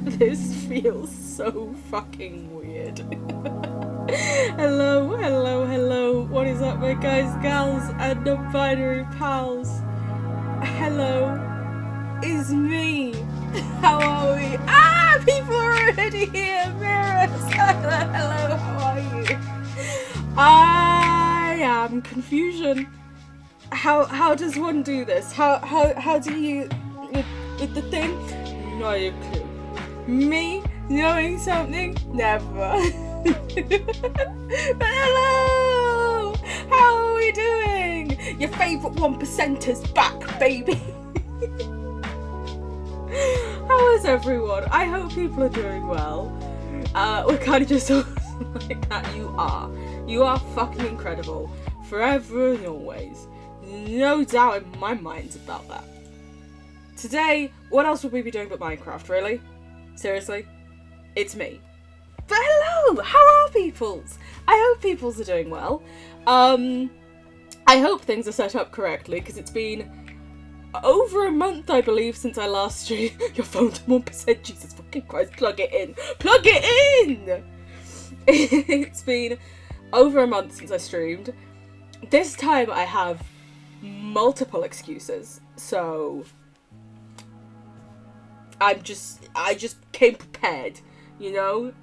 This feels so fucking weird. Hello, hello, hello. What is up, my guys, gals, and non-binary pals? Hello, it's me. How are we? Ah, people are already here. Mirrors. Hello, how are you? I am confusion. How does one do this? How do you with the thing? Not a clue. Me knowing something? Never. But hello! How are we doing? Your favourite 1%er's back, baby. How is everyone? I hope people are doing well. We're kind of just like that. You are fucking incredible. Forever and always. No doubt in my mind about that. Today, what else would we be doing but Minecraft, really? Seriously? It's me. But hello! How are peoples? I hope peoples are doing well. I hope things are set up correctly, because it's been over a month, I believe, since I last streamed. Your phone's 1%, Jesus fucking Christ, plug it in. Plug it in! It's been over a month since I streamed. This time I have multiple excuses, so I just came prepared, you know?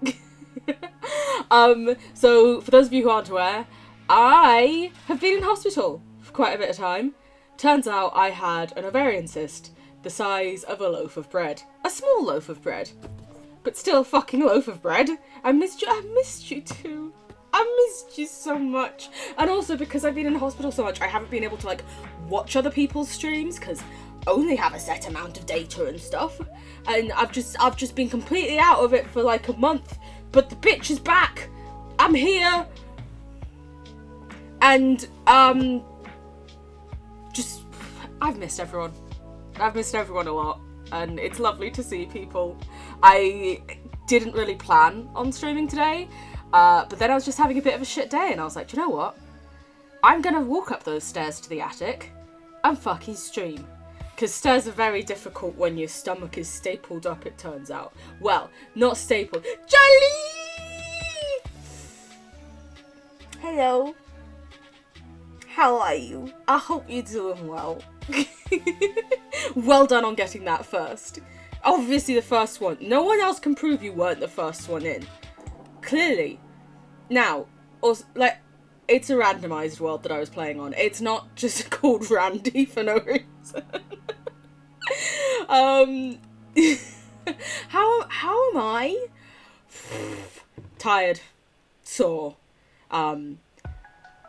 So for those of you who aren't aware, I have been in hospital for quite a bit of time. Turns out I had an ovarian cyst the size of a loaf of bread. A small loaf of bread, but still a fucking loaf of bread. I missed you too. I missed you so much. And also because I've been in hospital so much, I haven't been able to like watch other people's streams because I only have a set amount of data and stuff. And I've just been completely out of it for like a month. But the bitch is back. I'm here. And I've missed everyone. I've missed everyone a lot. And it's lovely to see people. I didn't really plan on streaming today. But then I was just having a bit of a shit day and I was like, do you know what? I'm gonna walk up those stairs to the attic and fucking stream. Because stairs are very difficult when your stomach is stapled up, it turns out. Well, not stapled. Jolly! Hello. How are you? I hope you're doing well. Well done on getting that first. Obviously the first one. No one else can prove you weren't the first one in. Clearly. Now, also, like, it's a randomised world that I was playing on. It's not just called Randy for no reason. How am I? Tired. Sore.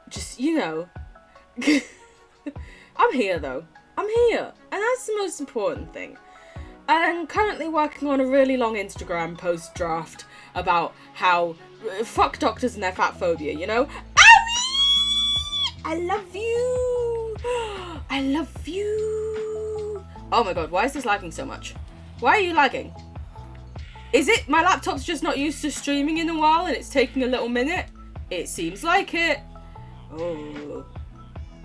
Just, you know. I'm here though. I'm here. And that's the most important thing. I'm currently working on a really long Instagram post draft about how fuck doctors and their fat phobia, you know? Owie! I love you! I love you! Oh my god, why is this lagging so much? Why are you lagging? Is it my laptop's just not used to streaming in a while and it's taking a little minute? It seems like it. Oh,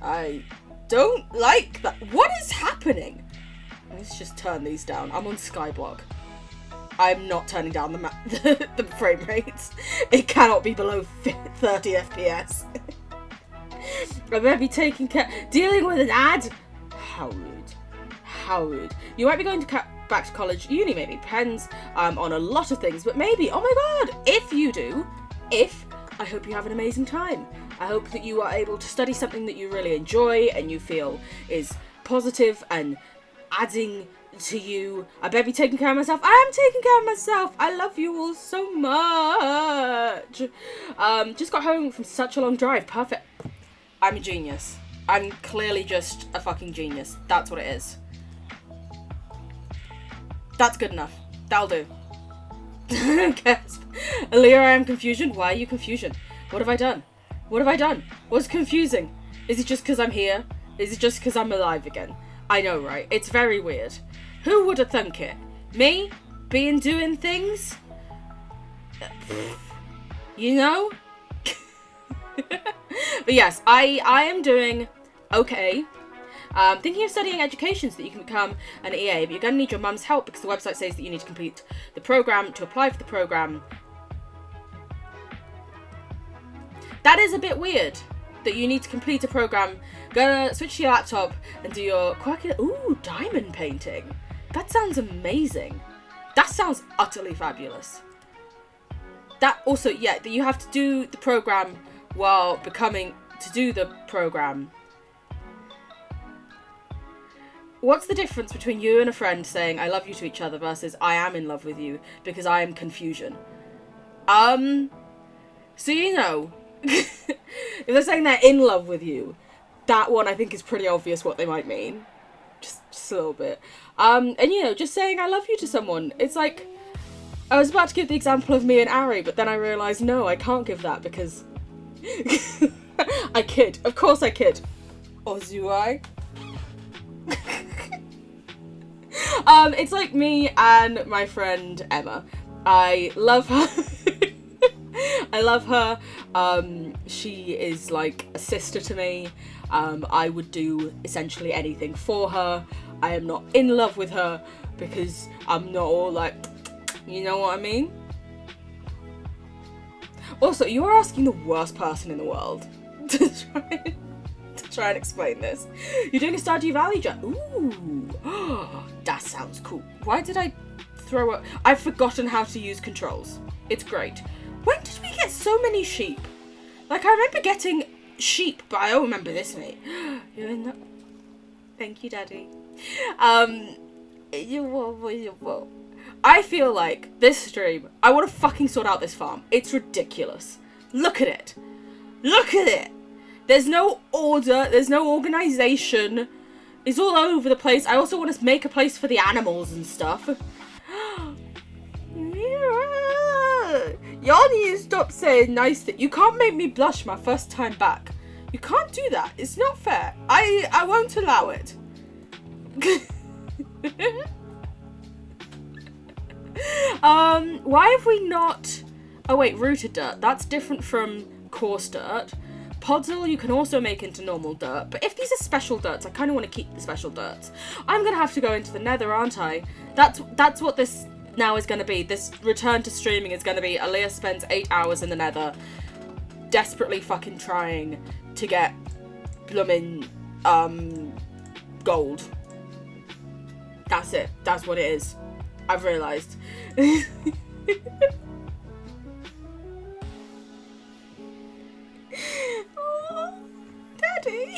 I don't like that. What is happening? Let's just turn these down. I'm on Skyblock. I'm not turning down the frame rates. It cannot be below 30 FPS. I better be taking care. Dealing with an ad? How rude. How rude. You might be going to back to college, uni maybe. Depends on a lot of things, but maybe. Oh my god. If you do, I hope you have an amazing time. I hope that you are able to study something that you really enjoy and you feel is positive and adding to you. I better be taking care of myself. I am taking care of myself. I love you all so much. Just got home from such a long drive. Perfect. I'm a genius. I'm clearly just a fucking genius. That's what it is. That's good enough. That'll do. Gasp. Aaliyah, I am confusion. Why are you confusion? What have I done? What have I done? What's confusing? Is it just because I'm here? Is it just because I'm alive again? I know, right? It's very weird. Who would have thunk it? Me? Being doing things? You know? But yes, I am doing okay. Thinking of studying education so that you can become an EA, but you're going to need your mum's help because the website says that you need to complete the program to apply for the program. That is a bit weird, that you need to complete a program. Gonna switch to your laptop and do your quirky... Ooh, diamond painting. That sounds amazing. That sounds utterly fabulous. That also, yeah, that you have to do the program while becoming... to do the program. What's the difference between you and a friend saying I love you to each other versus I am in love with you because I am confusion? So you know, if they're saying they're in love with you, that one I think is pretty obvious what they might mean. Just a little bit. And you know, just saying I love you to someone, it's like, I was about to give the example of me and Ari, but then I realised, no, I can't give that because I kid. Of course I kid. Or do I? It's like me and my friend Emma. I love her. I love her. She is like a sister to me. I would do essentially anything for her. I am not in love with her because I'm not all like, you know what I mean? Also, you are asking the worst person in the world to try and explain this. You're doing a Stardew Valley jump. Ooh, that sounds cool. Why did I throw it? I've forgotten how to use controls. It's great. When did we get so many sheep? Like, I remember getting sheep, but I don't remember this, mate. You're in the... Thank you, Daddy. I feel like this stream, I want to fucking sort out this farm. It's ridiculous. Look at it. Look at it. There's no order. There's no organization. It's all over the place. I also want to make a place for the animals and stuff. Y'all need to stop saying nice things. You can't make me blush my first time back. You can't do that. It's not fair. I won't allow it. Why have we not... Oh wait, rooted dirt. That's different from coarse dirt. Podzol you can also make into normal dirt. But if these are special dirts, I kind of want to keep the special dirts. I'm going to have to go into the nether, aren't I? That's what this now is going to be. This return to streaming is going to be Aaliyah spends 8 hours in the nether desperately fucking trying to get bloomin' gold. That's it. That's what it is. I've realised. Oh, Daddy.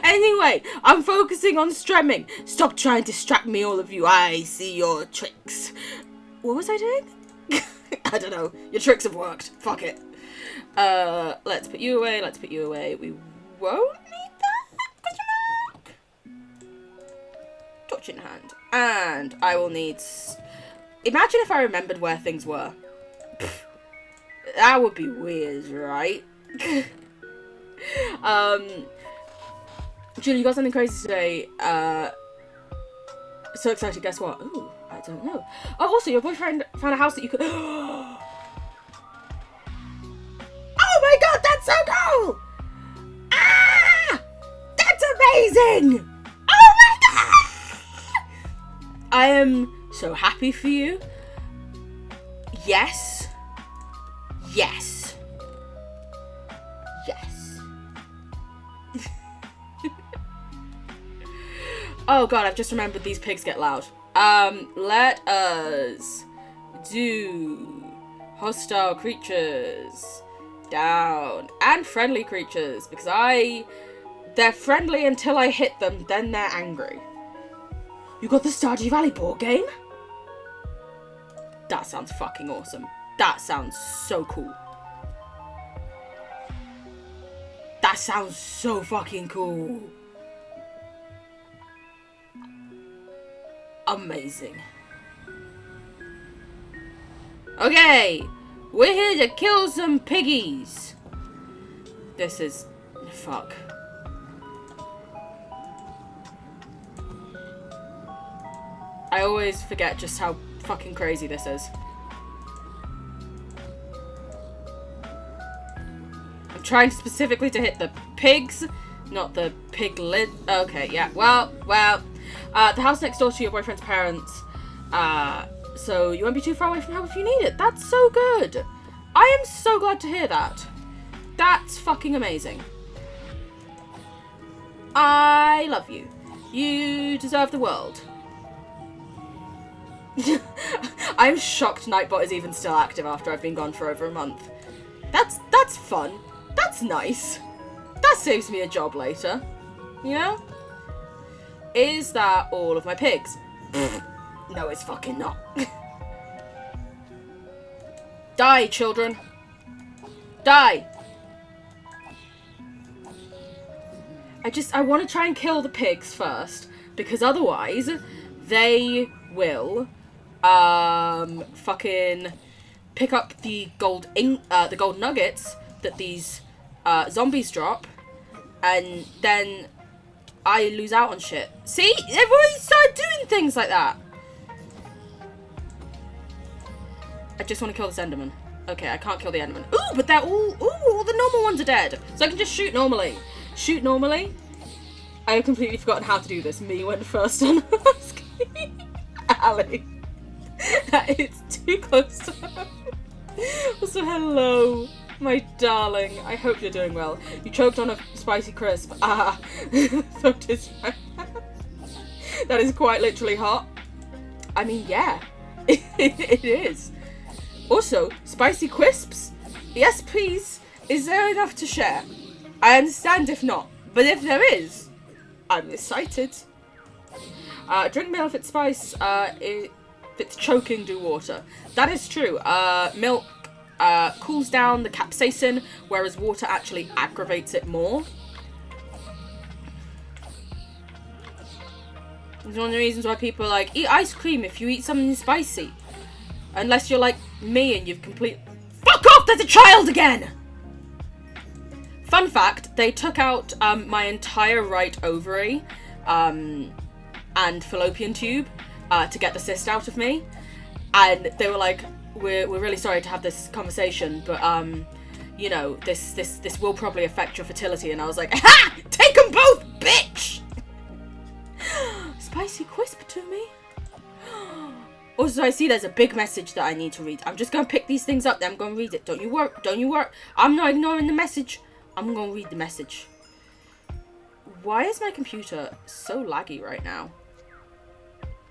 Anyway, I'm focusing on streaming. Stop trying to distract me, all of you. I see your tricks. What was I doing? I don't know. Your tricks have worked. Fuck it. Let's put you away. Let's put you away. We won't need that. Question mark. Torch in hand. And I will need... Imagine if I remembered where things were. That would be weird, right? Julie, you got something crazy today. So excited, guess what? Ooh, I don't know. Oh, also, your boyfriend found a house that you could... Oh my god, that's so cool! Ah! That's amazing! Oh my god! I am so happy for you. Yes. Yes. Yes. Oh god, I've just remembered these pigs get loud. Let us do hostile creatures down and friendly creatures because they're friendly until I hit them, then they're angry. You got the Stardew Valley board game? That sounds fucking awesome. That sounds so cool. That sounds so fucking cool. Amazing. Okay, we're here to kill some piggies. This is... fuck. I always forget just how fucking crazy this is. trying specifically to hit the pigs, not the piglet. Okay, yeah. Well. The house next door to your boyfriend's parents. So you won't be too far away from help if you need it. That's so good. I am so glad to hear that. That's fucking amazing. I love you. You deserve the world. I'm shocked Nightbot is even still active after I've been gone for over a month. That's fun. That's nice. That saves me a job later. You know? Is that all of my pigs? No, it's fucking not. Die, children. Die. I want to try and kill the pigs first, because otherwise they will fucking pick up the gold nuggets that these zombies drop, and then I lose out on shit. See? They've already started doing things like that. I just want to kill this Enderman. Okay, I can't kill the Enderman. Ooh, but they're all the normal ones are dead. So I can just shoot normally. Shoot normally? I have completely forgotten how to do this. Me went first on asking. Ali. It's too close to her. Also, hello, my darling. I hope you're doing well. You choked on a spicy crisp. Ah. That is quite literally hot. I mean, yeah. It is. Also, spicy crisps? Yes, please. Is there enough to share? I understand if not, but if there is, I'm excited. Drink milk if it's spice. If it's choking, do water. That is true. Milk cools down the capsaicin, whereas water actually aggravates it more. It's one of the reasons why people like, eat ice cream if you eat something spicy. Unless you're like me and you've Fuck off! There's a child again! Fun fact, they took out my entire right ovary and fallopian tube to get the cyst out of me. And they were like, we're really sorry to have this conversation, but you know, this will probably affect your fertility. And I was like, ha! Take them both, bitch! Spicy crisp to me. Also, I see there's a big message that I need to read. I'm just going to pick these things up, then I'm going to read it. Don't you worry. I'm not ignoring the message. I'm going to read the message. Why is my computer so laggy right now?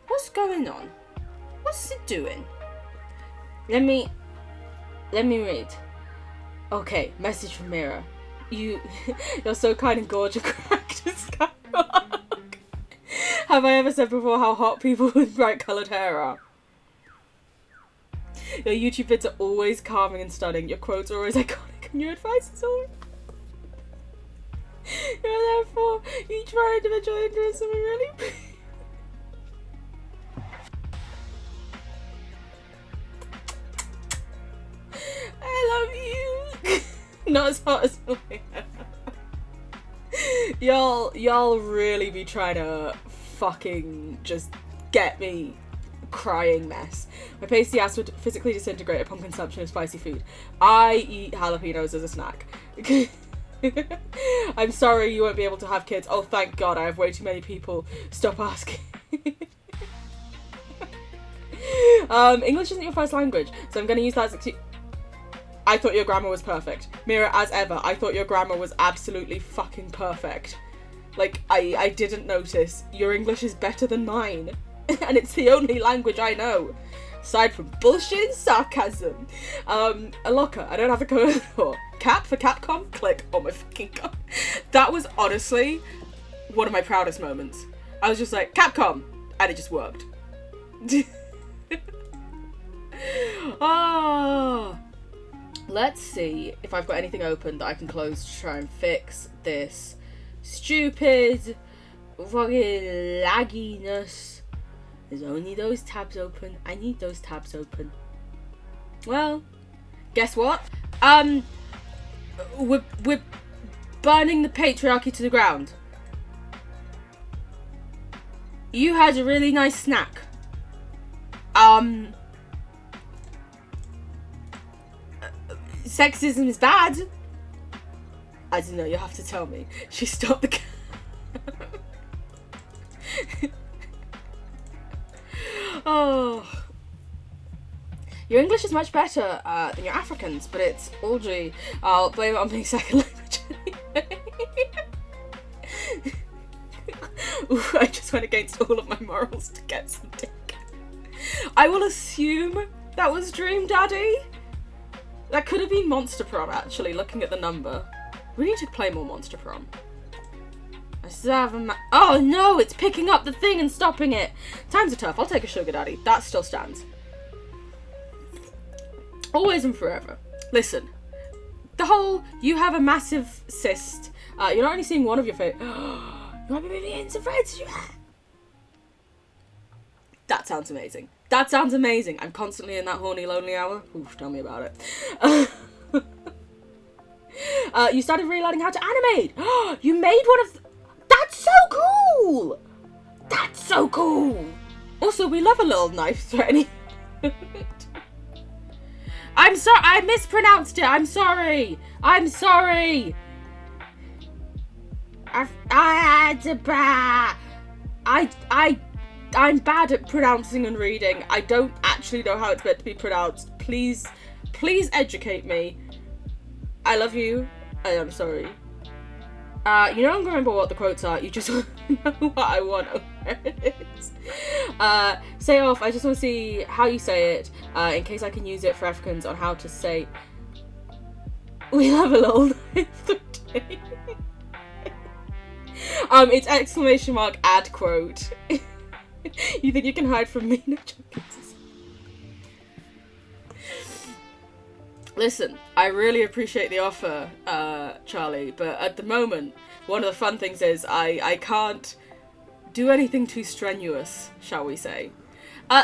What's going on? What's it doing? Let me read. Okay, message from Mira. You're so kind and gorgeous, cracked Skyblock. Have I ever said before how hot people with bright coloured hair are? Your YouTube vids are always calming and stunning. Your quotes are always iconic, and your advice is always... You're there for each of our individual interests, and we really... I love you. Not as hot as me. Y'all really be trying to fucking just get me crying mess. My pasty ass would physically disintegrate upon consumption of spicy food. I eat jalapenos as a snack. I'm sorry you won't be able to have kids. Oh, thank God, I have way too many people. Stop asking. English isn't your first language, so I'm going to use that as I thought your grammar was perfect. Mira, as ever, I thought your grammar was absolutely fucking perfect. Like, I didn't notice. Your English is better than mine. And it's the only language I know. Aside from bullshit and sarcasm. A locker. I don't have a code for. Cap for Capcom? Click. Oh my fucking God. That was honestly one of my proudest moments. I was just like, Capcom! And it just worked. Ah. Let's see if I've got anything open that I can close to try and fix this stupid fucking lagginess. There's only those tabs open. I need those tabs open. Well, guess what? We're burning the patriarchy to the ground. You had a really nice snack. Sexism is bad. I don't know, you have to tell me. She stopped the Oh. Your English is much better than your Africans, but it's all G. I'll blame it on being second language anyway. Ooh, I just went against all of my morals to get some dick. I will assume that was Dream Daddy. That could have been Monster Prom, actually, looking at the number. We need to play more Monster Prom. I still have a oh no, it's picking up the thing and stopping it. Times are tough. I'll take a sugar daddy. That still stands. Always and forever. Listen, the whole you have a massive cyst. You're not only seeing one of your face. You might be moving into friends. That sounds amazing. That sounds amazing. I'm constantly in that horny, lonely hour. Oof, tell me about it. You started relearning how to animate. You made one of. That's so cool. That's so cool. Also, we love a little knife threatening. I'm sorry. I mispronounced it. I'm sorry. I'm sorry. I'm bad at pronouncing and reading. I don't actually know how it's meant to be pronounced. Please educate me. I love you. I am sorry. You don't remember what the quotes are. You just want to know what I want. There it is. Say off. I just want to see how you say it, in case I can use it for Africans on how to say. We have a little knife today. It's exclamation mark ad quote. You think you can hide from me? No, listen, I really appreciate the offer, Charlie, but at the moment, one of the fun things is I can't do anything too strenuous, shall we say.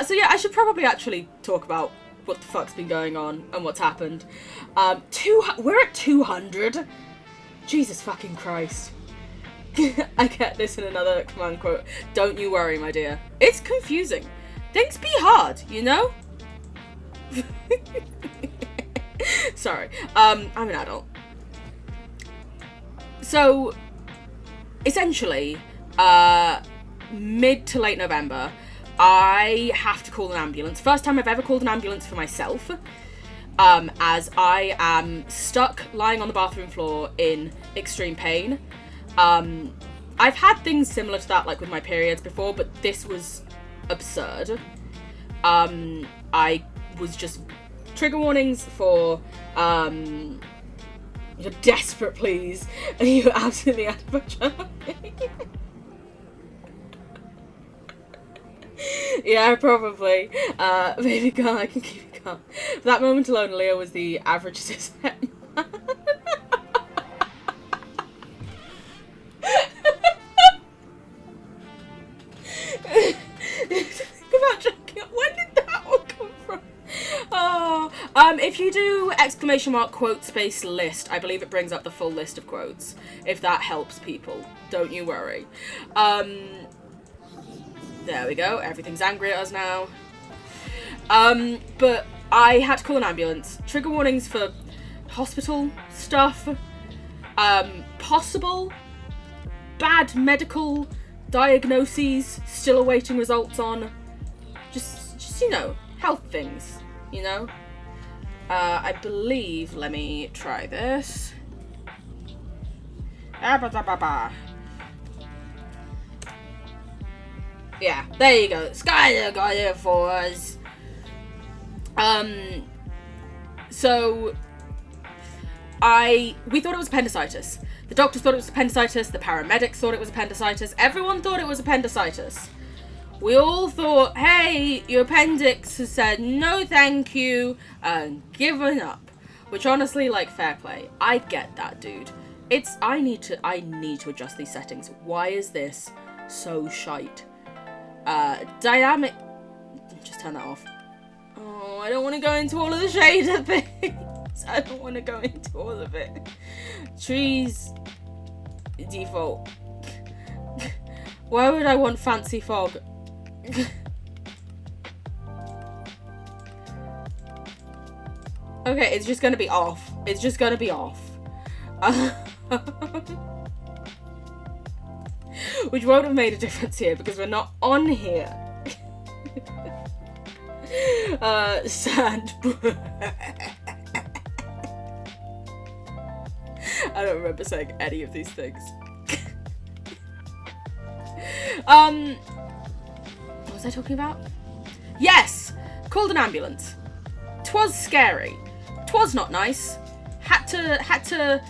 So yeah, I should probably actually talk about what the fuck's been going on and what's happened. We're at 200? Jesus fucking Christ. I get this in another command quote. Don't you worry, my dear. It's confusing. Things be hard, you know? Sorry. I'm an adult. So, essentially, mid to late November, I have to call an ambulance. First time I've ever called an ambulance for myself, as I am stuck lying on the bathroom floor in extreme pain. I've had things similar to that, like with my periods before, but this was absurd. I was just trigger warnings for, you're desperate, please, and you absolutely out of my job. Yeah, probably. Baby girl, I can keep you calm. For that moment alone, Leo was the average cishet man. When did that all come from? Oh, if you do exclamation mark quote space list, I believe it brings up the full list of quotes. If that helps people, don't you worry. There we go. Everything's angry at us now. But I had to call an ambulance. Trigger warnings for hospital stuff. Possible bad medical diagnoses still awaiting results on. Just, you know, health things, you know? I believe, let me try this. Yeah, there you go. Skyler got it for us. So, we thought it was appendicitis. The doctors thought it was appendicitis, the paramedics thought it was appendicitis, everyone thought it was appendicitis. We all thought, hey, your appendix has said no thank you and given up. Which honestly, like, fair play. I get that, dude. I need to adjust these settings. Why is this so shite? Dynamic, just turn that off. Oh, I don't want to go into all of the shade of things. I don't want to go into all of it. Trees, default. Why would I want fancy fog? Okay, it's just gonna be off. It's just gonna be off. Which won't have made a difference here because we're not on here. Sand. I don't remember saying any of these things. What was I talking about? Yes! Called an ambulance. 'Twas scary. 'Twas not nice. Had to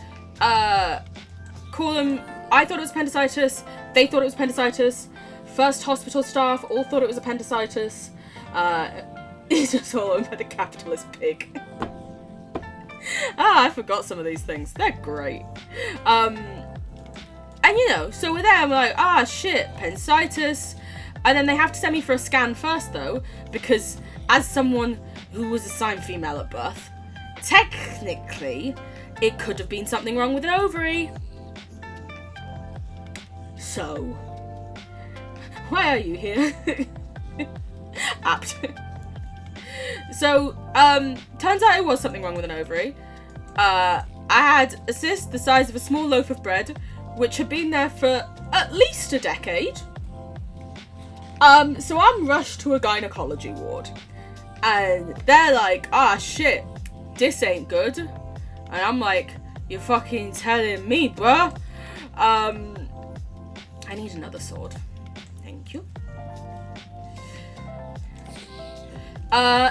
call them. I thought it was appendicitis. They thought it was appendicitis. First hospital staff all thought it was appendicitis. It's just all owned by the capitalist pig. I forgot some of these things. They're great. And you know, so we're there and we're like, shit, appendicitis. And then they have to send me for a scan first though, because as someone who was assigned female at birth, technically, it could have been something wrong with an ovary. So, why are you here? Apt. So, turns out it was something wrong with an ovary. I had a cyst the size of a small loaf of bread, which had been there for at least a decade. So I'm rushed to a gynecology ward. And they're like, shit, this ain't good. And I'm like, you're fucking telling me, bruh. I need another sword. Thank you.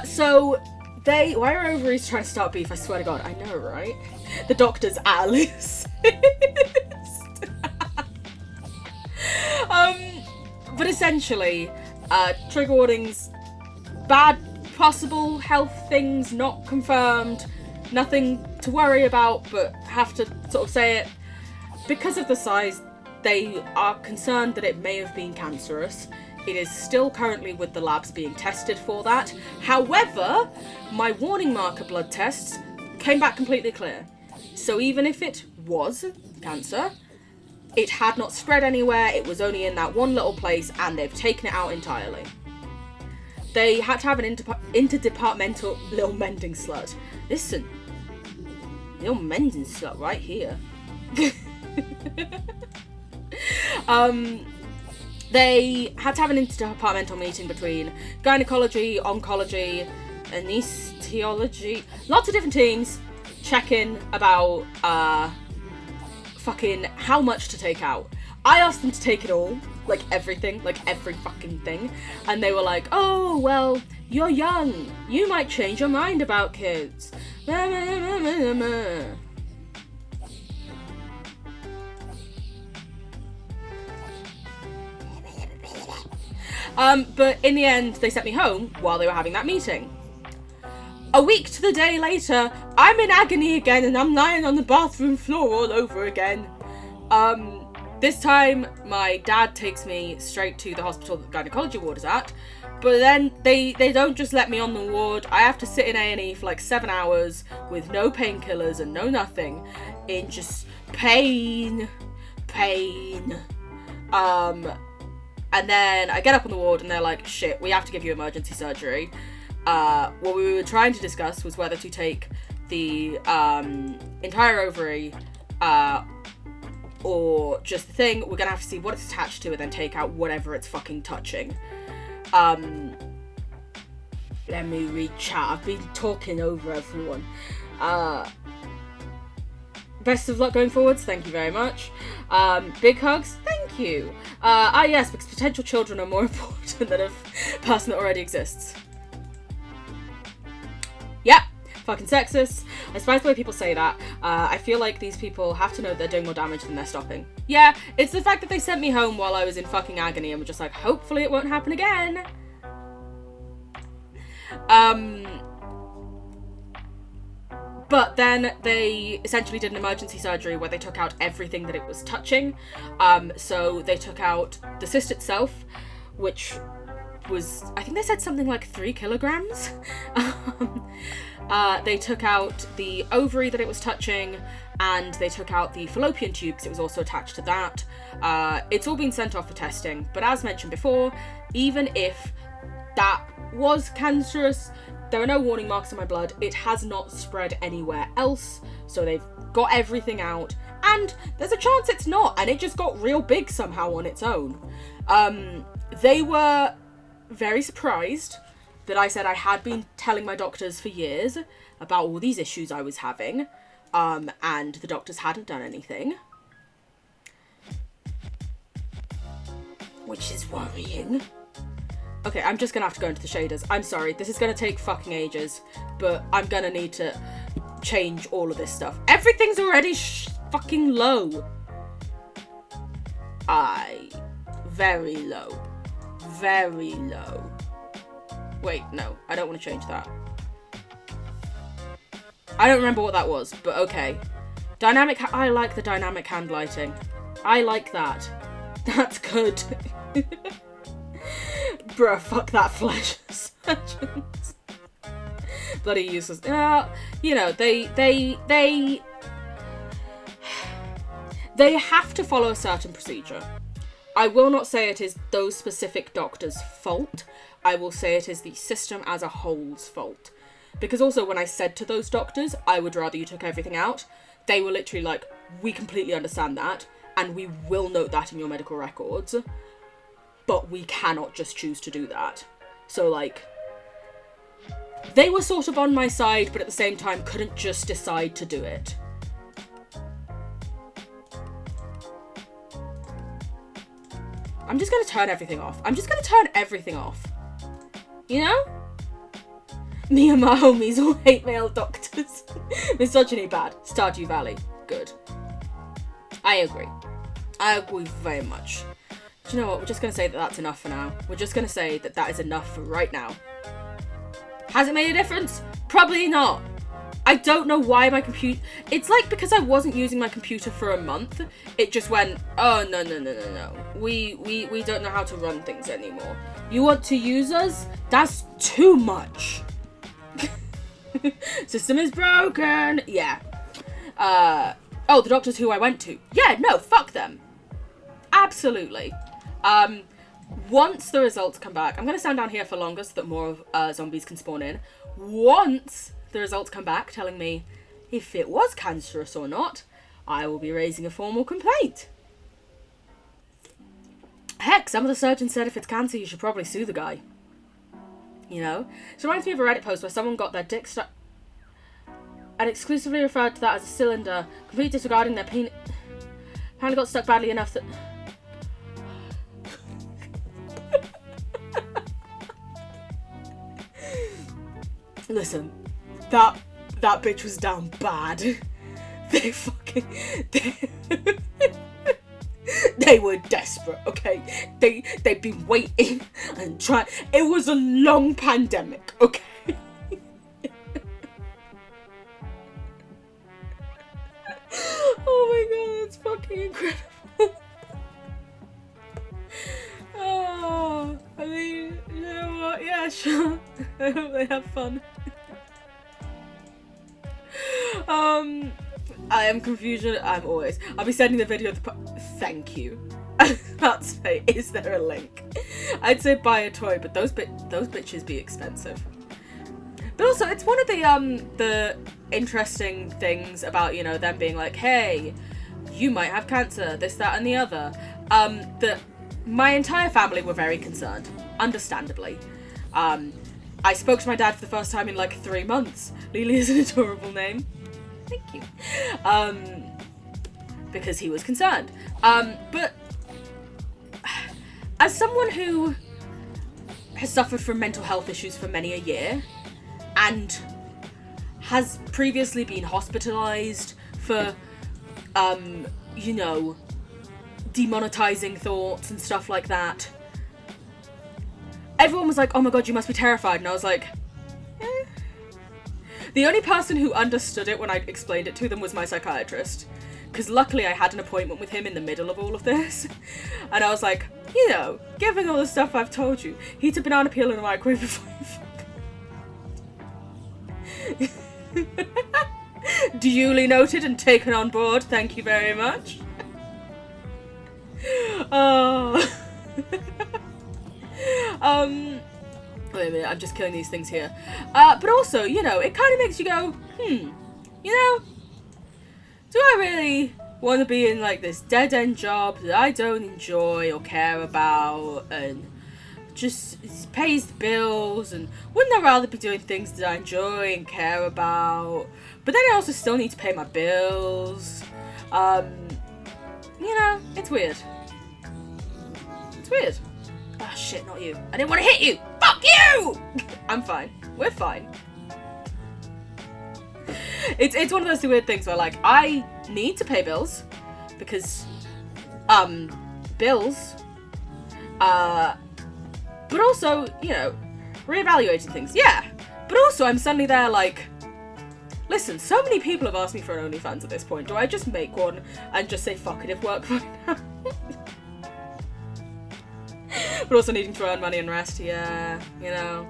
So why are ovaries trying to start beef? I swear to God, I know, right? The doctor's Alice. But essentially, trigger warnings, bad possible health things not confirmed, nothing to worry about, but have to sort of say it. Because of the size, they are concerned that it may have been cancerous. It is still currently with the labs being tested for that. However, my warning marker blood tests came back completely clear. So even if it was cancer, it had not spread anywhere, it was only in that one little place, and they've taken it out entirely. They had to have an interdepartmental little mending slut. Listen, little mending slut right here. They had to have an interdepartmental meeting between gynecology, oncology, anesthesiology, lots of different teams, checking about fucking how much to take out. I asked them to take it all, like everything, like every fucking thing, and they were like, oh, well, you're young, you might change your mind about kids. But in the end, they sent me home while they were having that meeting. A week to the day later, I'm in agony again and I'm lying on the bathroom floor all over again. This time, my dad takes me straight to the hospital that the gynecology ward is at, but then they don't just let me on the ward. I have to sit in A&E for like 7 hours with no painkillers and no nothing, in just pain. And then I get up on the ward and they're like, shit, we have to give you emergency surgery. What we were trying to discuss was whether to take the entire ovary or just the thing. We're gonna have to see what it's attached to and then take out whatever it's fucking touching. Let me read chat. I've been talking over everyone. Best of luck going forwards. Thank you very much. Big hugs. Thank you. Yes, because potential children are more important than a person that already exists. Yep. Fucking sexist. I despise the way people say that. I feel like these people have to know they're doing more damage than they're stopping. Yeah, it's the fact that they sent me home while I was in fucking agony and were just like, hopefully it won't happen again. But then they essentially did an emergency surgery where they took out everything that it was touching. So they took out the cyst itself, which was, I think they said something like 3 kilograms. They took out the ovary that it was touching, and they took out the fallopian tube because it was also attached to that. It's all been sent off for testing, but as mentioned before, even if that was cancerous, there are no warning marks on my blood. It has not spread anywhere else, so they've got everything out, And there's a chance it's not, and it just got real big somehow on its own. They were very surprised that I said I had been telling my doctors for years about all these issues I was having, and the doctors hadn't done anything. Which is worrying. Okay, I'm just gonna have to go into the shaders. I'm sorry, this is gonna take fucking ages, but I'm gonna need to change all of this stuff. Everything's already fucking low. Very low. Very low. Wait, no, I don't want to change that. I don't remember what that was, but okay. I like the dynamic hand lighting. I like that. That's good. Bruh, fuck that flesh surgeons. Bloody useless. You know, they have to follow a certain procedure. I will not say it is those specific doctors' fault. I will say it is the system as a whole's fault. Because also when I said to those doctors, I would rather you took everything out, they were literally like, we completely understand that, and we will note that in your medical records, but we cannot just choose to do that. So like, they were sort of on my side, but at the same time couldn't just decide to do it. I'm just going to turn everything off. I'm just going to turn everything off. You know? Me and my homies all hate male doctors. Misogyny bad. Stardew Valley good. I agree. I agree very much. Do you know what? We're just going to say that that's enough for now. We're just going to say that that is enough for right now. Has it made a difference? Probably not. I don't know why my computer... It's like because I wasn't using my computer for a month, it just went, oh, no. We don't know how to run things anymore. You want to use us? That's too much. System is broken. Yeah. Oh, the doctors who I went to. Yeah, no, fuck them. Absolutely. Once the results come back, I'm going to stand down here for longer so that more zombies can spawn in. Once the results come back telling me if it was cancerous or not, I will be raising a formal complaint. Heck, some of the surgeons said if it's cancer, you should probably sue the guy. You know? It reminds me of a Reddit post where someone got their dick stuck and exclusively referred to that as a cylinder, completely disregarding their penis. Apparently got stuck badly enough that... Listen, that bitch was down bad. They were desperate, okay? They'd been waiting and trying. It was a long pandemic, okay? Oh my god, that's fucking incredible. Oh, I mean, you know what? Yeah, sure. I hope they have fun. I am confused. I'll be sending the video. Thank you. I was about to say, is there a link? I'd say buy a toy, but those bitches be expensive. But also, it's one of the interesting things about, you know, them being like, hey, you might have cancer, this, that, and the other. That my entire family were very concerned, understandably. I spoke to my dad for the first time in like 3 months. Lily is an adorable name. Thank you. Because he was concerned. But as someone who has suffered from mental health issues for many a year and has previously been hospitalized for, you know, demonetizing thoughts and stuff like that, everyone was like, oh my god, you must be terrified. And I was like, eh. The only person who understood it when I explained it to them was my psychiatrist. Because luckily I had an appointment with him in the middle of all of this. And I was like, you know, given all the stuff I've told you, eat a banana peel in a microwave before you fuck. Duly noted and taken on board. Thank you very much. Oh. Wait a minute, I'm just killing these things here. But also, you know, it kind of makes you go, you know, do I really want to be in like this dead-end job that I don't enjoy or care about, and just pays the bills, and wouldn't I rather be doing things that I enjoy and care about, but then I also still need to pay my bills. You know, it's weird. It's weird. Oh shit, not you. I didn't want to hit you! Fuck you! I'm fine. We're fine. It's one of those weird things where, like, I need to pay bills because, bills, but also, you know, reevaluating things, yeah. But also, I'm suddenly there, like, listen, so many people have asked me for an OnlyFans at this point. Do I just make one and just say fuck it if work right now? But also needing to earn money and rest, yeah, you know,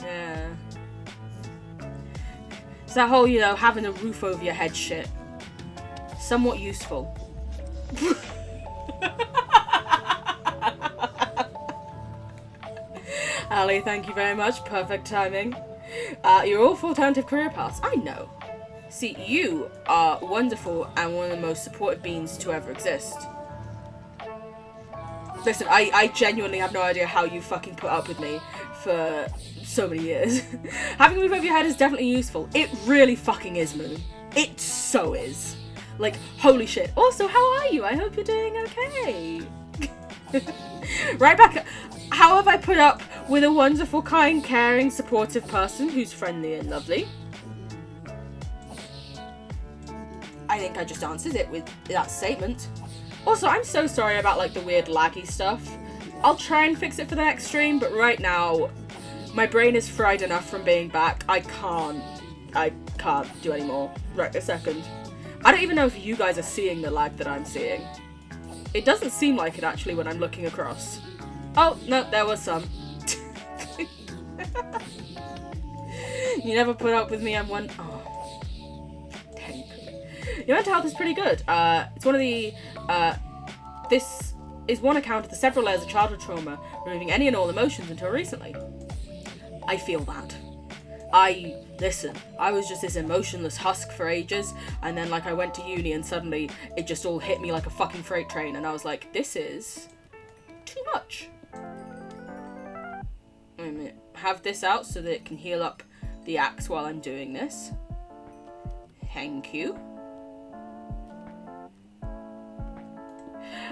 yeah. It's that whole, you know, having a roof over your head shit. Somewhat useful. Ali, thank you very much. Perfect timing. You're all full talented career paths. I know. See, you are wonderful and one of the most supportive beings to ever exist. Listen, I genuinely have no idea how you fucking put up with me for so many years. Having a roof over your head is definitely useful. It really fucking is, Moon. It so is. Like, holy shit. Also, how are you? I hope you're doing okay. Right back. How have I put up with a wonderful, kind, caring, supportive person who's friendly and lovely? I think I just answered it with that statement. Also, I'm so sorry about, like, the weird laggy stuff. I'll try and fix it for the next stream, but right now, my brain is fried enough from being back. I can't do any more right this second. I don't even know if you guys are seeing the lag that I'm seeing. It doesn't seem like it, actually, when I'm looking across. Oh, no, there was some. You never put up with me, I'm one... Oh. Dang. Your mental health is pretty good. It's one of the... this is one account of the several layers of childhood trauma, removing any and all emotions until recently. I feel that. Listen, I was just this emotionless husk for ages, and then, like, I went to uni and suddenly it just all hit me like a fucking freight train, and I was like, this is too much. Let me have this out so that it can heal up the axe while I'm doing this. Thank you.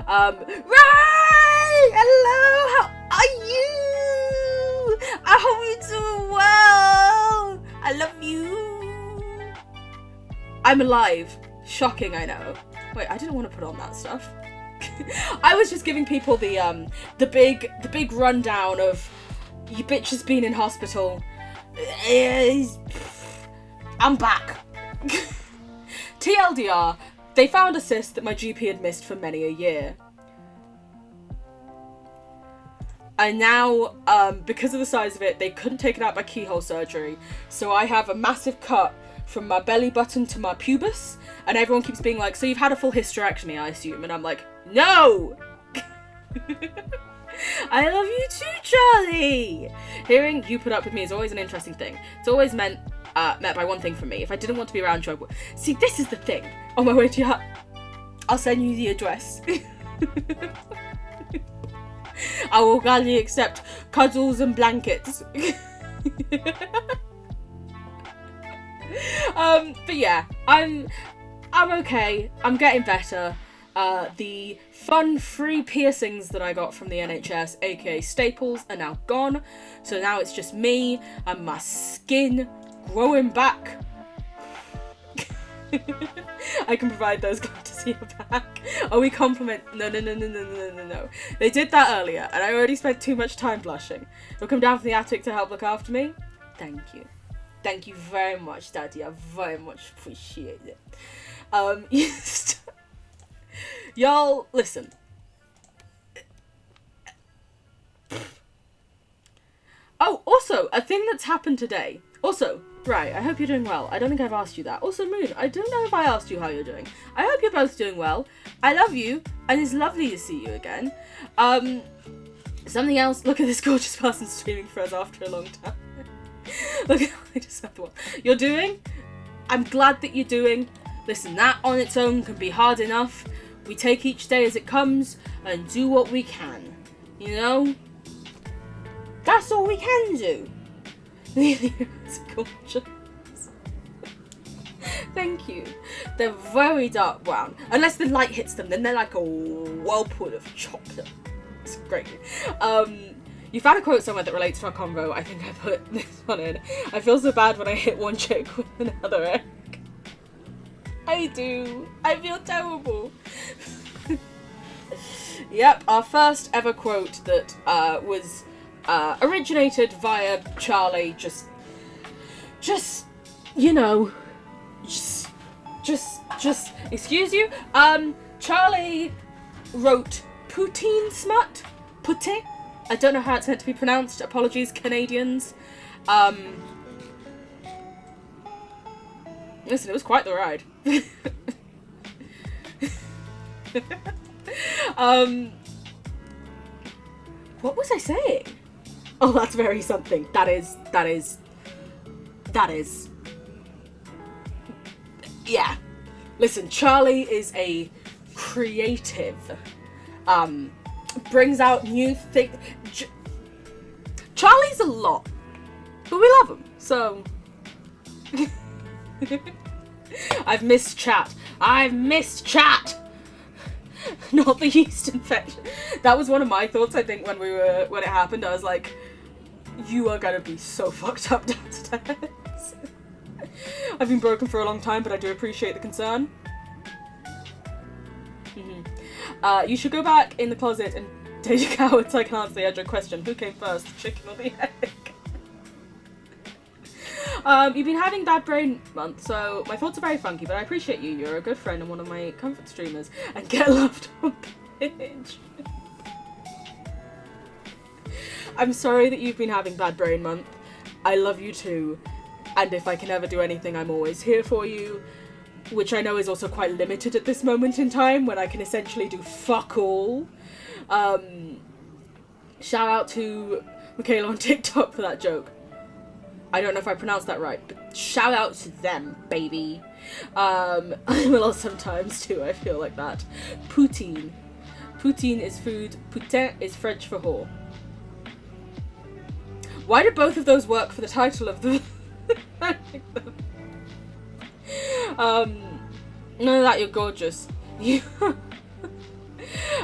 Ray! Hello! How are you? I hope you're doing well! I love you! I'm alive. Shocking, I know. Wait, I didn't want to put on that stuff. I was just giving people the big rundown of you bitch has been in hospital. I'm back. TLDR, they found a cyst that my GP had missed for many a year. And now, because of the size of it, they couldn't take it out by keyhole surgery. So I have a massive cut from my belly button to my pubis. And everyone keeps being like, so you've had a full hysterectomy, I assume. And I'm like, no! I love you too, Charlie! Hearing you put up with me is always an interesting thing. It's always met by one thing from me. If I didn't want to be around you, I would. See, this is the thing. On my way to your... I'll send you the address. I will gladly accept cuddles and blankets. But yeah, I'm okay. I'm getting better. The fun free piercings that I got from the NHS, aka staples, are now gone. So now it's just me and my skin growing back. I can provide those. Glad to see you back. Oh, we compliment. No. They did that earlier, and I already spent too much time blushing. You'll come down from the attic to help look after me? Thank you. Thank you very much, Daddy. I very much appreciate it. Y'all, listen. Oh, also, a thing that's happened today. Also, right, I hope you're doing well. I don't think I've asked you that. Also, Moon, I don't know if I asked you how you're doing. I hope you're both doing well. I love you, and it's lovely to see you again. Something else. Look at this gorgeous person streaming for us after a long time. Look, I just have the one. You're doing? I'm glad that you're doing. Listen, that on its own can be hard enough. We take each day as it comes and do what we can. You know? That's all we can do. It's gorgeous. Thank you. They're very dark brown. Unless the light hits them, then they're like a whirlpool of chocolate. It's great. You found a quote somewhere that relates to our convo. I think I put this one in. I feel so bad when I hit one chick with another egg. I do. I feel terrible. Yep, our first ever quote that was originated via Charlie. Just, you know, just, excuse you. Charlie wrote poutine smut. Poutine. I don't know how it's meant to be pronounced. Apologies, Canadians. Listen, it was quite the ride. What was I saying? Oh, that's very something. That is. Yeah. Listen, Charlie is a creative. Brings out new things. Charlie's a lot, but we love him, so. I've missed chat. Not the yeast infection. That was one of my thoughts, I think, when it happened. I was like, you are gonna be so fucked up downstairs. I've been broken for a long time, but I do appreciate the concern. You should go back in the closet and take a coward so I can answer the edge question. Who came first, the chicken or the egg? You've been having bad brain month, so my thoughts are very funky, but I appreciate you. You're a good friend and one of my comfort streamers. And get loved on Pidge. I'm sorry that you've been having bad brain month. I love you too. And if I can ever do anything, I'm always here for you. Which I know is also quite limited at this moment in time, when I can essentially do fuck all. Shout out to Michaela on TikTok for that joke. I don't know if I pronounced that right, but shout out to them, baby. I'm a lot sometimes too, I feel like that. Poutine. Poutine is food. Putain is French for whore. Why did both of those work for the title of the... I like them. None of that, you're gorgeous.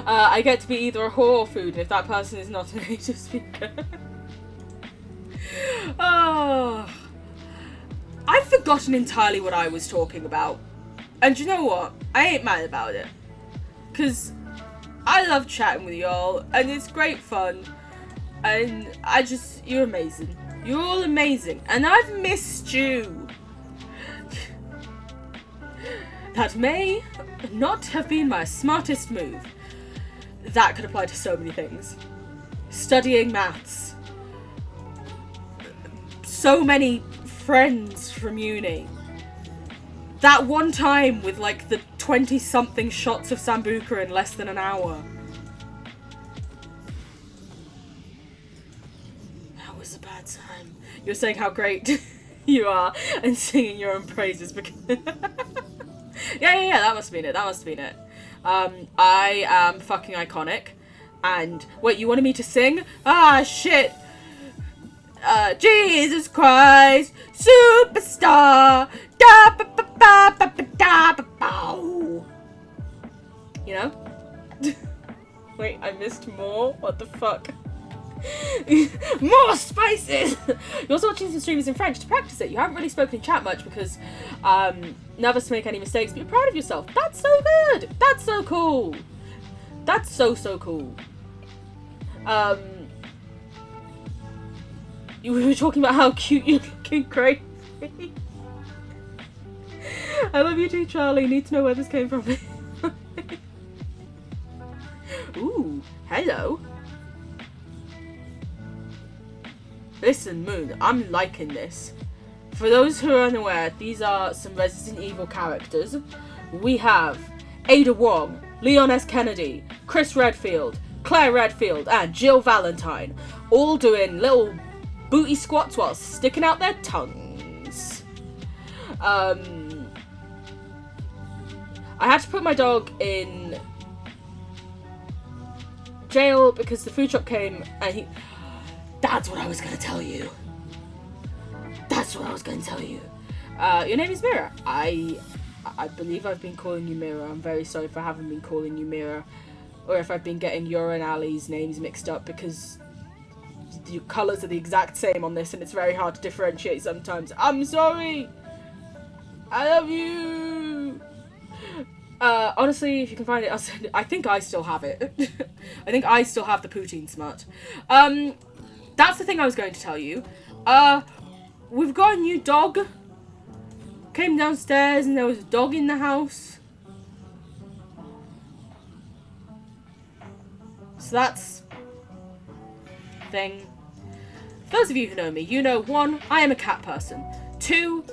I get to be either a whore or food if that person is not a native speaker. Oh, I've forgotten entirely what I was talking about. And you know what? I ain't mad about it. Because I love chatting with y'all, and it's great fun. And you're amazing. You're all amazing. And I've missed you. That may not have been my smartest move. That could apply to so many things. Studying maths. So many friends from uni. That one time with like the 20-something shots of Sambuca in less than an hour. That was a bad time. You're saying how great you are and singing your own praises because... Yeah, that must have been it. I am fucking iconic. And, wait, you wanted me to sing? Ah, shit! Jesus Christ, superstar, da ba ba ba ba ba da ba bow. You know? Wait, I missed more? What the fuck? More spices! You're also watching some streamers in French to practice it. You haven't really spoken in chat much because, nervous to make any mistakes, but you're proud of yourself. That's so good! That's so cool! That's so cool. We were talking about how cute you're looking, great. I love you too, Charlie. Need to know where this came from. Ooh, hello. Listen, Moon, I'm liking this. For those who are unaware, these are some Resident Evil characters. We have Ada Wong, Leon S. Kennedy, Chris Redfield, Claire Redfield, and Jill Valentine, all doing little booty squats while sticking out their tongues. I had to put my dog in jail because the food shop came and he... That's what I was going to tell you. That's what I was going to tell you. Your name is Mira. I believe I've been calling you Mira. I'm very sorry if I haven't been calling you Mira. Or if I've been getting your and Ali's names mixed up, because the colours are the exact same on this and it's very hard to differentiate sometimes. I'm sorry! I love you! Honestly, if you can find it, I'll send it. I think I still have it. I think I still have the poutine smut. That's the thing I was going to tell you. We've got a new dog. Came downstairs and there was a dog in the house. So that's thing. For those of you who know me, you know, 1, I am a cat person. 2,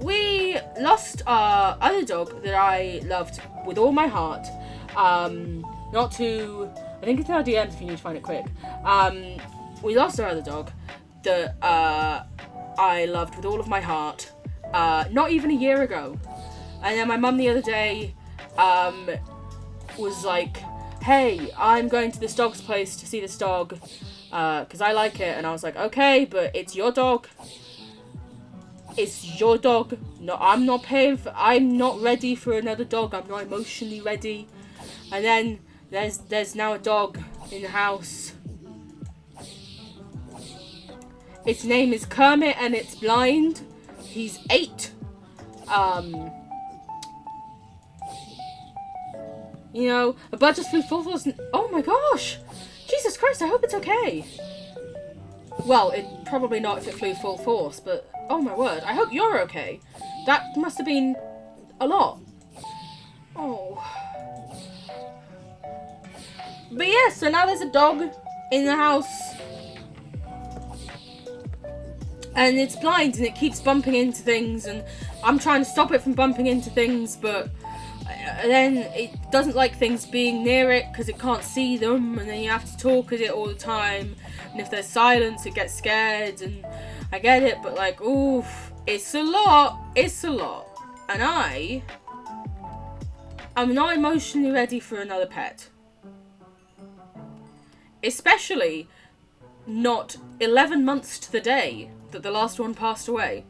we lost our other dog that I loved with all my heart. Not to... I think it's in our DMs if you need to find it quick. We lost our other dog that I loved with all of my heart. Not even a year ago. And then my mum the other day was like, hey, I'm going to this dog's place to see this dog because I like it. And I was like, okay, but it's your dog. It's your dog. No, I'm not paying for... I'm not ready for another dog. I'm not emotionally ready. And then there's now a dog in the house. Its name is Kermit and it's blind. He's 8. You know, a bird just flew full force. Oh my gosh! Jesus Christ, I hope it's okay. Well, it probably not if it flew full force, but oh my word, I hope you're okay. That must have been a lot. Oh. But yeah, so now there's a dog in the house. And it's blind and it keeps bumping into things and I'm trying to stop it from bumping into things, but then it doesn't like things being near it because it can't see them, and then you have to talk at it all the time, and if there's silence it gets scared, and I get it, but like, oof, it's a lot, and I'm not emotionally ready for another pet. Especially not 11 months to the day that the last one passed away.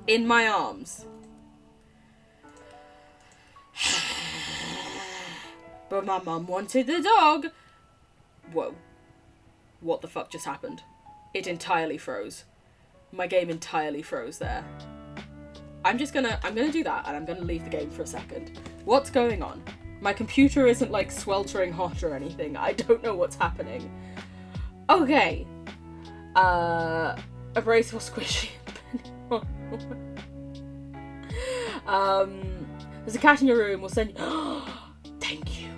In my arms. But my mum wanted the dog. Whoa. What the fuck just happened? It entirely froze. My game entirely froze there. I'm gonna do that and I'm gonna leave the game for a second. What's going on? My computer isn't like sweltering hot or anything. I don't know what's happening. Okay. Abrasive squishy. There's a cat in your room. We'll send you... Thank you.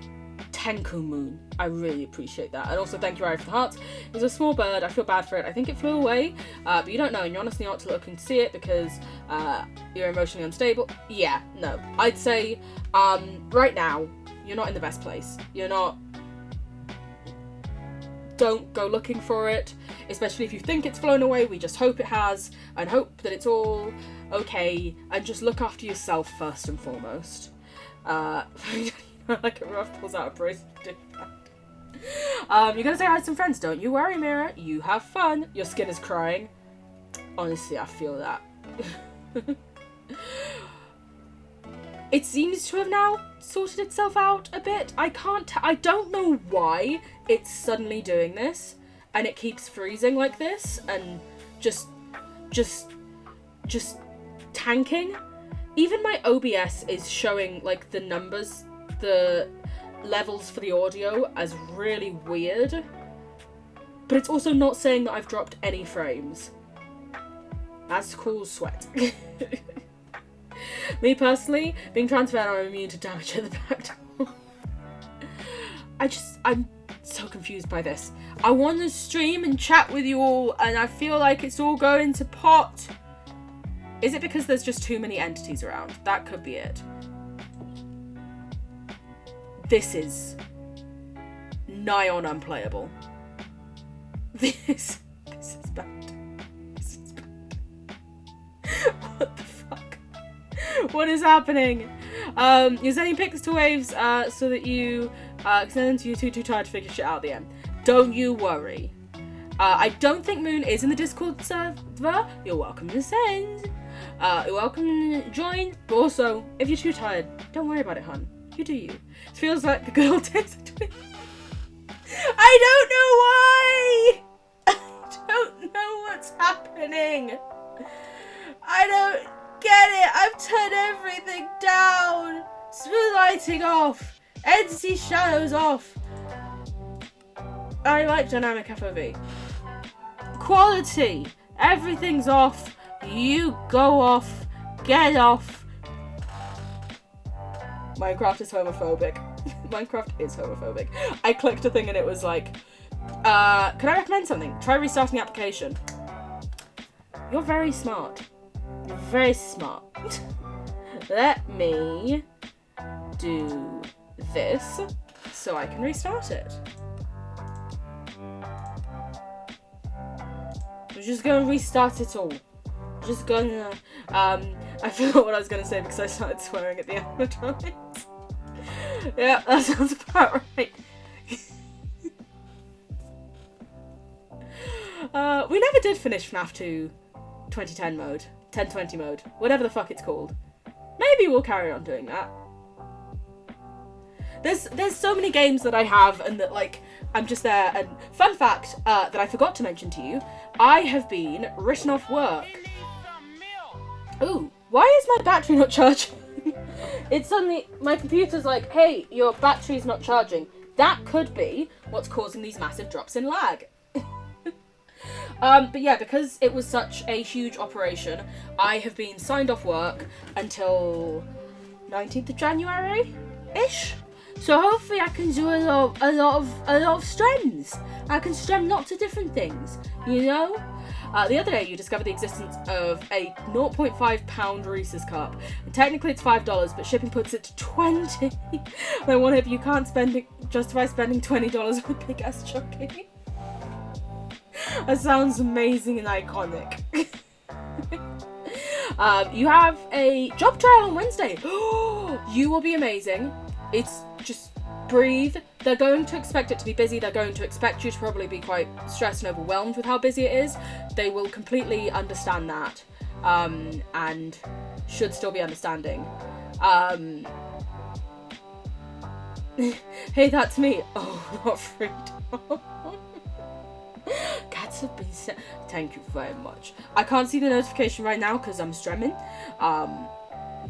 Tenku Moon. I really appreciate that. And also thank you, Ari, for the hearts. It was a small bird. I feel bad for it. I think it flew away. But you don't know, and you're honestly not looking to see it because you're emotionally unstable. Yeah, no. I'd say right now, you're not in the best place. You're not... Don't go looking for it, especially if you think it's flown away. We just hope it has, and hope that it's all okay, and just look after yourself first and foremost. Like a rough pulls out a brace. You're gonna say hi to some friends, don't you worry, Mira. You have fun. Your skin is crying. Honestly, I feel that. It seems to have now sorted itself out a bit. I don't know why it's suddenly doing this, and it keeps freezing like this, and just tanking. Even my OBS is showing like the numbers, the levels for the audio as really weird, but it's also not saying that I've dropped any frames. That's cool sweat. Me personally, being trans fan, I'm immune to damage at the back door. I'm so confused by this. I want to stream and chat with you all, and I feel like it's all going to pot. Is it because there's just too many entities around? That could be it. This is nigh on unplayable. This is bad. This is bad. What the fuck? What is happening? You're sending pics to Waves so that you send them to you too tired to figure shit out at the end. Don't you worry. I don't think Moon is in the Discord server. You're welcome to send. You're welcome to join. But also, if you're too tired, don't worry about it, hun. You do you. It feels like the good old days of Twitch. I don't know why! I don't know what's happening. I don't get it. I've turned everything down. Smooth lighting off. Entity shadows off. I like dynamic FOV. Quality. Everything's off. You go off. Get off. Minecraft is homophobic. Minecraft is homophobic. I clicked a thing and it was like, can I recommend something? Try restarting the application. You're very smart. You're very smart. Let me do this so I can restart it. I'm just gonna restart it all. Just gonna, I forgot what I was gonna say because I started swearing at the animatronics. Yeah, that sounds about right. We never did finish FNAF 2 2010 mode, 1020 mode, whatever the fuck it's called. Maybe we'll carry on doing that. There's so many games that I have and that like I'm just there. And fun fact that I forgot to mention to you, I have been written off work. Ooh, why is my battery not charging? It's suddenly, my computer's like, hey, your battery's not charging. That could be what's causing these massive drops in lag. But yeah, because it was such a huge operation, I have been signed off work until 19th of January-ish. So hopefully I can do a lot of streams. I can stream lots of different things, you know? The other day you discovered the existence of a 0.5 pound Reese's cup. And technically it's $5, but shipping puts it to 20. I wonder if you can't justify spending $20 on a big ass chucky. That sounds amazing and iconic. You have a job trial on Wednesday. You will be amazing. It's just breathe. They're going to expect it to be busy. They're going to expect you to probably be quite stressed and overwhelmed with how busy it is. They will completely understand that, and should still be understanding. Hey, that's me. Oh, not freedom. Cats have been sent. Thank you very much. I can't see the notification right now because I'm streaming. But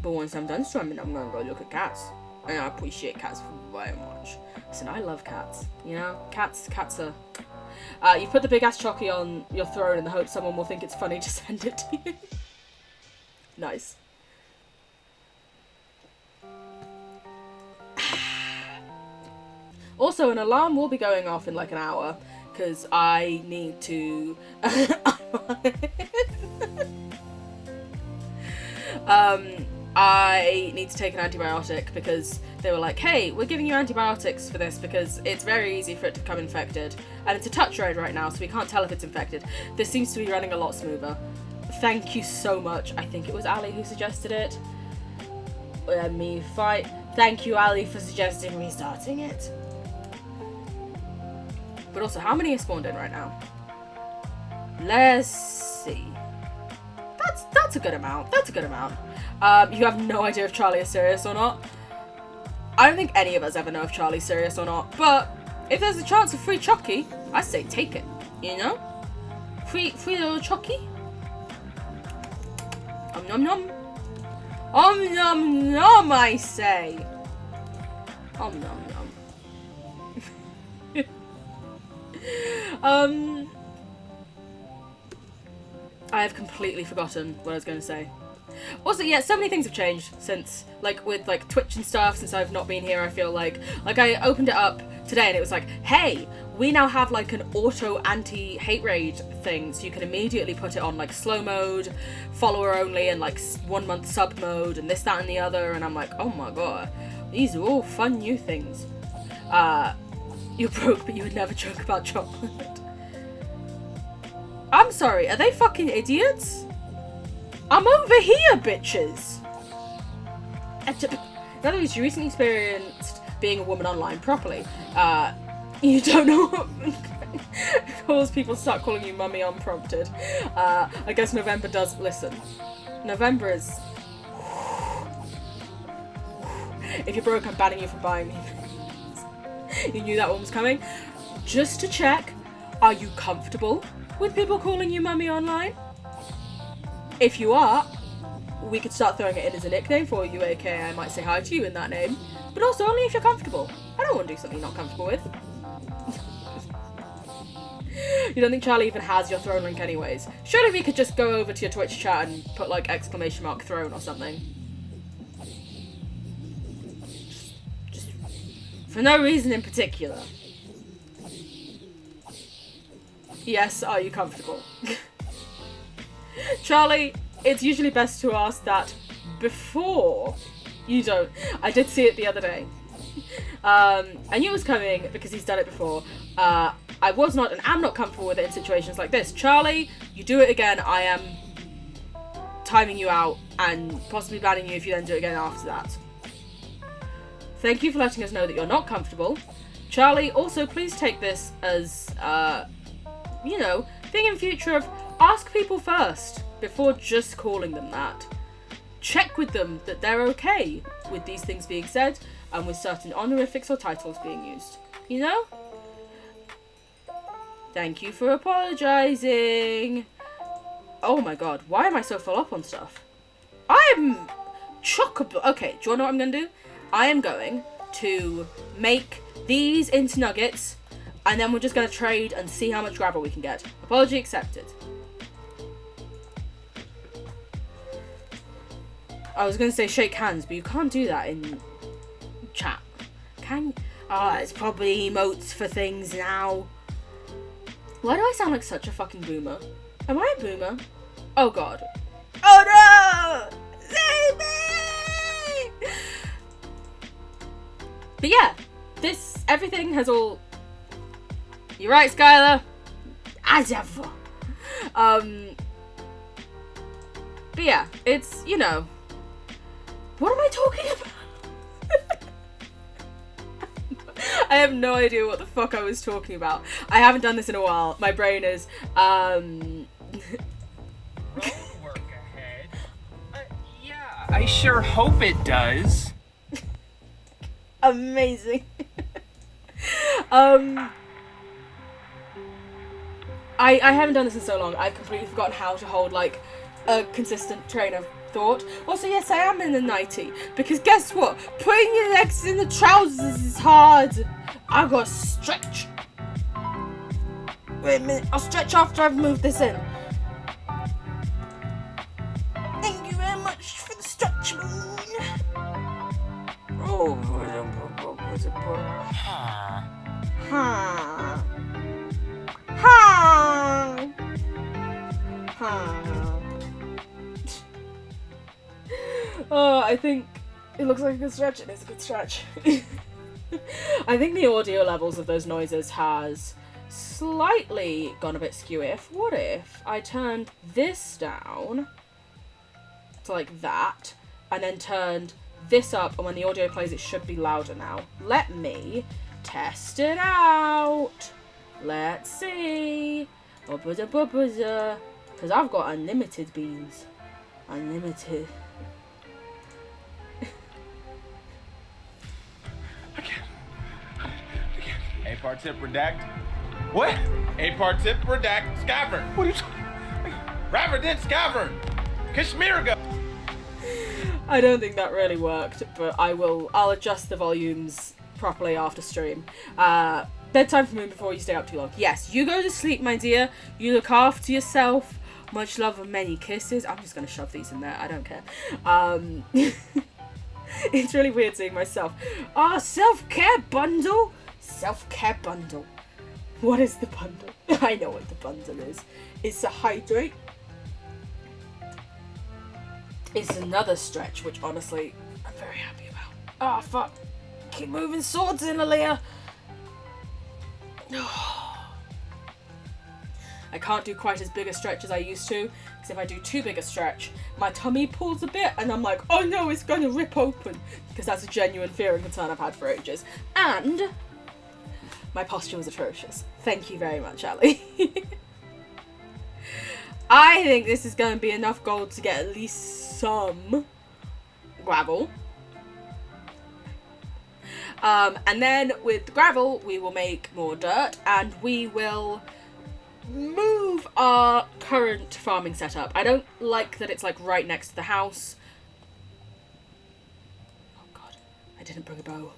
once I'm done streaming, I'm gonna go look at cats. And I appreciate cats very much. Listen, I love cats. You know, cats are. You put the big ass chocky on your throne in the hope someone will think it's funny to send it to you. Nice. Also, an alarm will be going off in like an hour because I need to. I need to take an antibiotic because they were like, hey, we're giving you antibiotics for this because it's very easy for it to become infected. And it's a touch road right now, so we can't tell if it's infected. This seems to be running a lot smoother. Thank you so much. I think it was Ali who suggested it. Let me fight. Thank you, Ali, for suggesting restarting it. But also, how many are spawned in right now? Let's see. That's a good amount. That's a good amount. You have no idea if Charlie is serious or not. I don't think any of us ever know if Charlie's serious or not. But if there's a chance of free Chucky, I say take it. You know? Free little Chucky. Nom nom. Nom nom, I say. Nom nom. I have completely forgotten what I was going to say. Also, yeah, so many things have changed since, like, with, like, Twitch and stuff, since I've not been here. I feel like I opened it up today and it was like, hey, we now have, like, an auto anti-hate raid thing, so you can immediately put it on, like, slow mode, follower only, and, like, 1 month sub mode, and this, that, and the other, and I'm like, oh my god, these are all fun new things. You're broke, but you would never joke about chocolate. I'm sorry, are they fucking idiots? I'm over here, bitches! In other words, you recently experienced being a woman online properly. You don't know what cause people start calling you mummy unprompted. I guess November does listen. November is... If you're broke, I'm banning you from buying me. You knew that one was coming. Just to check, are you comfortable with people calling you mummy online? If you are, we could start throwing it in as a nickname for you, aka I might say hi to you in that name. But also only if you're comfortable. I don't want to do something you're not comfortable with. You don't think Charlie even has your throne link anyways? Surely we could just go over to your Twitch chat and put like !throne or something. Just for no reason in particular. Yes, are you comfortable? Charlie, it's usually best to ask that before you don't. I did see it the other day. I knew it was coming because he's done it before. I was not and am not comfortable with it in situations like this. Charlie, you do it again, I am timing you out and possibly banning you if you then do it again after that. Thank you for letting us know that you're not comfortable. Charlie, also please take this as, you know, thing in future of ask people first before just calling them that. Check with them that they're okay with these things being said and with certain honorifics or titles being used. You know? Thank you for apologising. Oh my god, why am I so full up on stuff? I'm chockable. Okay, do you want to know what I'm going to do? I am going to make these into nuggets and then we're just going to trade and see how much gravel we can get. Apology accepted. I was going to say shake hands, but you can't do that in chat. Can you? Oh, it's probably emotes for things now. Why do I sound like such a fucking boomer? Am I a boomer? Oh god. Oh no! Save me! But yeah, everything has all... You're right, Skylar. As ever. But yeah, it's, you know... What am I talking about? I have no idea what the fuck I was talking about. I haven't done this in a while. My brain is, Road work ahead. Yeah, I sure hope it does. Amazing. I haven't done this in so long. I've completely forgotten how to hold, like, a consistent train of thought. Also, yes, I am in the 90, because guess what? Putting your legs in the trousers is hard. I gotta stretch. Wait a minute, I'll stretch after I've moved this in. Thank you very much for the stretch, moon. Oh, Oh, I think it looks like a good stretch. It is a good stretch. I think the audio levels of those noises has slightly gone a bit skewy. What if I turned this down to like that, and then turned this up, and when the audio plays it should be louder now. Let me test it out. Let's see. Because I've got unlimited beans. Unlimited. A partip redact. What? A partip redact. Skyvern. What are you talking? Rapper did Skyvern. Kashmir go. I don't think that really worked, but I'll adjust the volumes properly after stream. Bedtime for Moon before you stay up too long. Yes, you go to sleep, my dear. You look after yourself. Much love and many kisses. I'm just gonna shove these in there. I don't care. It's really weird seeing myself. Self-care bundle? Self-care bundle. What is the bundle? I know what the bundle is. It's a hydrate. It's another stretch, which honestly, I'm very happy about. Ah, fuck. Keep moving swords in, Aaliyah. I can't do quite as big a stretch as I used to, because if I do too big a stretch, my tummy pulls a bit, and I'm like, oh no, it's going to rip open, because that's a genuine fear and concern I've had for ages. And my posture was atrocious. Thank you very much, Ali. I think this is going to be enough gold to get at least some gravel. And then with the gravel, we will make more dirt, and we will move our current farming setup. I don't like that it's like right next to the house. Oh god, I didn't bring a bow.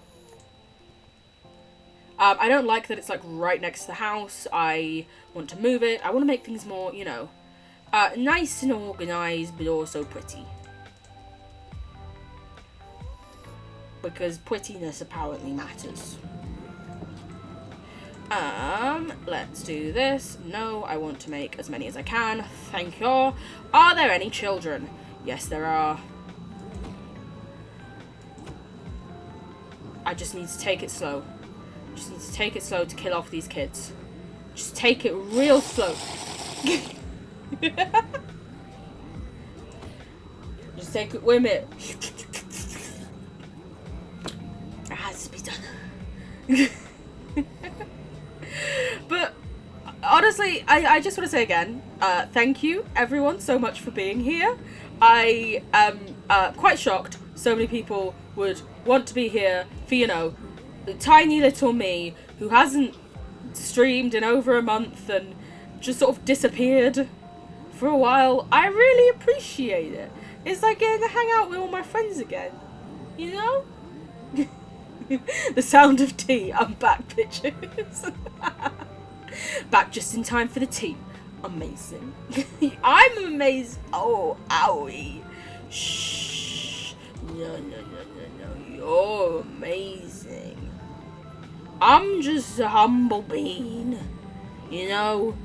I don't like that it's like right next to the house. I want to move it. I want to make things more, you know, nice and organised, but also pretty. Because prettiness apparently matters. Let's do this. No, I want to make as many as I can. Thank you. Are there any children? Yes, there are. I just need to take it slow. Just need to take it slow to kill off these kids. Just take it real slow. Just take it with me. It has to be done. But honestly, I just want to say again, thank you everyone so much for being here. I am quite shocked so many people would want to be here for, you know, tiny little me who hasn't streamed in over a month and just sort of disappeared for a while. I really appreciate it. It's like getting to hang out with all my friends again, you know? The sound of tea. I'm back, bitches. Back just in time for the tea. Amazing. I'm amazing. Oh, owie. Shh. No. You're amazing. I'm just a humble bean. You know,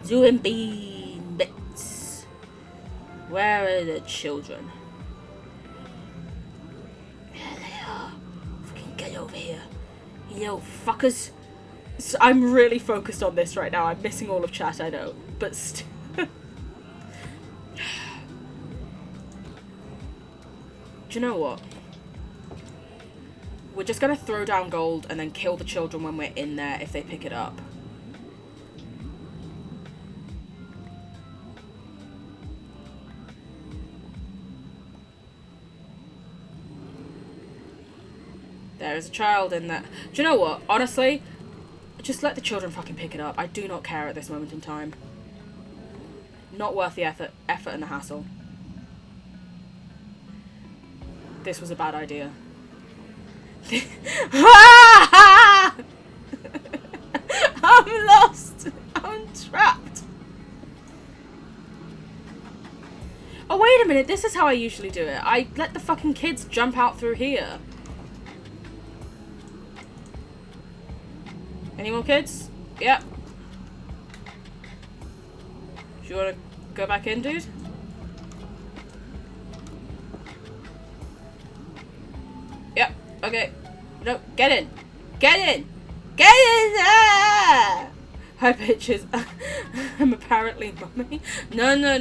doing bean bits. Where are the children? There they are. Fucking get over here. You know, fuckers. So I'm really focused on this right now. I'm missing all of chat, I know. But still. Do you know what? We're just going to throw down gold and then kill the children when we're in there if they pick it up. There is a child in there. Do you know what? Honestly, just let the children fucking pick it up. I do not care at this moment in time. Not worth the effort and the hassle. This was a bad idea. I'm lost. I'm trapped. Oh, wait a minute. This is how I usually do it. I let the fucking kids jump out through here. Any more kids? Yep. Do you want to go back in, dude? Yep. Okay. No, get in. Get in! Get in there! Hi, bitches. I'm apparently mummy. No. No.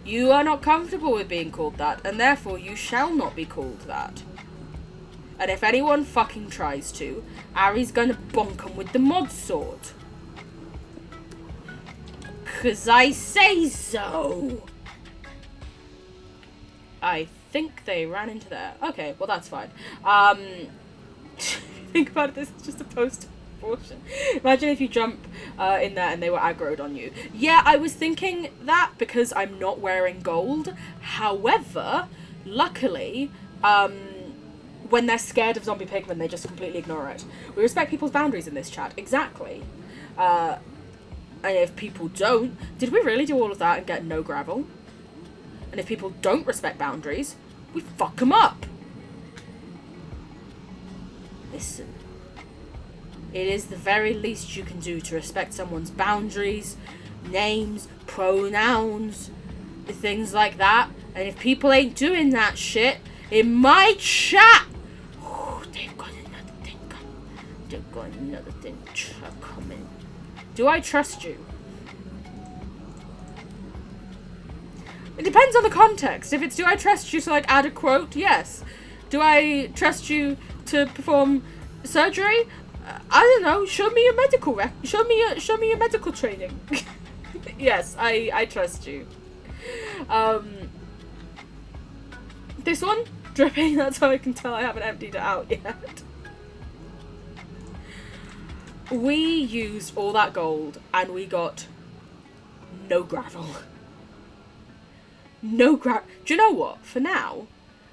You are not comfortable with being called that, and therefore you shall not be called that. And if anyone fucking tries to, Ari's gonna bonk him with the mod sword. 'Cause I say so. I think they ran into there. Okay, well that's fine. Think about it, this is just a post-abortion. Imagine if you jump in there and they were aggroed on you. Yeah, I was thinking that because I'm not wearing gold. However, luckily, when they're scared of zombie pigmen, they just completely ignore it. We respect people's boundaries in this chat. Exactly. And if people don't... Did we really do all of that and get no gravel? And if people don't respect boundaries, we fuck them up. Listen. It is the very least you can do to respect someone's boundaries, names, pronouns, things like that. And if people ain't doing that shit in my chat... They've got another thing coming. They've got another thing coming. Do I trust you? It depends on the context. If it's do I trust you to like add a quote, yes. Do I trust you to perform surgery? I don't know. Show me your medical show me your medical training. Yes, I trust you. This one dripping. That's how I can tell I haven't emptied it out yet. We used all that gold and we got no gravel. No gravel. Do you know what? For now,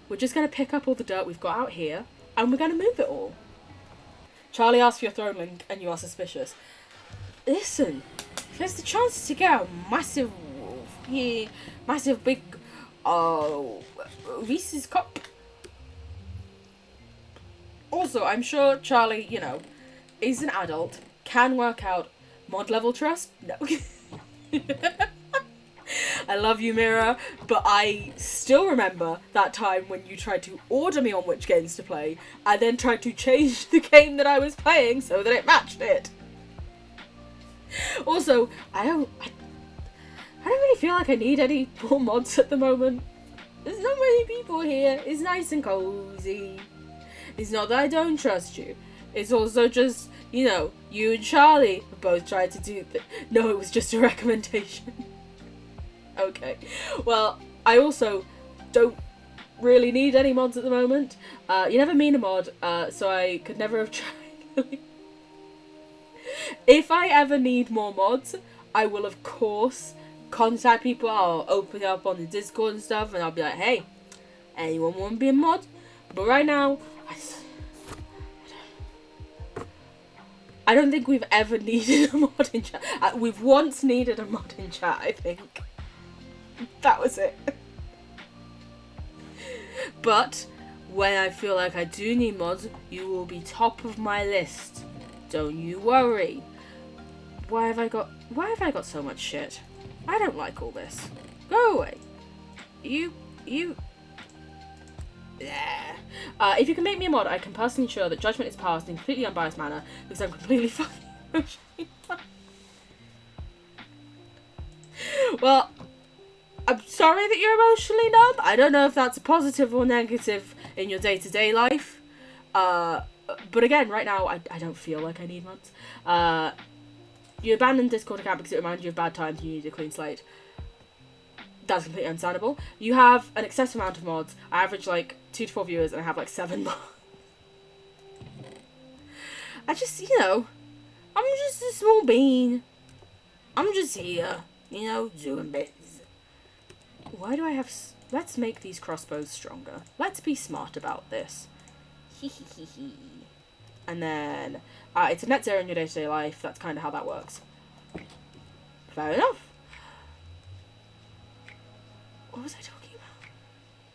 we're just going to pick up all the dirt we've got out here and we're going to move it all. Charlie asked for your throne link and you are suspicious. Listen, if there's the chance to get a massive big Reese's cup. Also, I'm sure Charlie, you know, is an adult, can work out mod level trust. No. I love you, Mira, but I still remember that time when you tried to order me on which games to play, and then tried to change the game that I was playing so that it matched it. Also, I don't really feel like I need any more mods at the moment. There's not many people here. It's nice and cozy. It's not that I don't trust you. It's also just, you know, you and Charlie both tried to do no, it was just a recommendation. Okay. Well, I also don't really need any mods at the moment. You never mean a mod, so I could never have tried. If I ever need more mods, I will of course contact people. I'll open it up on the Discord and stuff, and I'll be like, hey, anyone want to be a mod? But right now, I don't think we've ever needed a mod in chat. We've once needed a mod in chat, I think. That was it. But when I feel like I do need mods, you will be top of my list. Don't you worry. Why have I got so much shit? I don't like all this. Go away. You. Yeah. If you can make me a mod, I can personally ensure that judgment is passed in a completely unbiased manner because I'm completely fucking emotionally numb. Well, I'm sorry that you're emotionally numb. I don't know if that's a positive or negative in your day-to-day life. But again, right now, I don't feel like I need mods. You abandoned Discord account because it reminded you of bad times and you need a clean slate. That's completely understandable. You have an excessive amount of mods. I average like 2 to 4 viewers and I have like 7 mods. I just, you know, I'm just a small bean. I'm just here, you know, doing bits. Why do I have... Let's make these crossbows stronger. Let's be smart about this. Hee. And then, it's a net zero in your day-to-day life. That's kind of how that works. Fair enough. What was I talking about?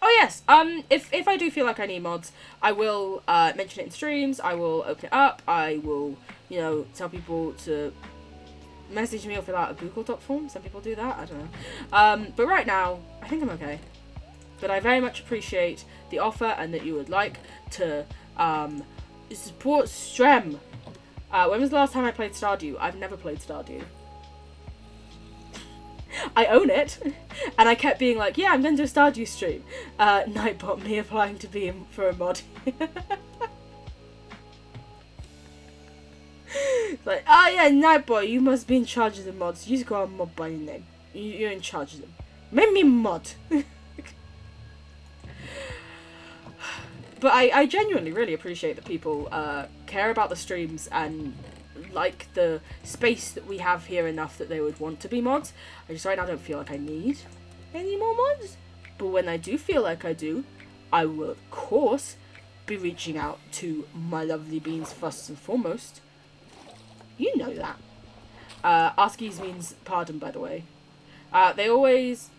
Oh yes, if I do feel like I need mods, I will mention it in streams. I will open it up. I will, you know, tell people to message me or fill out a Google Doc form. Some people do that. I don't know. But right now, I think I'm okay. But I very much appreciate the offer and that you would like to support Strem. When was the last time I played Stardew? I've never played Stardew. I own it, and I kept being like, yeah, I'm going to do a Stardew stream. Nightbot, me applying to be in for a mod. It's like, oh yeah, Nightbot, you must be in charge of the mods. You just got a mod by your name. You're in charge of them. Make me a mod. But I genuinely really appreciate that people care about the streams and like the space that we have here enough that they would want to be mods. I just right now don't feel like I need any more mods. But when I do feel like I do, I will of course be reaching out to my lovely beans first and foremost. You know that. ASCII's means pardon, by the way. They always...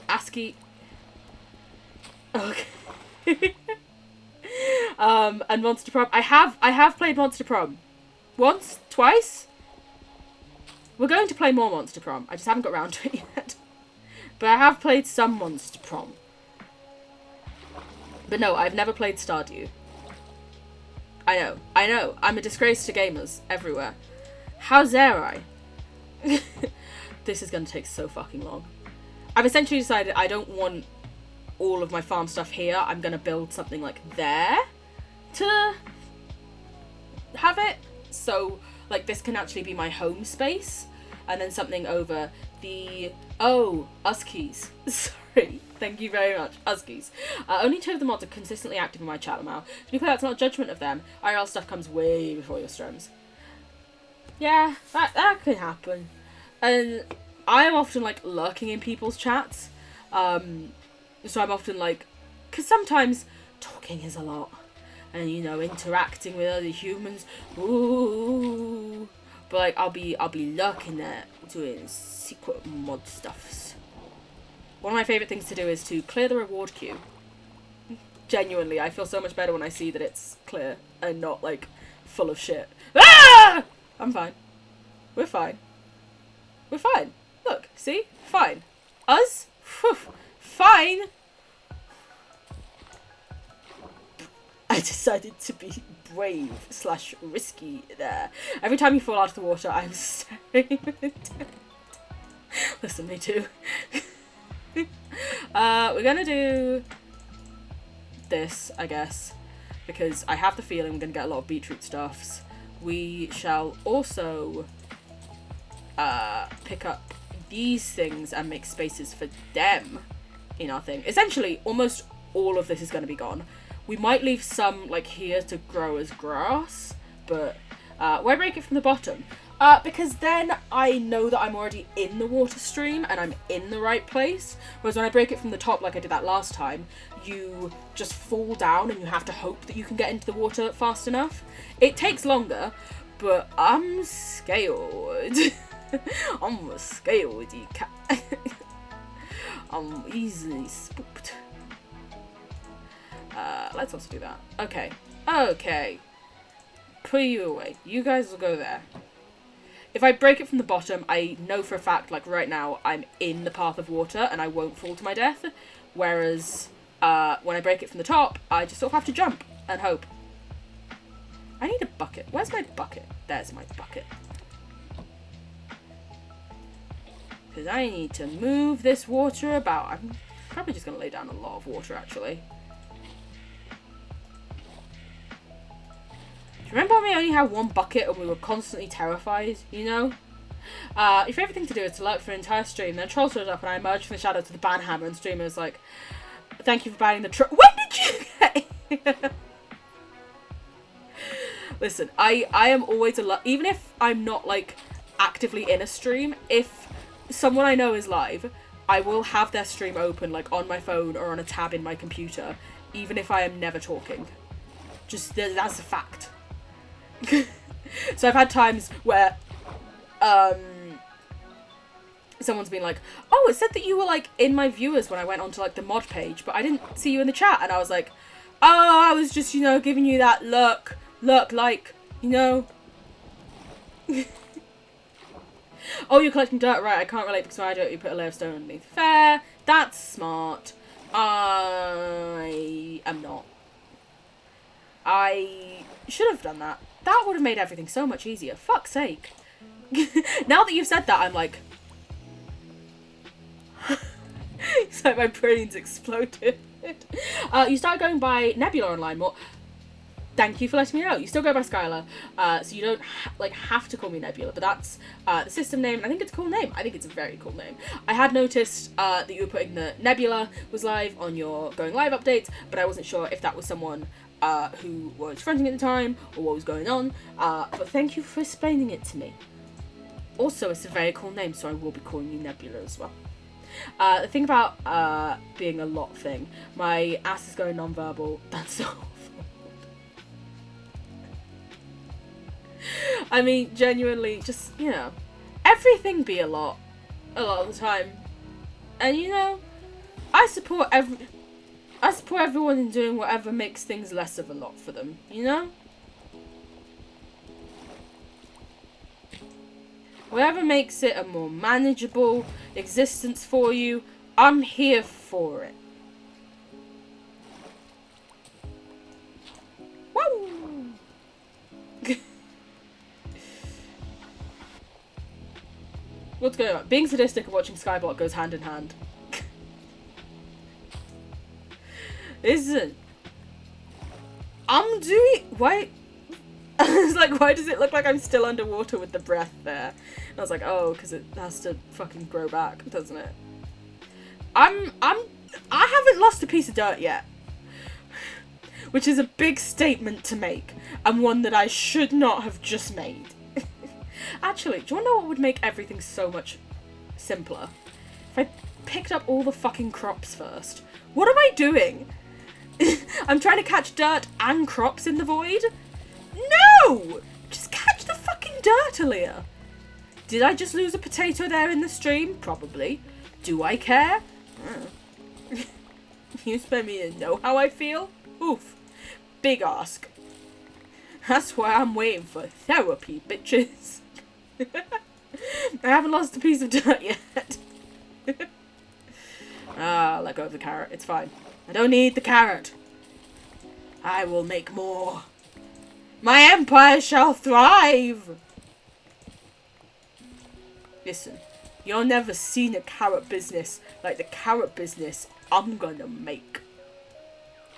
ASCII... Okay. And Monster Prom. I have played Monster Prom. Once? Twice? We're going to play more Monster Prom. I just haven't got around to it yet. But I have played some Monster Prom. But no, I've never played Stardew. I know. I'm a disgrace to gamers everywhere. How dare I? This is gonna take so fucking long. I've essentially decided I don't want all of my farm stuff here. I'm gonna build something like there to have it. So, like, this can actually be my home space. And then something over the... Oh, Uskies. Sorry. Thank you very much. Uskies. Only 2 of the mods are consistently active in my chat now. To be clear, that's not a judgment of them. IRL stuff comes way before your streams. Yeah, that could happen. And I am often, like, lurking in people's chats. So I'm often, like... Because sometimes talking is a lot. And, you know, interacting with other humans. Ooh. But, like, I'll be lurking there doing secret mod stuffs. One of my favourite things to do is to clear the reward queue. Genuinely, I feel so much better when I see that it's clear and not, like, full of shit. Ah! I'm fine. We're fine. We're fine. Look, see? Fine. Us? Whew. Fine. I decided to be brave / risky there. Every time you fall out of the water, I'm staring at it. Listen, me too. We're gonna do this, I guess, because I have the feeling we're gonna get a lot of beetroot stuffs. We shall also pick up these things and make spaces for them in our thing. Essentially, almost all of this is gonna be gone. We might leave some, like, here to grow as grass, but why break it from the bottom? Because then I know that I'm already in the water stream and I'm in the right place. Whereas when I break it from the top, like I did that last time, you just fall down and you have to hope that you can get into the water fast enough. It takes longer, but I'm scared. I'm a scaredy cat. I'm easily spooked. Let's also do that. Okay. Okay. Put you away. You guys will go there. If I break it from the bottom, I know for a fact, like right now, I'm in the path of water and I won't fall to my death. Whereas, when I break it from the top, I just sort of have to jump and hope. I need a bucket. Where's my bucket? There's my bucket. Because I need to move this water about. I'm probably just going to lay down a lot of water, actually. Remember when we only had 1 bucket and we were constantly terrified, you know? Your favourite thing to do is to lurk for an entire stream, then a troll showed up and I emerged from the shadows with the banhammer and streamer was like, thank you for banning the troll. When did you get Listen, I am always even if I'm not, like, actively in a stream, if someone I know is live, I will have their stream open, like, on my phone or on a tab in my computer, even if I am never talking. Just, that's a fact. So I've had times where someone's been like, oh, it said that you were, like, in my viewers when I went onto, like, the mod page, but I didn't see you in the chat. And I was like, oh, I was just, you know, giving you that lurk, like, you know. Oh, you're collecting dirt, right? I can't relate because when I do it, you put a layer of stone underneath. Fair. That's smart. I am not. I should have done that. That would have made everything so much easier. Fuck's sake. Now that you've said that, I'm like... It's like my brain's exploded. You started going by Nebula online more. Thank you for letting me know. You still go by Skylar, so you don't have to call me Nebula, but that's the system name, and I think it's a cool name. I think it's a very cool name. I had noticed that you were putting the Nebula was live on your going live updates, but I wasn't sure if that was someone who was fronting at the time, or what was going on, but thank you for explaining it to me. Also, it's a very cool name, so I will be calling you Nebula as well. The thing about being a lot thing, my ass is going non-verbal, that's so awful. I mean, genuinely, just, you know, everything be a lot of the time. And, you know, I support everyone in doing whatever makes things less of a lot for them, you know? Whatever makes it a more manageable existence for you, I'm here for it. Woo! What's going on? Being sadistic and watching Skyblock goes hand in hand. Listen. I'm doing... Why... I was like, why does it look like I'm still underwater with the breath there? And I was like, oh, because it has to fucking grow back, doesn't it? I haven't lost a piece of dirt yet. Which is a big statement to make, and one that I should not have just made. Actually, do you want to know what would make everything so much simpler? If I picked up all the fucking crops first. What am I doing? I'm trying to catch dirt and crops in the void? No! Just catch the fucking dirt, Aaliyah. Did I just lose a potato there in the stream? Probably. Do I care? You expect me to know how I feel? Oof. Big ask. That's why I'm waiting for therapy, bitches. I haven't lost a piece of dirt yet. Let go of the carrot. It's fine. I don't need the carrot. I will make more. My empire shall thrive. Listen, you've never seen a carrot business like the carrot business I'm gonna make.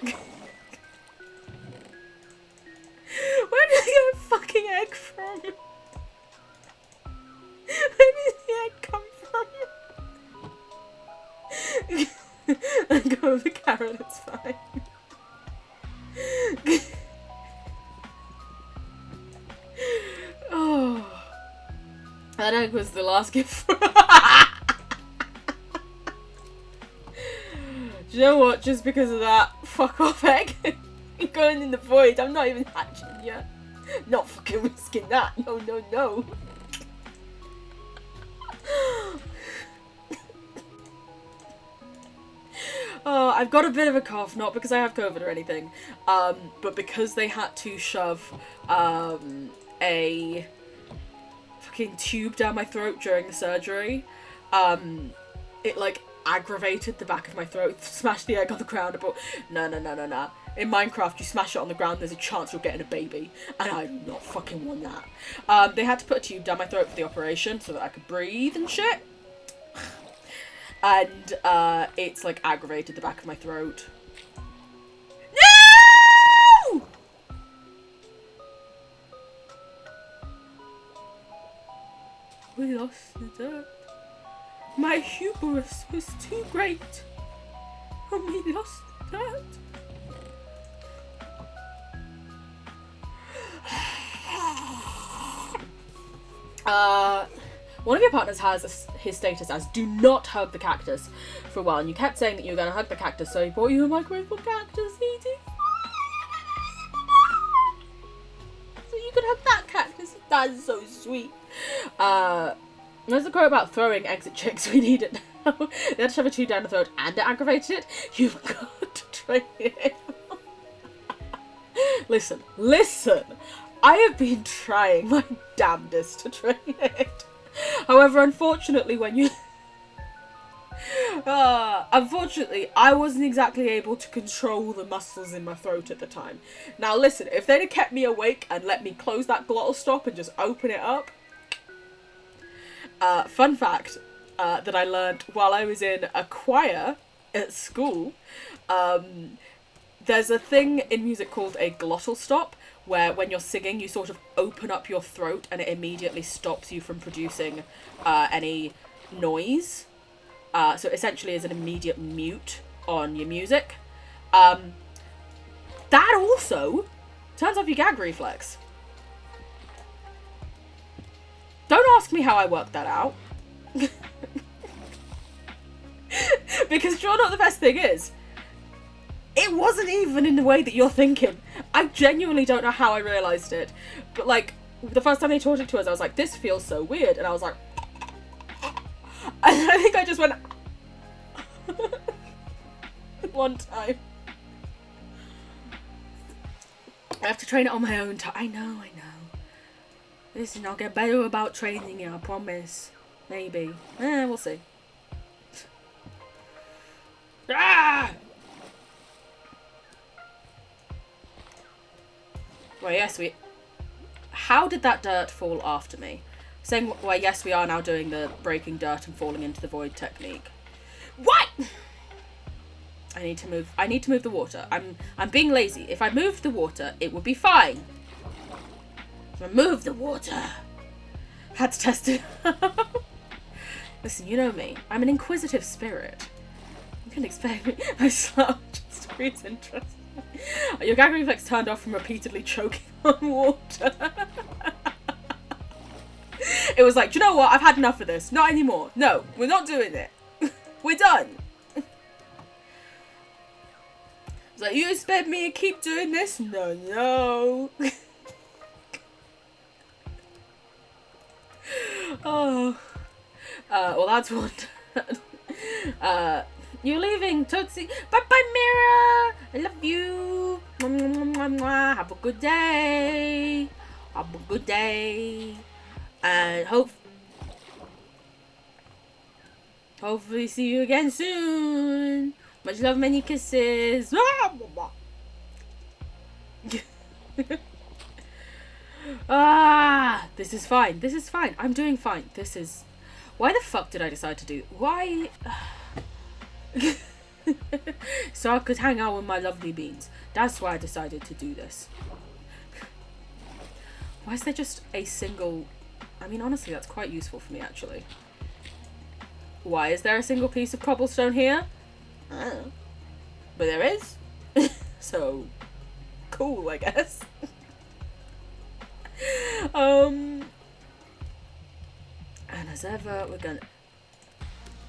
Where did I get a fucking egg from? Where did the egg come from? Let go of the carrot, it's fine. Oh. That egg was the last gift. Do you know what? Just because of that, fuck off egg. You're going in the void. I'm not even hatching yet. Not fucking risking that. No, no, no. Oh, I've got a bit of a cough, not because I have COVID or anything, but because they had to shove a fucking tube down my throat during the surgery. It like aggravated the back of my throat, smashed the egg on the ground. I thought, no. In Minecraft, you smash it on the ground, there's a chance you're getting a baby, and I do not fucking want that. They had to put a tube down my throat for the operation so that I could breathe and shit. And it's like aggravated the back of my throat. No! We lost the dirt. My hubris was too great. And we lost the dirt. One of your partners has his status as do not hug the cactus for a while, and you kept saying that you were going to hug the cactus, so he bought you a microwavable cactus, eating. So you could hug that cactus. That's so sweet. There's a quote about throwing eggs at chicks. We need it now. They had to shove a tube down the throat and it aggravated it. You've got to train it. Listen. I have been trying my damnedest to train it. However, unfortunately, when you... unfortunately, I wasn't exactly able to control the muscles in my throat at the time. Now, listen, if they'd have kept me awake and let me close that glottal stop and just open it up... fun fact that I learned while I was in a choir at school, there's a thing in music called a glottal stop, where when you're singing you sort of open up your throat and it immediately stops you from producing any noise. So essentially is an immediate mute on your music. That also turns off your gag reflex. Don't ask me how I worked that out. Because do you know what the best thing is? It wasn't even in the way that you're thinking. I genuinely don't know how I realised it. But like, the first time they taught it to us, I was like, this feels so weird. And I was like... And I think I just went... one time. I have to train it on my own time. I know. Listen, I'll get better about training it, I promise. Maybe. We'll see. Ah! Well, yes, how did that dirt fall after me? Saying, well, yes, we are now doing the breaking dirt and falling into the void technique. What? I need to move the water. I'm being lazy. If I moved the water, it would be fine. Remove the water. Had to test it. Listen, you know me. I'm an inquisitive spirit. You can expect me. My slow story is interesting. Your gag reflex turned off from repeatedly choking on water. It was like, do you know what? I've had enough of this. Not anymore. No, we're not doing it. We're done. It's like, you expect me to keep doing this? No. Oh. Well, that's one. You're leaving, Tootsie. Bye-bye, Mira. I love you. Have a good day. Have a good day. And hopefully see you again soon. Much love, many kisses. This is fine. This is fine. I'm doing fine. This is... Why the fuck did I decide to do... Why... So I could hang out with my lovely beans. That's why I decided to do this. Why is there just a single... I mean, honestly, that's quite useful for me, actually. Why is there a single piece of cobblestone here? But there is. So, cool, I guess. And as ever, we're gonna...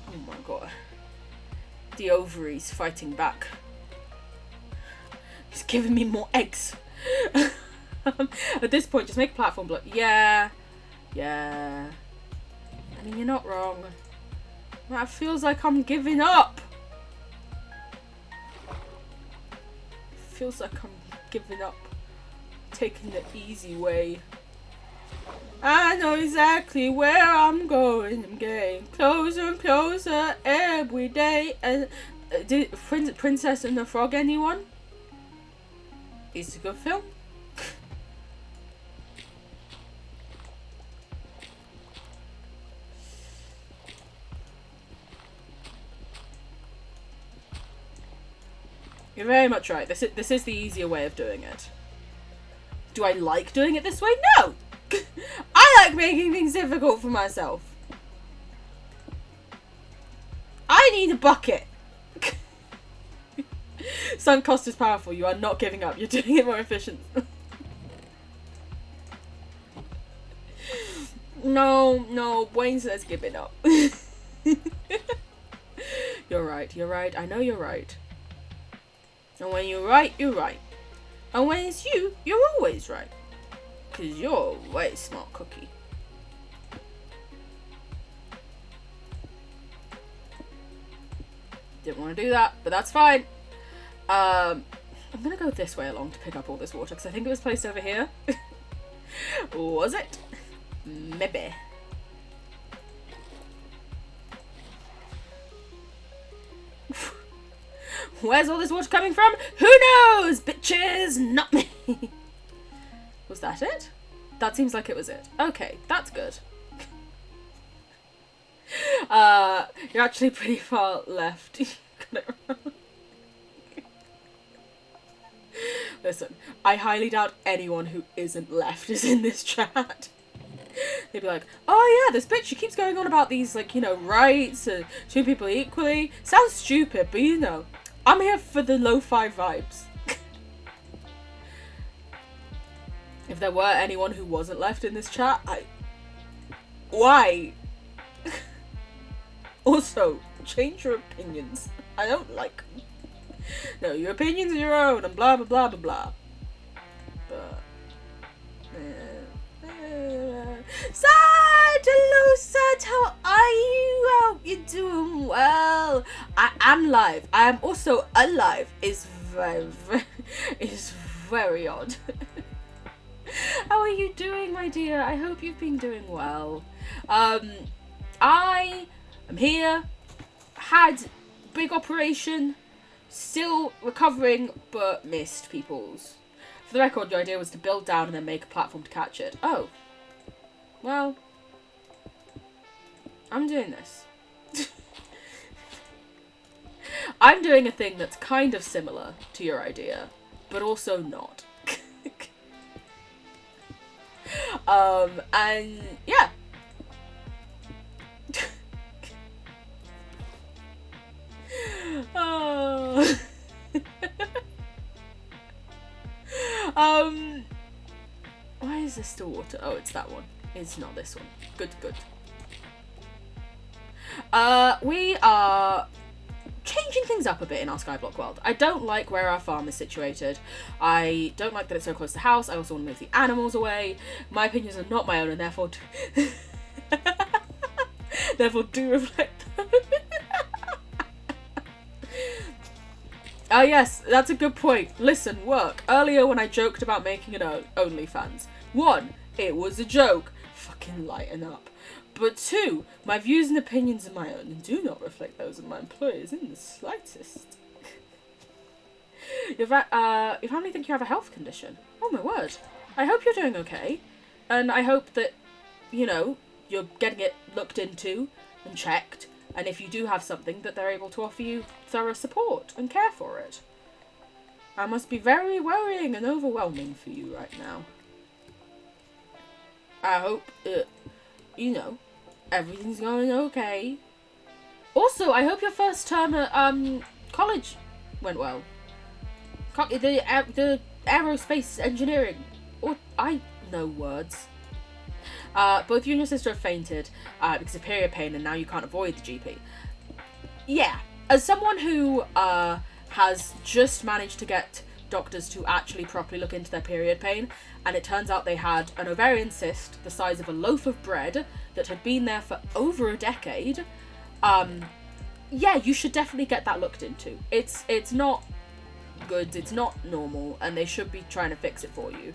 Oh my god. The ovaries fighting back. He's giving me more eggs. At this point, just make a platform block. Yeah. I mean, you're not wrong. That feels like I'm giving up. Feels like I'm giving up. Taking the easy way. I know exactly where I'm going. I'm getting closer and closer every day. And did Princess and the Frog, anyone? It's a good film. You're very much right. This is the easier way of doing it. Do I like doing it this way? No! I like making things difficult for myself. I need a bucket. Sunk cost is powerful. You are not giving up. You're doing it more efficient. No. Wayne says giving up. You're right. I know you're right. And when you're right, you're right. And when it's you, you're always right. Because you're a way smart cookie. Didn't want to do that, but that's fine. I'm going to go this way along to pick up all this water, because I think it was placed over here. Was it? Maybe. Where's all this water coming from? Who knows, bitches? Not me. Was that it? That seems like it was it. Okay, that's good. You're actually pretty far left. Listen, I highly doubt anyone who isn't left is in this chat. They'd be like, oh yeah, this bitch, she keeps going on about these, like, you know, rights and treat people equally. Sounds stupid, but you know, I'm here for the lo-fi vibes. If there were anyone who wasn't left in this chat, why? Also, change your opinions. I don't like them. No, your opinions are your own and blah blah blah blah blah. But hello, Sat, how are you? Hope you're doing well. I am live. I am also alive. It's very odd. How are you doing, my dear? I hope you've been doing well. I am here. Had big operation. Still recovering, but missed peoples. For the record, the idea was to build down and then make a platform to catch it. Oh. Well, I'm doing this. I'm doing a thing that's kind of similar to your idea, but also not. And yeah. Oh. Why is this still water? Oh, it's that one. It's not this one. Good, good. We are changing things up a bit in our Skyblock world. I don't like where our farm is situated. I don't like that it's so close to the house. I also want to move the animals away. My opinions are not my own and therefore therefore do reflect them. Oh yes, that's a good point. Listen, work. Earlier when I joked about making an OnlyFans. 1, it was a joke. Fucking lighten up. But 2, my views and opinions are my own and do not reflect those of my employers in the slightest. Your family think you have a health condition. Oh my word. I hope you're doing okay. And I hope that, you know, you're getting it looked into and checked. And if you do have something, that they're able to offer you thorough support and care for it. That must be very worrying and overwhelming for you right now. I hope, you know, everything's going okay. Also, I hope your first term at college went well. The aerospace engineering. Or I know words. Both you and your sister have fainted because of period pain, and now you can't avoid the GP. Yeah, as someone who has just managed to get doctors to actually properly look into their period pain, and it turns out they had an ovarian cyst the size of a loaf of bread that had been there for over a decade, yeah, you should definitely get that looked into. It's not good, it's not normal, and they should be trying to fix it for you.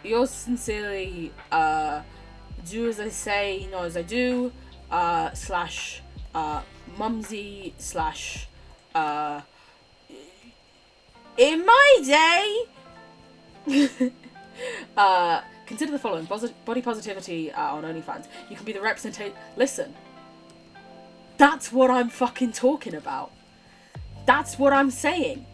Yours sincerely, do as I say, not as I do, slash, mumsy, slash, in my day! Consider the following. Body positivity on OnlyFans. You can be the representation. Listen. That's what I'm fucking talking about. That's what I'm saying.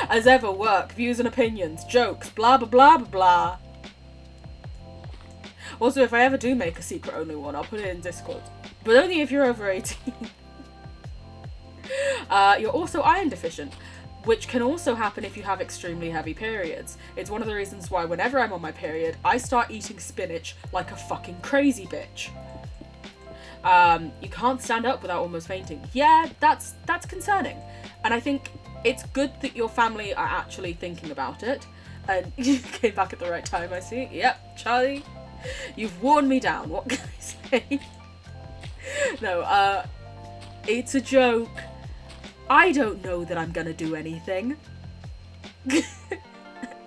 As ever, work, views and opinions, jokes, blah blah blah blah blah. Also, if I ever do make a secret only one, I'll put it in Discord. But only if you're over 18. You're also iron deficient, which can also happen if you have extremely heavy periods. It's one of the reasons why whenever I'm on my period, I start eating spinach like a fucking crazy bitch. You can't stand up without almost fainting. Yeah, that's concerning. And I think it's good that your family are actually thinking about it. And you came back at the right time, I see. Yep, Charlie, you've worn me down. What can I say? No, it's a joke. I don't know that I'm gonna do anything.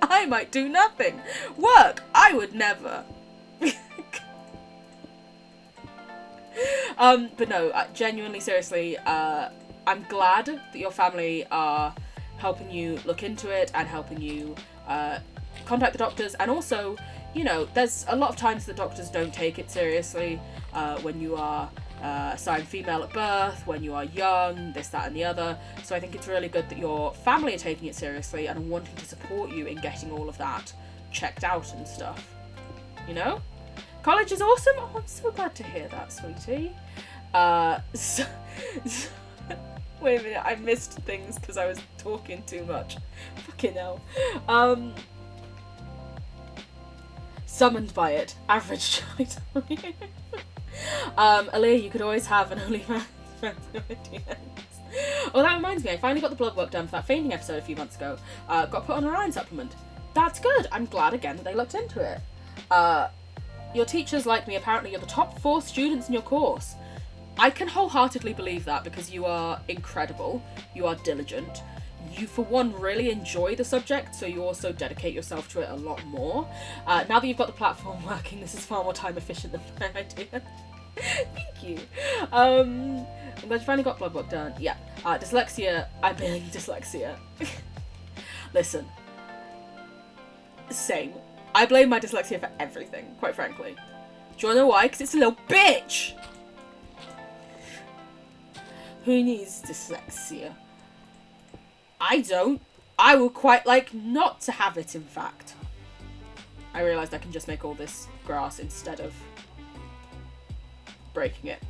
I might do nothing. Work, I would never. But no, genuinely, seriously, I'm glad that your family are helping you look into it and helping you contact the doctors. And also, you know, there's a lot of times that doctors don't take it seriously when you are assigned female at birth, when you are young, this, that and the other. So I think it's really good that your family are taking it seriously and are wanting to support you in getting all of that checked out and stuff. You know? College is awesome. Oh, I'm so glad to hear that, sweetie. Wait a minute, I missed things because I was talking too much. Fucking hell. Summoned by it. Average child. Aaliyah, you could always have an OnlyFans. Oh, that reminds me, I finally got the blood work done for that fainting episode a few months ago. Got put on an iron supplement. That's good. I'm glad again that they looked into it. Your teachers like me. Apparently you're the top 4 students in your course. I can wholeheartedly believe that because you are incredible. You are diligent. You, for one, really enjoy the subject, so you also dedicate yourself to it a lot more. Now that you've got the platform working, this is far more time efficient than my idea. Thank you. I'm glad you finally got blood work done. Yeah. Dyslexia. I'm being dyslexia. Listen. Same. I blame my dyslexia for everything, quite frankly. Do you wanna know why? Because it's a little bitch! Who needs dyslexia? I don't. I would quite like not to have it, in fact. I realised I can just make all this grass instead of breaking it.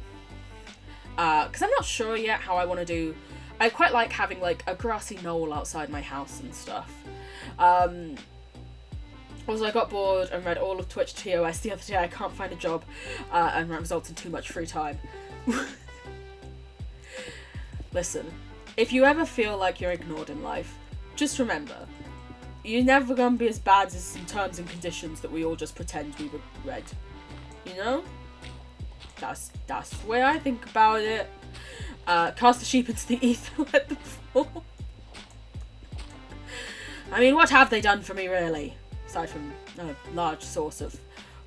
Because I'm not sure yet how I want to do... I quite like having, like, a grassy knoll outside my house and stuff. Also, I got bored and read all of Twitch TOS the other day. I can't find a job, and that results in too much free time. Listen, if you ever feel like you're ignored in life, just remember, you're never gonna be as bad as some terms and conditions that we all just pretend we read. You know? That's the way I think about it. Cast the sheep into the ether, let them fall. I mean, what have they done for me, really? Aside from a large source of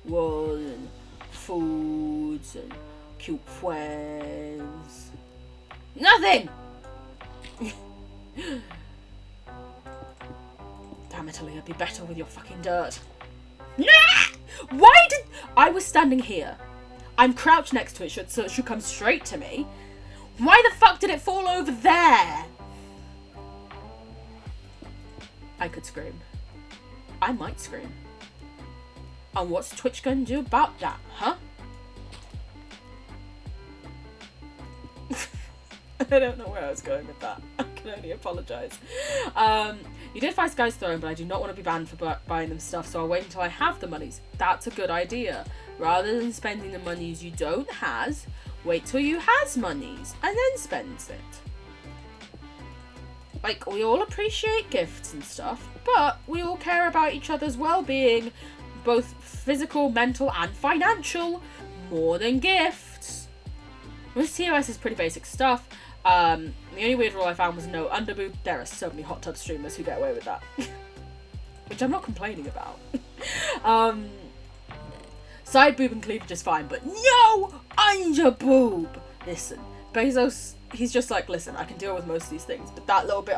wool and foods and cute friends. Nothing! Damn it, Aaliyah, be better with your fucking dirt. Nah! Why did... I was standing here. I'm crouched next to it, so it should come straight to me. Why the fuck did it fall over there? I could scream. I might scream. And what's Twitch gonna do about that, huh? I don't know where I was going with that. I can only apologise. You did find Sky's Throne, but I do not want to be banned for buying them stuff, so I'll wait until I have the monies. That's a good idea. Rather than spending the monies you don't has, wait till you has monies, and then spends it. Like, we all appreciate gifts and stuff, but we all care about each other's well-being, both physical, mental, and financial, more than gifts. This TOS is pretty basic stuff. The only weird rule I found was no underboob. There are so many hot tub streamers who get away with that. Which I'm not complaining about. Side boob and cleavage is fine, but no underboob! Listen, Bezos, he's just like, listen, I can deal with most of these things, but that little bit...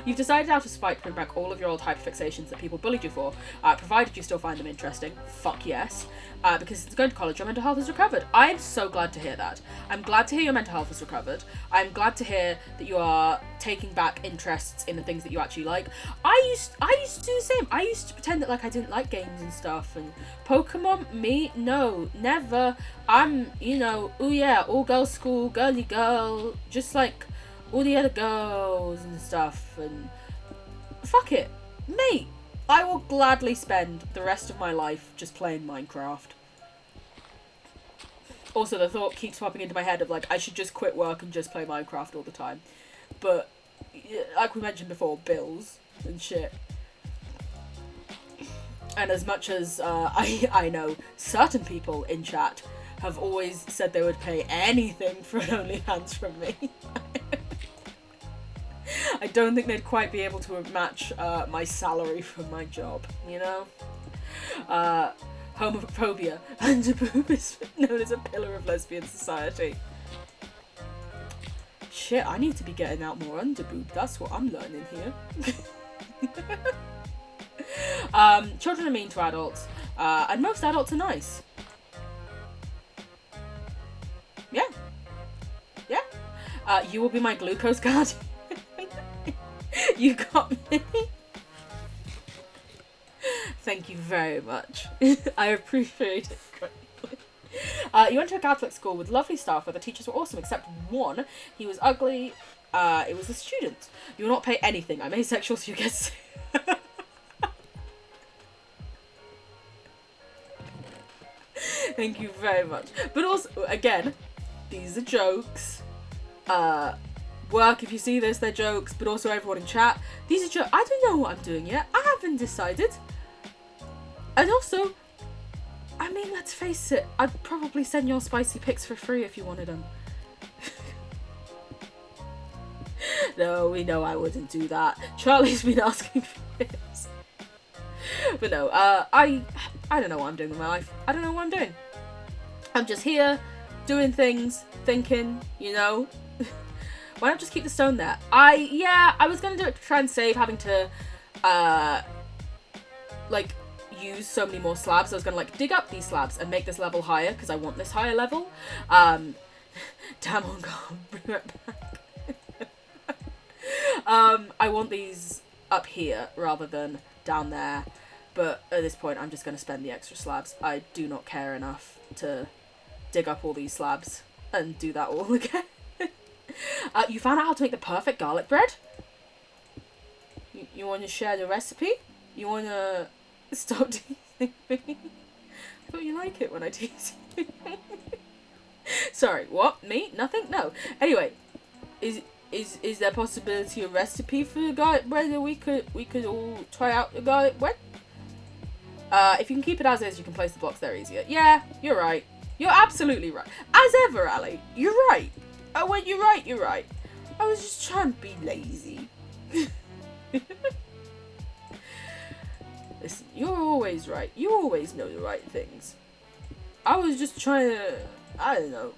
You've decided out of spite to bring back all of your old hyperfixations that people bullied you for, provided you still find them interesting. Fuck yes. Because since going to college, your mental health has recovered. I'm so glad to hear that. I'm glad to hear your mental health has recovered. I'm glad to hear that you are taking back interests in the things that you actually like. I used to do the same. I used to pretend that, like, I didn't like games and stuff. And Pokemon, me, no, never. I'm, you know, ooh yeah, all girls school, girly girl, just like all the other girls and stuff, and fuck it, mate, I will gladly spend the rest of my life just playing Minecraft. Also, the thought keeps popping into my head of, like, I should just quit work and just play Minecraft all the time, but like we mentioned before, bills and shit. And as much as I know certain people in chat have always said they would pay anything for an OnlyFans from me, I don't think they'd quite be able to match my salary from my job, you know? Homophobia. Underboob is known as a pillar of lesbian society. Shit, I need to be getting out more underboob. That's what I'm learning here. Children are mean to adults, and most adults are nice. Yeah. Yeah. You will be my glucose guard. You got me. Thank you very much. I appreciate it greatly. You went to a Catholic school with lovely staff where the teachers were awesome, except one. He was ugly. It was a student. You will not pay anything. I'm asexual, so you get... Thank you very much. But also, again, these are jokes. Work, if you see this, they're jokes, but also everyone in chat, these are jokes. I don't know what I'm doing yet. I haven't decided. And also, I mean, let's face it, I'd probably send your spicy pics for free if you wanted them. No, we know I wouldn't do that. Charlie's been asking for this. But no, I don't know what I'm doing with my life. I don't know what I'm doing. I'm just here, doing things, thinking, you know. Why not just keep the stone there? I was gonna do it to try and save having to like use so many more slabs. I was gonna like dig up these slabs and make this level higher because I want this higher level. Damn on God, bring it back. I want these up here rather than down there, but at this point I'm just gonna spend the extra slabs. I do not care enough to dig up all these slabs and do that all again. You found out how to make the perfect garlic bread? You want to share the recipe? You want to stop teasing me? I thought you like it when I tease you. Sorry, what? Me? Nothing? No. Anyway, is there possibility of recipe for the garlic bread that we could all try out the garlic bread? If you can keep it as is, you can place the blocks there easier. Yeah, you're right. You're absolutely right. As ever, Ali. You're right. Oh, when you're right, you're right. I was just trying to be lazy. Listen, you're always right. You always know the right things. I was just trying to, I don't know,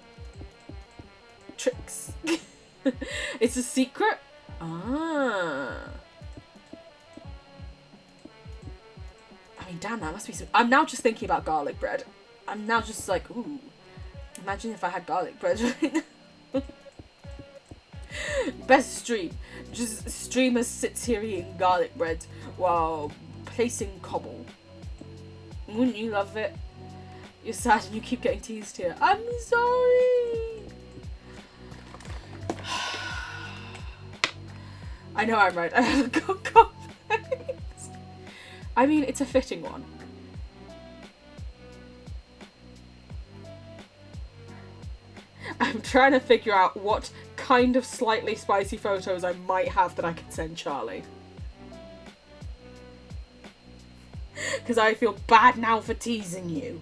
tricks. It's a secret? Ah. I mean, damn, that must be some... I'm now just thinking about garlic bread. I'm now just like, ooh. Imagine if I had garlic bread right now. Best stream. Just streamer sits here eating garlic bread while placing cobble. Wouldn't you love it? You're sad and you keep getting teased here. I'm sorry. I know I'm right. I have a good complex. I mean, it's a fitting one. I'm trying to figure out what kind of slightly spicy photos I might have that I could send Charlie. Because I feel bad now for teasing you.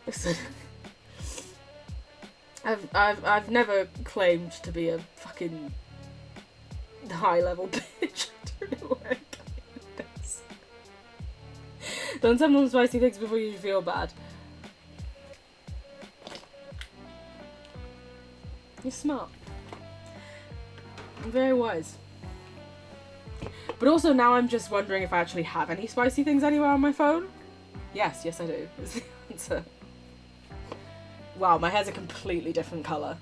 Listen, I've never claimed to be a fucking high level bitch. I don't know where I got this. Don't tell them spicy things before you feel bad. You're smart. You're very wise. But also now I'm just wondering if I actually have any spicy things anywhere on my phone. Yes, I do. Is the answer. Wow, my hair's a completely different colour.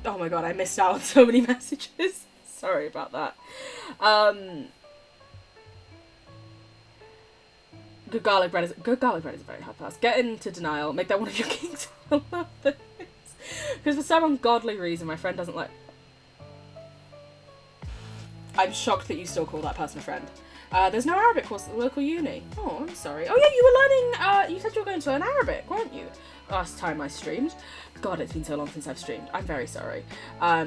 Oh my god, I missed out on so many messages. Sorry about that. Good garlic bread is a very hard pass. Get into denial. Make that one of your kings. I love this. Because for some ungodly reason, my friend doesn't like... I'm shocked that you still call that person a friend. There's no Arabic course at the local uni. Oh, I'm sorry. Oh yeah, you were learning, you said you were going to learn Arabic, weren't you? Last time I streamed. God, it's been so long since I've streamed. I'm very sorry. I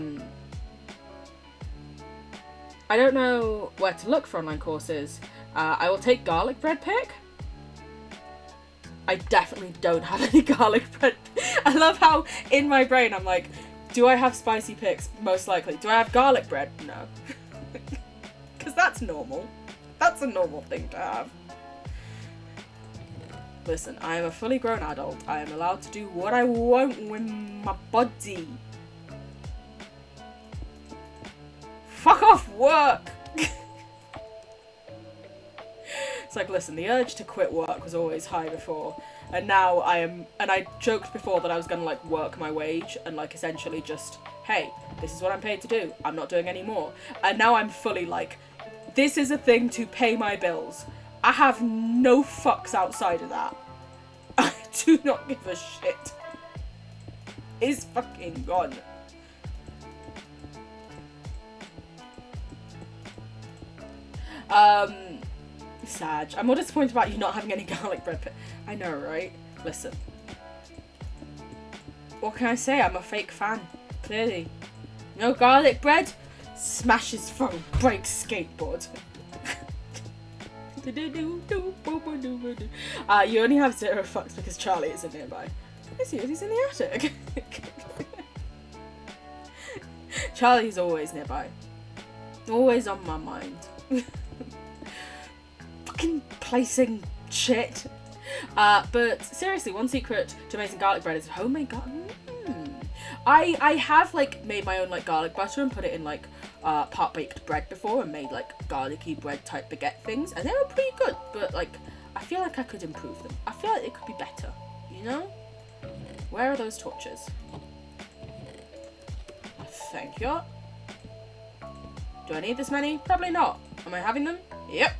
don't know where to look for online courses. I will take garlic bread pick. I definitely don't have any garlic bread. I love how in my brain I'm like, do I have spicy picks? Most likely. Do I have garlic bread? No. Because that's normal. That's a normal thing to have. Listen, I am a fully grown adult. I am allowed to do what I want with my body. Fuck off work! It's like, listen, the urge to quit work was always high before. And now and I joked before that I was gonna like work my wage and like essentially just, hey, this is what I'm paid to do. I'm not doing any more. And now I'm fully like, this is a thing to pay my bills. I have no fucks outside of that. I do not give a shit. It's fucking gone. Sag. I'm more disappointed about you not having any garlic bread. I know, right? Listen. What can I say? I'm a fake fan. Clearly. No garlic bread? Smashes phone, breaks skateboard. You only have 0 fucks because Charlie isn't nearby. Is he? He's in the attic. Charlie's always nearby. Always on my mind. Fucking placing shit. But seriously, one secret to amazing garlic bread is homemade garlic. I have like made my own like garlic butter and put it in like part baked bread before and made like garlicky bread type baguette things, and they were pretty good. But like, I feel like I could improve them. I feel like it could be better. You know? Where are those torches? Thank you. Do I need this many? Probably not. Am I having them? Yep.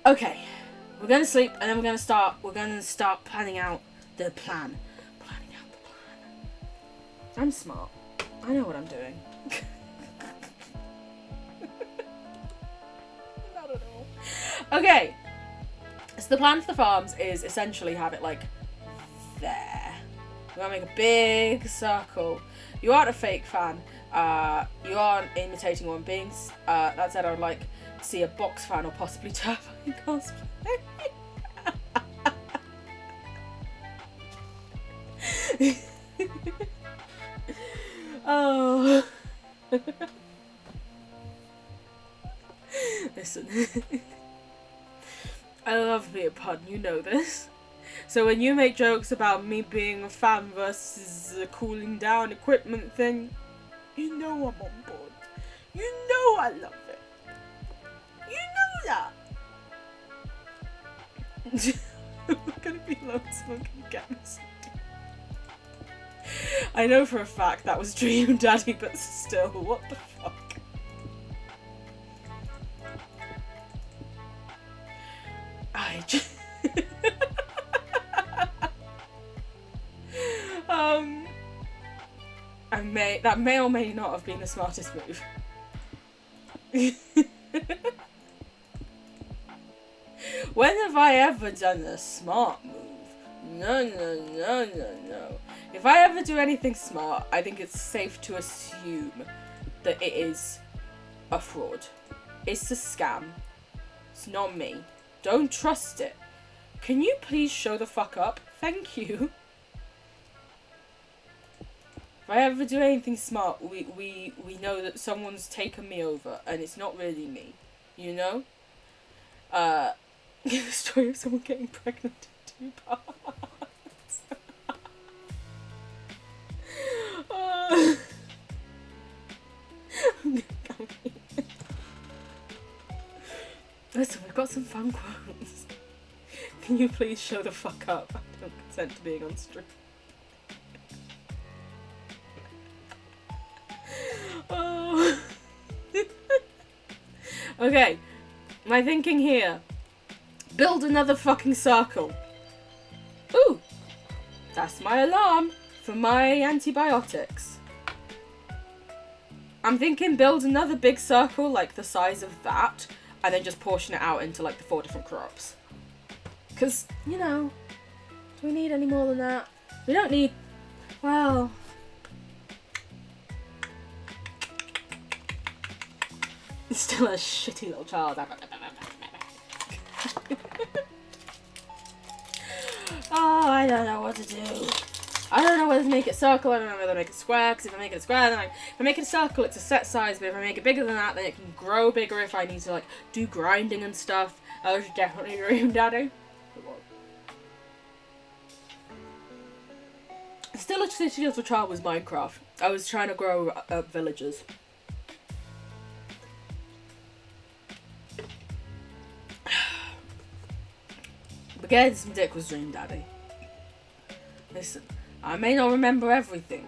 Okay. We're gonna sleep and then we're gonna start planning out the plan. Planning out the plan. I'm smart. I know what I'm doing. I don't know. Okay. So the plan for the farms is essentially have it like there. We're gonna make a big circle. You aren't a fake fan. You aren't imitating one being. That said, I would like to see a box fan or possibly turbine cosplay. Oh. Listen. I love being a pun, you know this. So when you make jokes about me being a fan versus a cooling down equipment thing, you know I'm on board. You know I love it. You know that. We're gonna be low smoking gas. I know for a fact that was Dream Daddy, but still, what the fuck? That may or may not have been the smartest move. When have I ever done a smart move? No. If I ever do anything smart, I think it's safe to assume that it is a fraud. It's a scam. It's not me. Don't trust it. Can you please show the fuck up? Thank you. If I ever do anything smart, we know that someone's taken me over, and it's not really me. You know? The story of someone getting pregnant in 2 parts. Listen, we've got some fun quotes. Can you please show the fuck up? I don't consent to being on stream. Oh. Okay, my thinking here. Build another fucking circle. Ooh, that's my alarm for my antibiotics. I'm thinking build another big circle like the size of that, and then just portion it out into like the 4 different crops. Because, you know, do we need any more than that? We don't need, well... Still a shitty little child. Oh, I don't know what to do. I don't know whether to make it circle, I don't know whether to make it square, because if I make it a square, then if I make it a circle, it's a set size, but if I make it bigger than that, then it can grow bigger if I need to, like, do grinding and stuff. I should definitely Dream Daddy. Still a shitty little child was Minecraft. I was trying to grow up villagers. But getting some dick was Dream Daddy. Listen, I may not remember everything,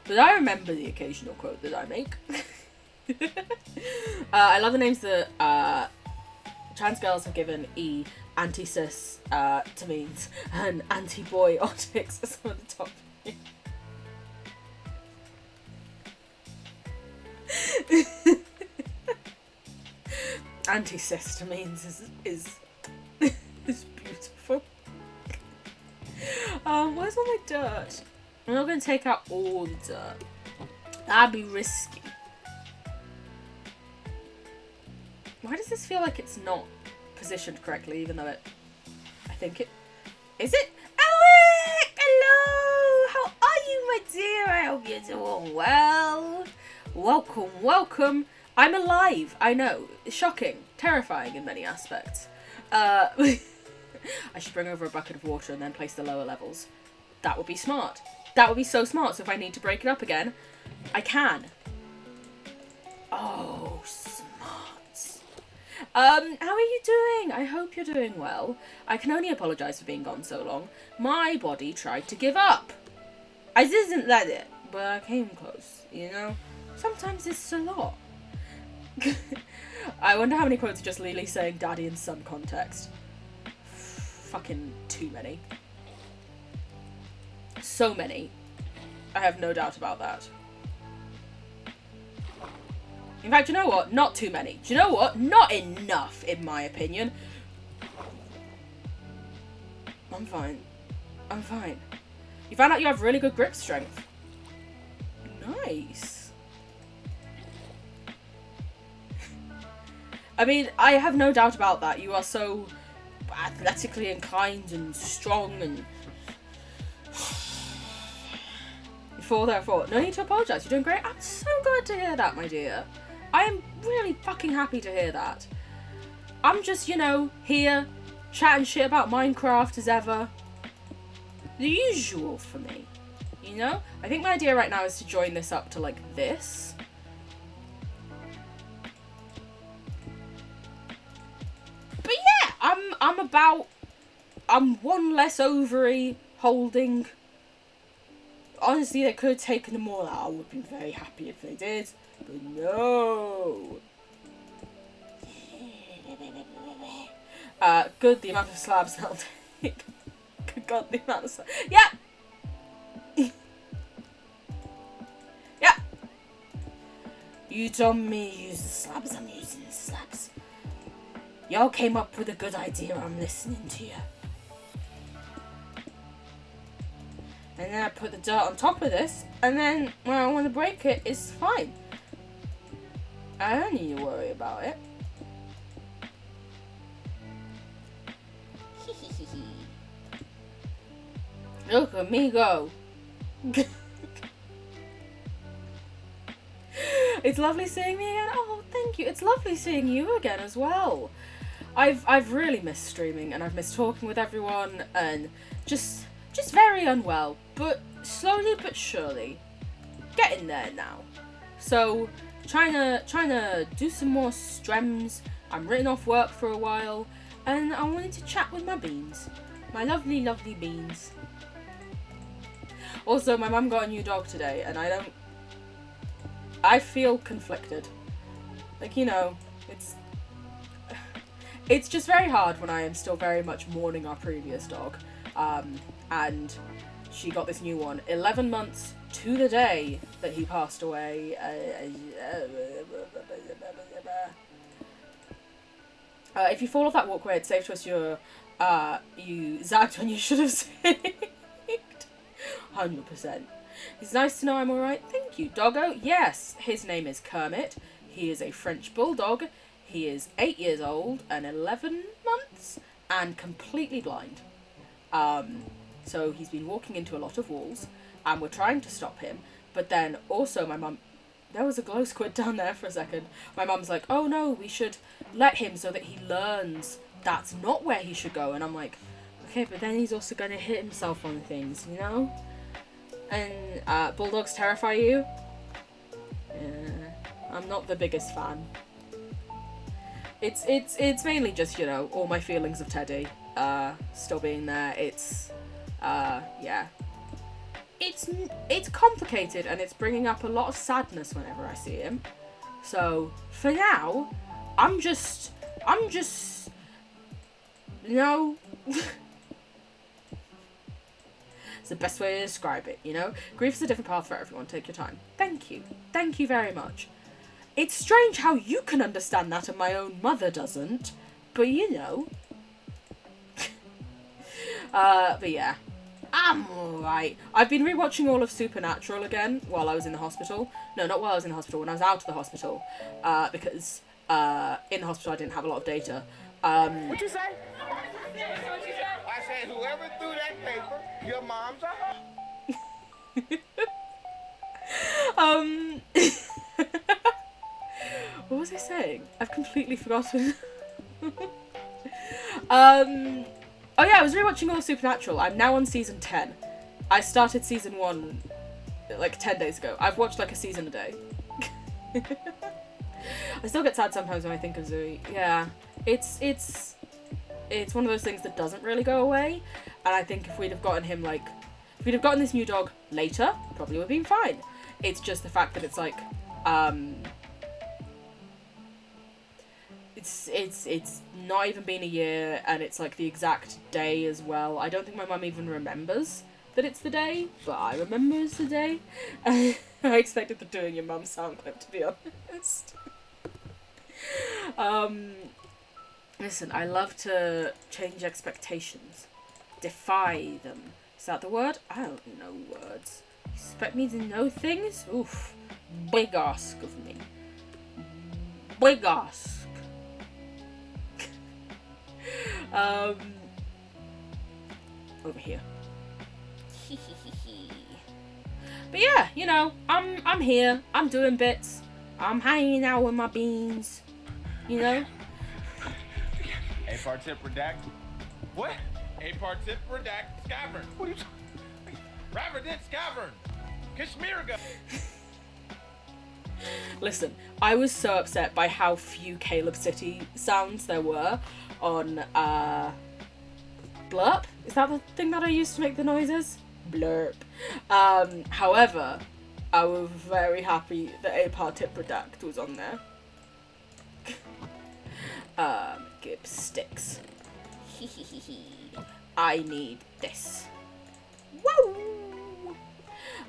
but I remember the occasional quote that I make. I love the names that trans girls have given anti-cis to means and anti-boy-otics are some of the top things. Anti-cis to means is beautiful. Where's all my dirt? I'm not going to take out all the dirt. That'd be risky. Why does this feel like it's not positioned correctly, even though I think it... Is it? Alec! Hello! How are you, my dear? I hope you're doing well. Welcome. I'm alive. I know. Shocking. Terrifying in many aspects. I should bring over a bucket of water and then place the lower levels. That would be smart. That would be so smart. So if I need to break it up again, I can. Oh, smart. How are you doing? I hope you're doing well. I can only apologise for being gone so long. My body tried to give up. I didn't let it, but I came close, you know? Sometimes it's a lot. I wonder how many quotes are just Lily saying daddy in some context. Fucking too many. So many. I have no doubt about that. In fact, you know what? Not too many. Do you know what? Not enough, in my opinion. I'm fine. I'm fine. You found out you have really good grip strength. Nice. I mean, I have no doubt about that. You are so athletically inclined and strong and... Therefore, no need to apologise. You're doing great. I'm so glad to hear that, my dear. I am really fucking happy to hear that. I'm just, you know, here, chatting shit about Minecraft as ever. The usual for me, you know? I think my idea right now is to join this up to, like, this. But yeah, I'm one less ovary holding. Honestly, they could have taken them all out. I would be very happy if they did. But no. Good, the amount of slabs they'll take. Good God, the amount of slabs. Yeah! Yeah! You told me to use the slabs, I'm using the slabs. Y'all came up with a good idea, I'm listening to you. And then I put the dirt on top of this, and then when I want to break it, it's fine. I don't need to worry about it. Look at me go. It's lovely seeing me again. Oh, thank you. It's lovely seeing you again as well. I've really missed streaming, and I've missed talking with everyone, and just very unwell, but slowly but surely getting there now. So trying to do some more streams. I'm written off work for a while, and I wanted to chat with my beans, my lovely beans. Also, my mum got a new dog today, and I feel conflicted. Like, you know, it's just very hard when I am still very much mourning our previous dog. And she got this new one 11 months to the day that he passed away. If you fall off that walkway, it's safe to assume you zagged when you should have zigged. 100%. It's nice to know I'm alright. Thank you. Doggo? Yes. His name is Kermit. He is a French bulldog. He is 8 years old and 11 months and completely blind. So he's been walking into a lot of walls, and we're trying to stop him. But then also my mum, there was a glow squid down there for a second. My mum's like, oh no, we should let him so that he learns that's not where he should go. And I'm like, okay, but then he's also going to hit himself on things, you know? And bulldogs terrify you? Yeah, I'm not the biggest fan. It's mainly just, you know, all my feelings of Teddy still being there. Yeah. It's complicated, and it's bringing up a lot of sadness whenever I see him. So, for now, I'm just, you know, it's the best way to describe it, you know? Grief is a different path for everyone. Take your time. Thank you. Thank you very much. It's strange how you can understand that and my own mother doesn't, but you know. But yeah. I'm alright. I've been rewatching all of Supernatural again while I was in the hospital. No, not while I was in the hospital, when I was out of the hospital. Because in the hospital I didn't have a lot of data. What you say? I said whoever threw that paper, your mom's a hoe. What was I saying? I've completely forgotten. Oh yeah, I was rewatching all of Supernatural. I'm now on season 10. I started season 1 like 10 days ago. I've watched like a season a day. I still get sad sometimes when I think of Zoe. Yeah, it's one of those things that doesn't really go away. And I think if we'd have gotten him like, if we'd have gotten this new dog later, probably would have been fine. It's just the fact that it's like, it's not even been a year, and it's like the exact day as well. I don't think my mum even remembers that it's the day, but I remember it's the day. I expected the doing your mum's sound clip, to be honest. Listen, I love to change expectations. Defy them. Is that the word? I don't know words. Expect me to know things? Oof. Big ask of me. Big ask. Over here. But yeah, you know, I'm here. I'm doing bits. I'm hanging out with my beans. You know? A-part tip redact. What? A-part tip redact Skyvern. What are you talking? Rapper did Skyvern. Kashmir. Listen, I was so upset by how few Caleb City sounds there were on Blurp. Is that the thing that I used to make the noises? Blurp. However, I was very happy that A-part tip redact was on there. Gib sticks. I need this. Woo!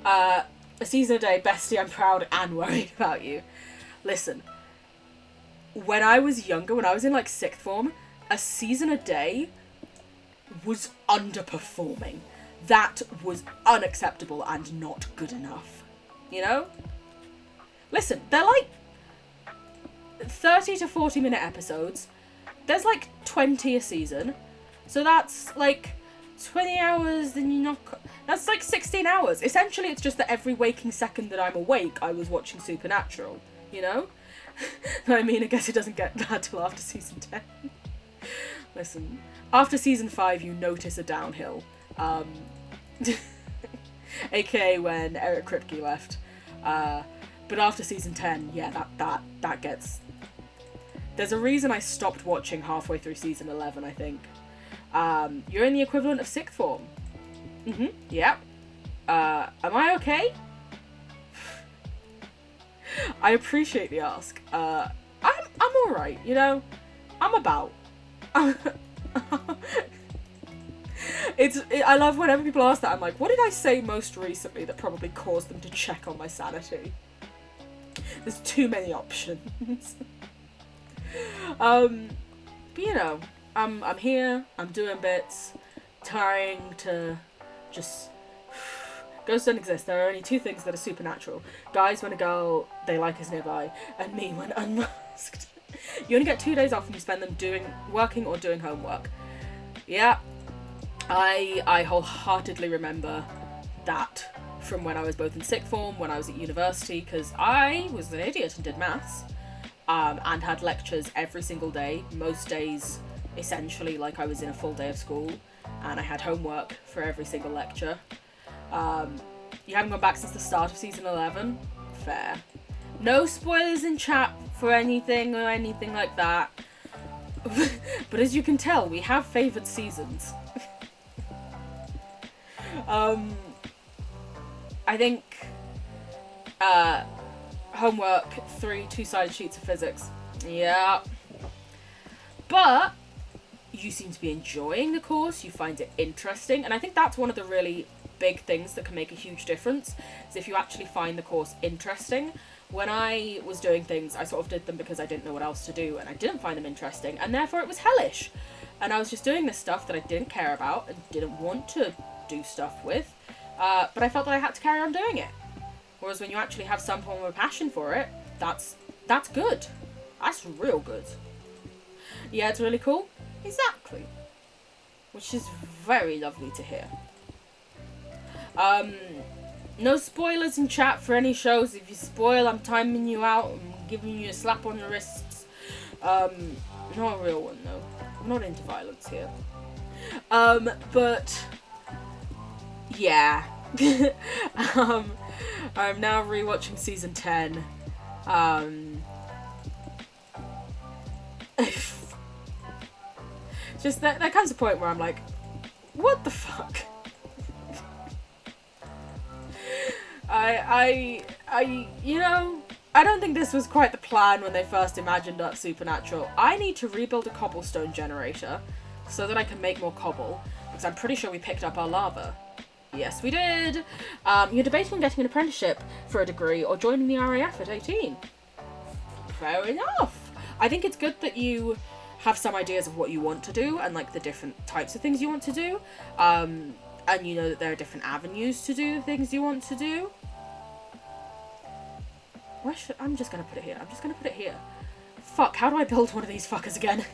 A season a day, bestie, I'm proud and worried about you. Listen, when I was younger, when I was in like 6th form, a season a day was underperforming. That was unacceptable and not good enough. You know? Listen, they're like 30 to 40 minute episodes. There's like 20 a season. So that's like 20 hours, then you're not... That's like 16 hours. Essentially, it's just that every waking second that I'm awake, I was watching Supernatural. You know? I mean, I guess it doesn't get bad till after season 10. Listen, after season 5, you notice a downhill. AKA when Eric Kripke left. But after season 10, yeah, that gets... There's a reason I stopped watching halfway through season 11, I think. You're in the equivalent of 6th form. Yep. Am I okay? I appreciate the ask. I'm alright, you know? I'm about. I love whenever people ask that, I'm like, what did I say most recently that probably caused them to check on my sanity? There's too many options. But you know, I'm here, I'm doing bits, trying to just... Ghosts don't exist. There are only 2 things that are supernatural. Guys when a girl they like is nearby, and me when unmasked. You only get 2 days off and you spend them working or doing homework. Yeah, I wholeheartedly remember that from when I was both in 6th form, when I was at university, because I was an idiot and did maths, and had lectures every single day, most days essentially like I was in a full day of school, and I had homework for every single lecture. You haven't gone back since the start of season 11? Fair. No spoilers in chat for anything or anything like that. But as you can tell, we have favoured seasons. I think homework 3 2-sided sheets of physics. Yeah. But you seem to be enjoying the course, you find it interesting, and I think that's one of the really big things that can make a huge difference, is if you actually find the course interesting. When I was doing things, I sort of did them because I didn't know what else to do, and I didn't find them interesting, and therefore it was hellish. And I was just doing this stuff that I didn't care about and didn't want to do stuff with, but I felt that I had to carry on doing it. Whereas when you actually have some form of a passion for it, that's good. That's real good. Yeah, it's really cool. Exactly. Which is very lovely to hear. No spoilers in chat for any shows. If you spoil, I'm timing you out. I'm giving you a slap on the wrists. Not a real one though. I'm not into violence here. But yeah. I'm now rewatching season 10. Just there comes a point where I'm like, what the fuck? You know, I don't think this was quite the plan when they first imagined up Supernatural. I need to rebuild a cobblestone generator so that I can make more cobble, because I'm pretty sure we picked up our lava. Yes, we did. You're debating on getting an apprenticeship for a degree or joining the RAF at 18. Fair enough. I think it's good that you have some ideas of what you want to do and like the different types of things you want to do. And you know that there are different avenues to do the things you want to do. I'm just gonna put it here. I'm just gonna put it here. Fuck, how do I build one of these fuckers again?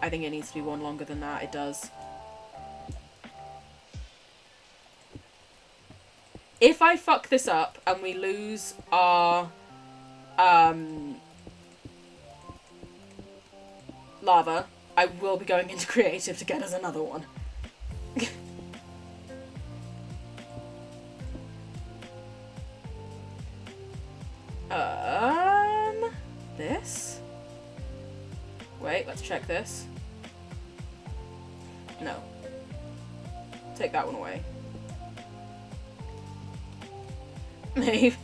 I think it needs to be one longer than that. It does. If I fuck this up and we lose our lava, I will be going into creative to get us another one. This? Wait, let's check this. No. Take that one away. Maybe.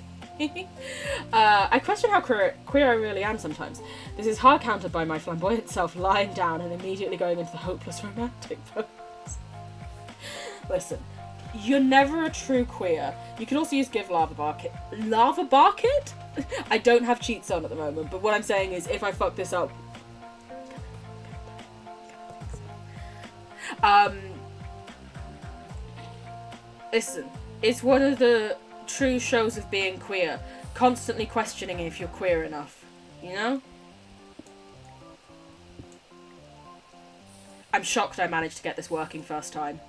I question how queer I really am sometimes. This is hard countered by my flamboyant self lying down and immediately going into the hopeless romantic pose. Listen, you're never a true queer. You can also use give lava bark it. Lava bark it? I don't have cheats on at the moment, but what I'm saying is if I fuck this up... Listen, it's one of the true shows of being queer. Constantly questioning if you're queer enough. You know? I'm shocked I managed to get this working first time.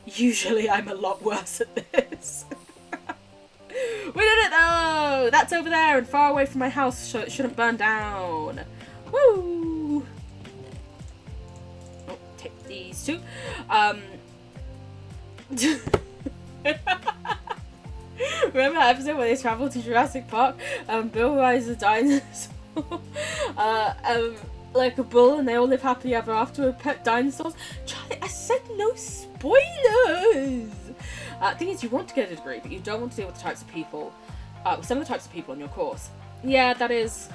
Usually I'm a lot worse at this. We did it though! That's over there and far away from my house, so it shouldn't burn down. Woo! Oh, take these two. Remember that episode where they travel to Jurassic Park? Bill rides a dinosaur. Like a bull, and they all live happily ever after with pet dinosaurs. Charlie, I said no spoilers! Thing is, you want to get a degree, but you don't want to deal with the types of people, some of the types of people in your course. Yeah, that is,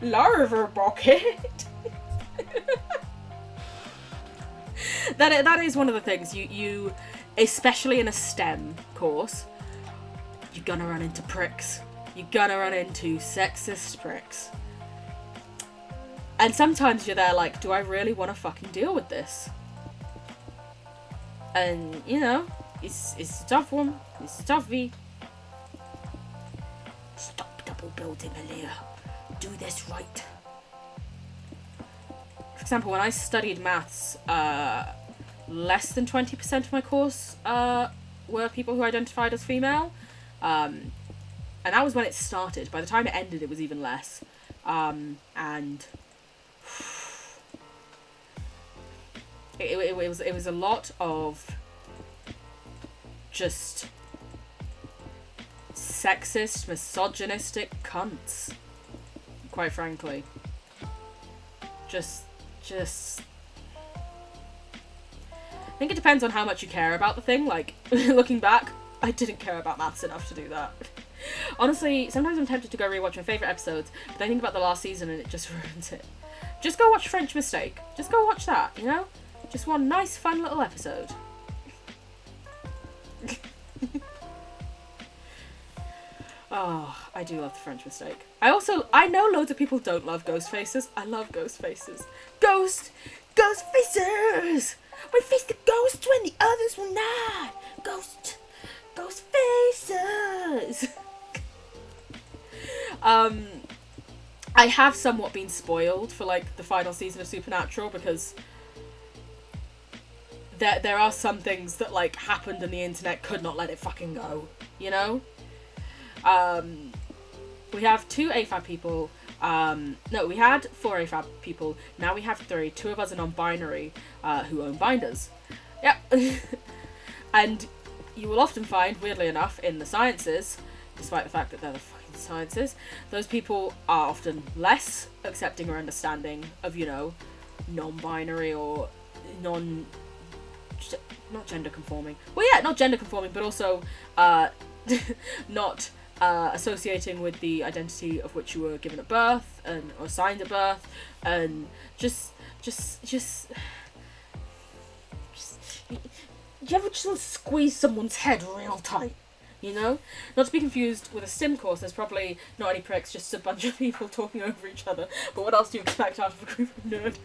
larva bucket. That is one of the things, you, especially in a STEM course, you're gonna run into pricks. You're gonna run into sexist pricks. And sometimes you're there like, do I really want to fucking deal with this? And, you know, it's a tough one. It's a toughie. Stop double building, Aaliyah. Do this right. For example, when I studied maths, less than 20% of my course were people who identified as female. And that was when it started. By the time it ended, it was even less. And... It was a lot of just sexist, misogynistic cunts, quite frankly. Just I think it depends on how much you care about the thing. Like, looking back, I didn't care about maths enough to do that. Honestly, sometimes I'm tempted to go rewatch my favourite episodes, but I think about the last season and it just ruins it. Just go watch French Mistake. Just go watch that, you know? Just one nice, fun little episode. Oh, I do love the French Mistake. I know loads of people don't love ghost faces. I love ghost faces. Ghost faces! We face the ghost when the others will not. Ghost faces! I have somewhat been spoiled for, like, the final season of Supernatural because there are some things that, like, happened and the internet could not let it fucking go. you know? We have 2 AFAB people. No, we had 4 AFAB people. Now we have 3. 2 of us are non-binary who own binders. Yep. And you will often find, weirdly enough, in the sciences, despite the fact that they're the fucking sciences, those people are often less accepting or understanding of, you know, non-binary or not gender conforming. Well, yeah, not gender conforming, but also not associating with the identity of which you were given at birth and or assigned at birth, and just you ever just squeeze someone's head real tight, you know? Not to be confused with a STEM course. There's probably not any pricks, just a bunch of people talking over each other. But what else do you expect out of a group of nerds?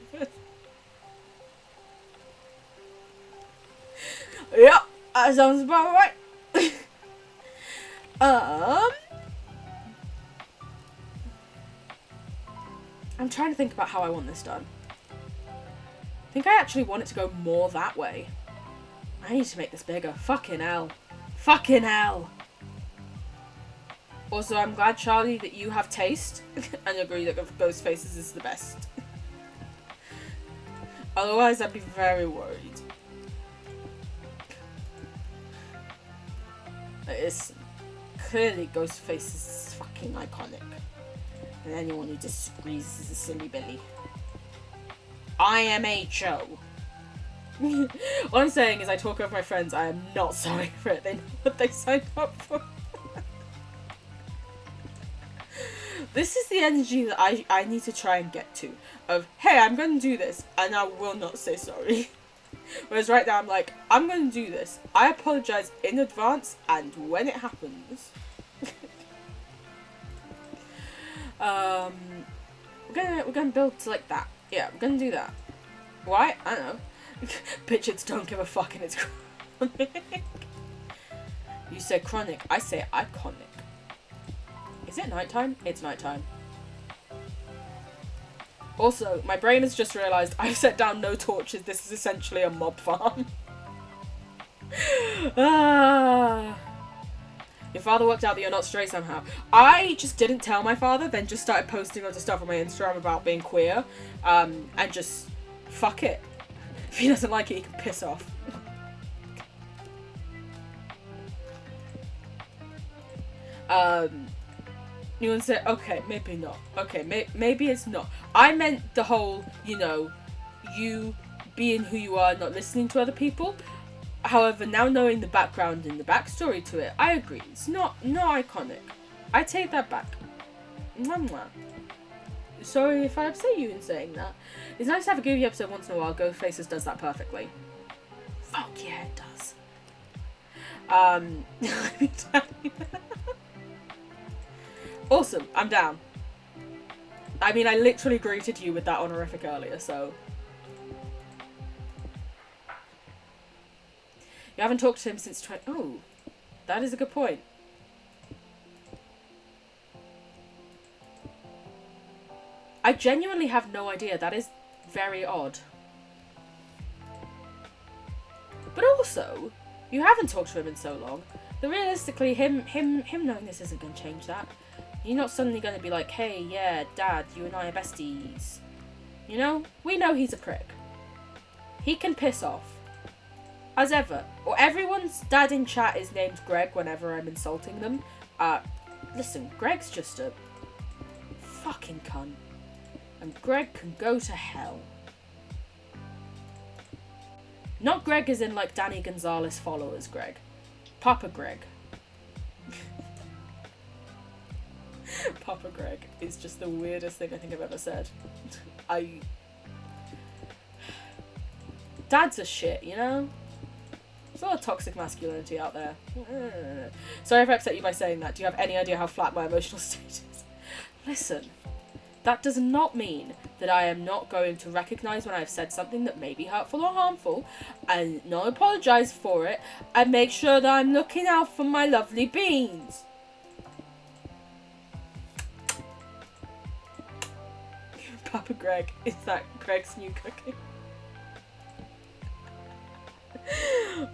Yep, that sounds about right. I'm trying to think about how I want this done. I think I actually want it to go more that way. I need to make this bigger. Fucking hell. Fucking hell. Also, I'm glad, Charlie, that you have taste and agree that Ghost Faces is the best. Otherwise, I'd be very worried. It's clearly Ghost Faces is fucking iconic. And anyone who disagrees is a silly billy. IMHO. What I'm saying is I talk over my friends. I am not sorry for it. They know what they signed up for. This is the energy that I need to try and get to. Of, hey, I'm going to do this. And I will not say sorry. Whereas right now I'm like, I'm going to do this. I apologise in advance. And when it happens... we're gonna build to like that. Yeah, we're gonna do that. Why? I don't know. Bitches don't give a fuck and it's chronic. You say chronic, I say iconic. Is it nighttime? It's nighttime. Also, my brain has just realised I've set down no torches. This is essentially a mob farm. Your father worked out that you're not straight somehow. I just didn't tell my father, then just started posting loads of stuff on my Instagram about being queer. And just, fuck it. If he doesn't like it, he can piss off. You want to say, okay, maybe not. Okay, maybe it's not. I meant the whole, you know, you being who you are, not listening to other people. However, now knowing the background and the backstory to it, I agree. It's not iconic. I take that back. Mwah, mwah. Sorry if I upset you in saying that. It's nice to have a goofy episode once in a while. Ghost Faces does that perfectly. Fuck yeah, it does. Let me tell you. Awesome, I'm down. I mean, I literally greeted you with that honorific earlier, so... You haven't talked to him since Oh, that is a good point. I genuinely have no idea. That is very odd. But also, you haven't talked to him in so long that realistically, him knowing this isn't going to change that. You're not suddenly going to be like, hey, yeah, Dad, you and I are besties. You know? We know he's a prick. He can piss off. As ever. Or everyone's dad in chat is named Greg whenever I'm insulting them. Listen, Greg's just a fucking cunt. And Greg can go to hell. Not Greg as in like Danny Gonzalez followers Greg. Papa Greg. Papa Greg is just the weirdest thing I think I've ever said. Dads are shit, you know? There's a lot of toxic masculinity out there. Sorry if I upset you by saying that. Do you have any idea how flat my emotional state is? Listen, that does not mean that I am not going to recognise when I've said something that may be hurtful or harmful, and not apologise for it, and make sure that I'm looking out for my lovely beans. Papa Greg, is that Greg's new cooking?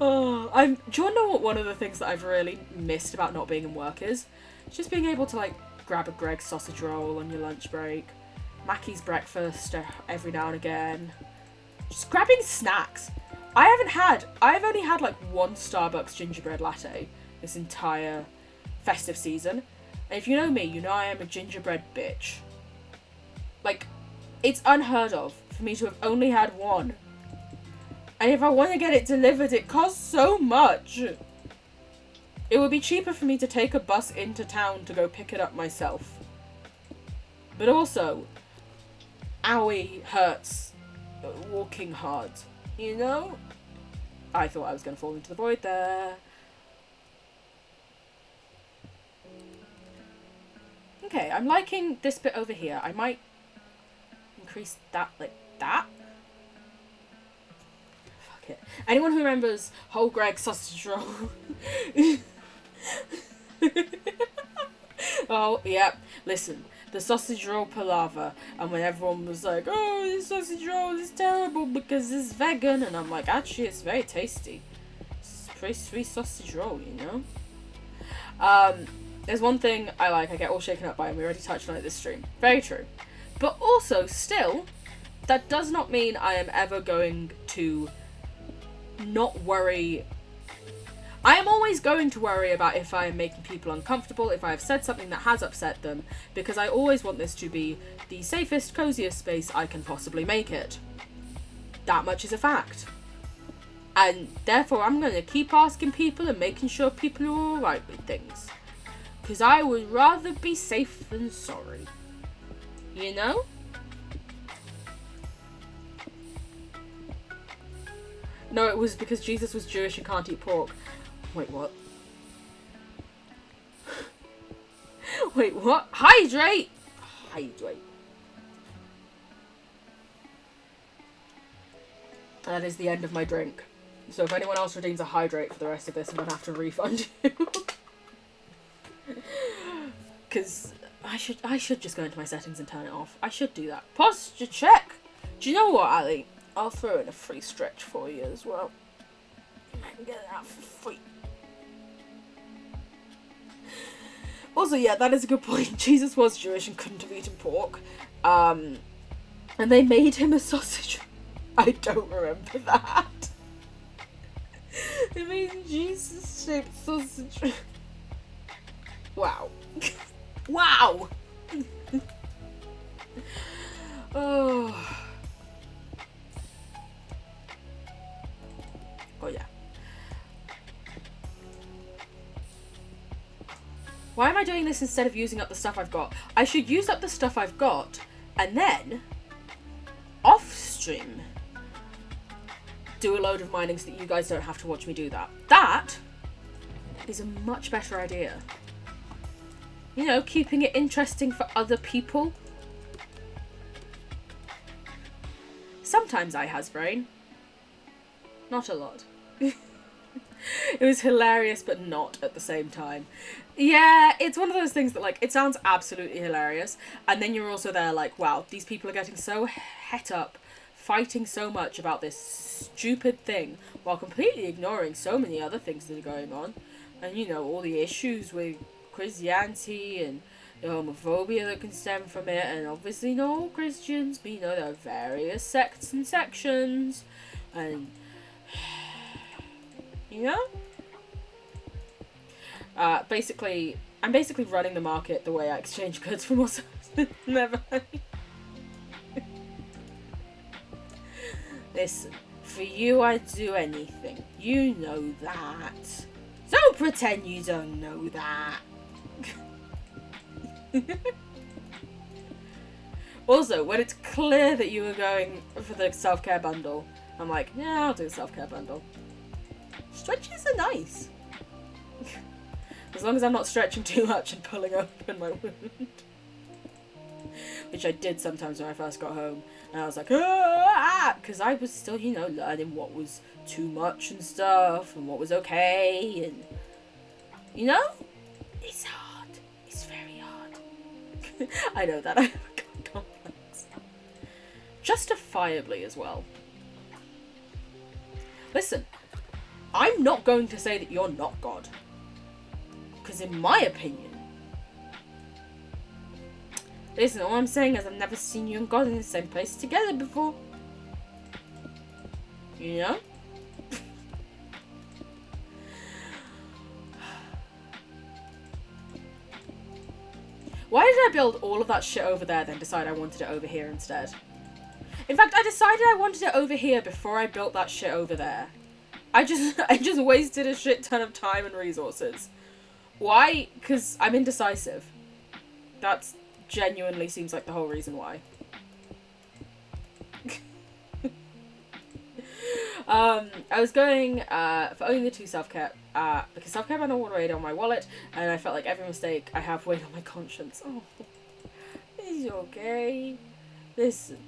Oh, do you want to know what one of the things that I've really missed about not being in work is? Just being able to, like, grab a Greg's sausage roll on your lunch break, Mackie's breakfast every now and again. Just grabbing snacks. I've only had, like, one Starbucks gingerbread latte this entire festive season. And if you know me, you know I am a gingerbread bitch. Like, it's unheard of for me to have only had one. And if I want to get it delivered, it costs so much. It would be cheaper for me to take a bus into town to go pick it up myself. But also, owie hurts walking hard. You know? I thought I was going to fall into the void there. Okay, I'm liking this bit over here. I might increase that like that. Fuck it. Anyone who remembers whole Greg sausage roll? Oh, yeah. Listen, the sausage roll palaver, and when everyone was like, oh, this sausage roll is terrible because it's vegan, and I'm like, actually, it's very tasty. It's a pretty sweet sausage roll, you know? There's one thing I get all shaken up by, and we already touched on it this stream. Very true. But also, still, that does not mean I am ever going to not worry. I am always going to worry about if I am making people uncomfortable, if I have said something that has upset them, because I always want this to be the safest, coziest space I can possibly make it. That much is a fact. And therefore I'm going to keep asking people and making sure people are alright with things. Because I would rather be safe than sorry. You know? No, it was because Jesus was Jewish and can't eat pork. Wait, what? Wait, what? Hydrate! Hydrate. That is the end of my drink. So if anyone else redeems a hydrate for the rest of this, I'm going to have to refund you. Because I should just go into my settings and turn it off. I should do that. Posture check! Do you know what, Ali? I'll throw in a free stretch for you as well. I can get it out for free. Also, yeah, that is a good point. Jesus was Jewish and couldn't have eaten pork. And they made him a sausage. I don't remember that. They made Jesus-shaped sausage. Wow. Wow! Oh. Oh, yeah. Why am I doing this instead of using up the stuff I've got? I should use up the stuff I've got, and then, off-stream, do a load of mining so that you guys don't have to watch me do that. That is a much better idea. You know, keeping it interesting for other people. Sometimes I has brain. Not a lot. It was hilarious, but not at the same time. Yeah, it's one of those things that, like, it sounds absolutely hilarious, and then you're also there like, wow, these people are getting so het up, fighting so much about this stupid thing, while completely ignoring so many other things that are going on. And, you know, all the issues with Christianity and the homophobia that can stem from it, and obviously not all Christians, but, you know, there are various sects and sections, and... you know? Basically, I'm basically running the market the way I exchange goods from also never. Listen, for you I'd do anything. You know that. Don't pretend you don't know that. Also, when it's clear that you were going for the self-care bundle, I'm like, yeah, I'll do the self-care bundle. Stretches are nice. As long as I'm not stretching too much and pulling open my wound. Which I did sometimes when I first got home. And I was like, ah! Because I was still, you know, learning what was too much and stuff. And what was okay. And, you know? It's hard. It's very hard. I know that. I have a God complex. Justifiably as well. Listen. I'm not going to say that you're not God. Because in my opinion, listen, all I'm saying is I've never seen you and God in the same place together before. You know? Why did I build all of that shit over there, then decide I wanted it over here instead? In fact, I decided I wanted it over here before I built that shit over there. I just wasted a shit ton of time and resources. Why? Because I'm indecisive. That's genuinely seems like the whole reason why. I was going for only the 2 self-care, because self-care bundle would weigh on my wallet, and I felt like every mistake I have weighed on my conscience. Oh, it's okay. Listen,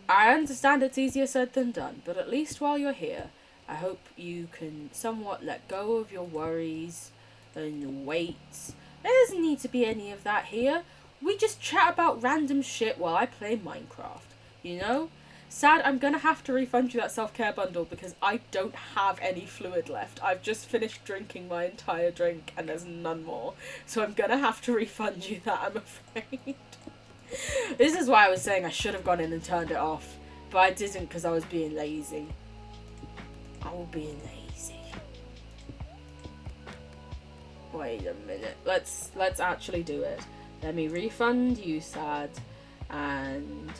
I understand it's easier said than done, but at least while you're here, I hope you can somewhat let go of your worries and weights. There doesn't need to be any of that here. We just chat about random shit while I play Minecraft, you know? Sad, I'm gonna have to refund you that self-care bundle because I don't have any fluid left. I've just finished drinking my entire drink and there's none more. So I'm gonna have to refund you that, I'm afraid. This is why I was saying I should have gone in and turned it off. But I didn't because I was being lazy. I was being lazy. Wait a minute. Let's actually do it. Let me refund you, Sad. And...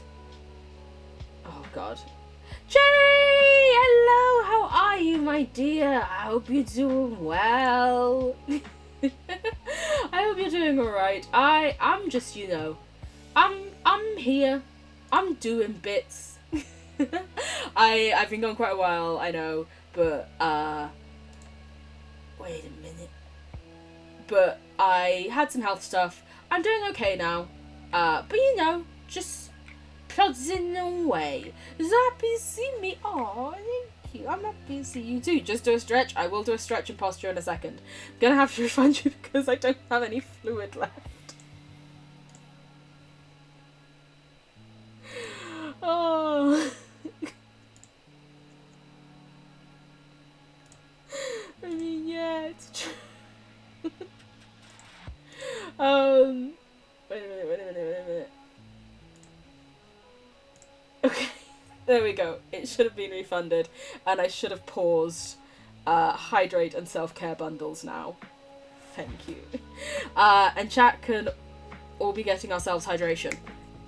oh god. Cherry! Hello! How are you, my dear? I hope you're doing well. I hope you're doing alright. I'm just, you know, I'm here. I'm doing bits. I've been gone quite a while, I know, but wait a minute. But I had some health stuff. I'm doing okay now. But you know, just plodding away. So happy to see me. Oh, thank you. I'm happy to see you too. Just do a stretch. I will do a stretch and posture in a second. I'm gonna have to refund you because I don't have any fluid left. Oh. I mean, yeah, it's true. Wait a minute. Okay, there we go. It should have been refunded, and I should have paused hydrate and self-care bundles now. Thank you. And chat can all be getting ourselves hydration.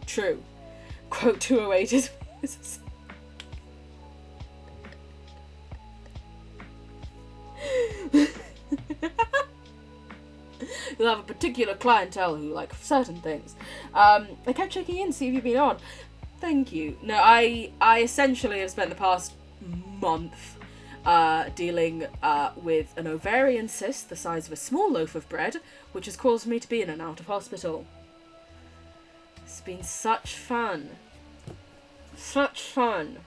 True. Quote 208 is... You'll have a particular clientele who like certain things. I kept checking in to see if you've been on. Thank you. No, I essentially have spent the past month dealing with an ovarian cyst the size of a small loaf of bread, which has caused me to be in and out of hospital. It's been such fun. Such fun.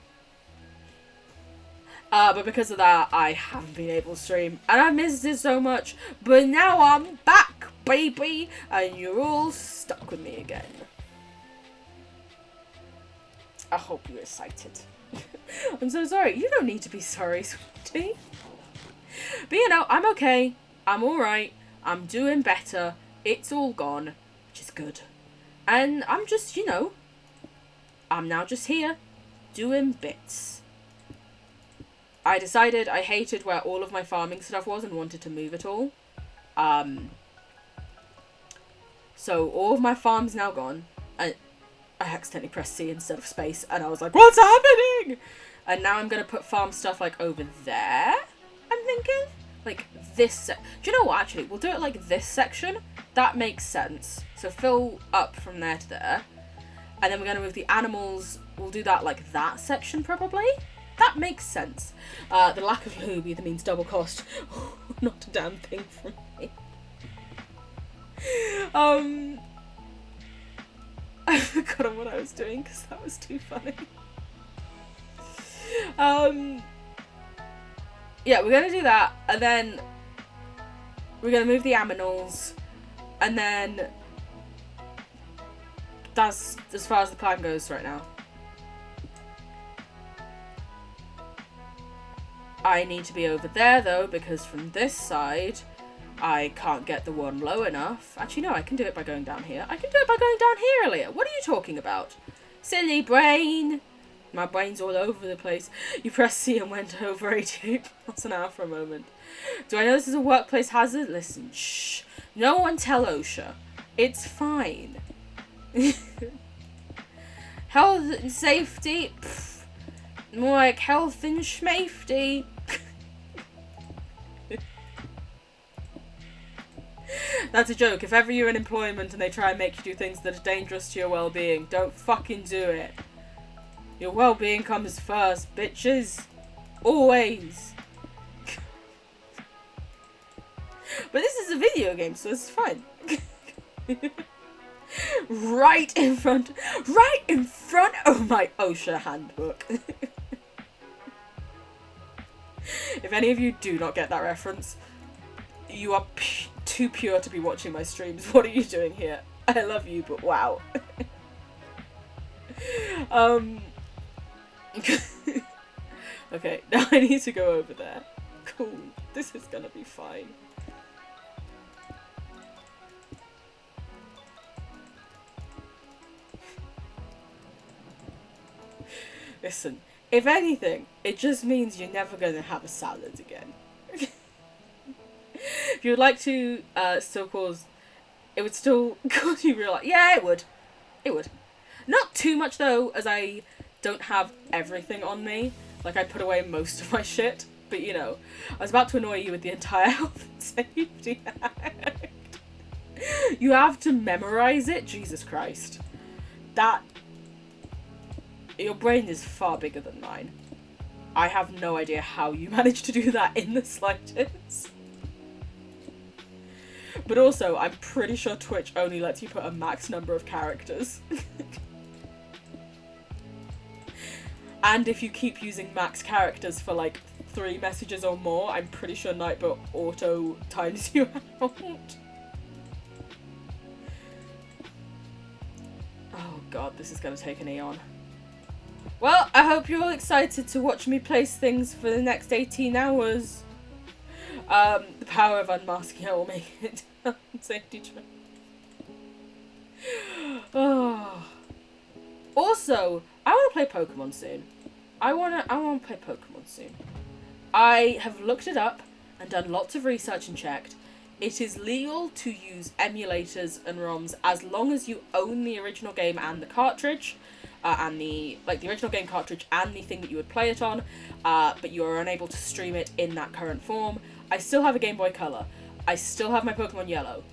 But because of that, I haven't been able to stream. And I missed it so much. But now I'm back, baby. And you're all stuck with me again. I hope you're excited. I'm so sorry. You don't need to be sorry, sweetie. But you know, I'm okay. I'm alright. I'm doing better. It's all gone, which is good. And I'm just, you know, I'm now just here, doing bits. I decided I hated where all of my farming stuff was and wanted to move it all. So all of my farm's now gone. I accidentally pressed C instead of space, and I was like, what's happening? And now I'm going to put farm stuff, like, over there, I'm thinking. Like, this do you know what, actually? We'll do it like this section. That makes sense. So fill up from there to there. And then we're going to move the animals. We'll do that like that section, probably. That makes sense. The lack of lube either means double cost. Not a damn thing from me. I forgot what I was doing because that was too funny. Yeah, we're going to do that, and then we're going to move the aminals, and then that's as far as the plan goes right now. I need to be over there, though, because from this side, I can't get the one low enough. Actually, no, I can do it by going down here. I can do it by going down here, Elliot. What are you talking about? Silly brain. My brain's all over the place. You pressed C and went over 88 miles an hour for a moment. Do I know this is a workplace hazard? Listen, shh. No one tell OSHA. It's fine. Health and safety? Pfft. More like health and schmafety. That's a joke. If ever you're in employment and they try and make you do things that are dangerous to your well-being, don't fucking do it. Your well-being comes first, bitches. Always. But this is a video game, so it's fine. right in front of my OSHA handbook. If any of you do not get that reference, you are too pure to be watching my streams. What are you doing here? I love you, but wow. Okay, now I need to go over there. Cool. This is gonna be fine. Listen, if anything, it just means you're never gonna have a salad again. If you would like to still cause... It would still cause you real... Yeah, it would. It would. Not too much, though, as I don't have everything on me. Like, I put away most of my shit. But, you know, I was about to annoy you with the entire health and safety act. You have to memorize it? Jesus Christ. That... Your brain is far bigger than mine. I have no idea how you managed to do that in the slightest. But also, I'm pretty sure Twitch only lets you put a max number of characters. And if you keep using max characters for like 3 messages or more, I'm pretty sure Nightbot auto times you out. Oh god, this is gonna take an eon. Well, I hope you're all excited to watch me place things for the next 18 hours. The power of unmasking, I will make it. Safety trip. Oh. Also, I want to play Pokemon soon. I want to play Pokemon soon. I have looked it up and done lots of research and checked. It is legal to use emulators and ROMs as long as you own the original game and the cartridge. And the original game cartridge and the thing that you would play it on, but you are unable to stream it in that current form. I still have a Game Boy Color. I still have my Pokemon Yellow.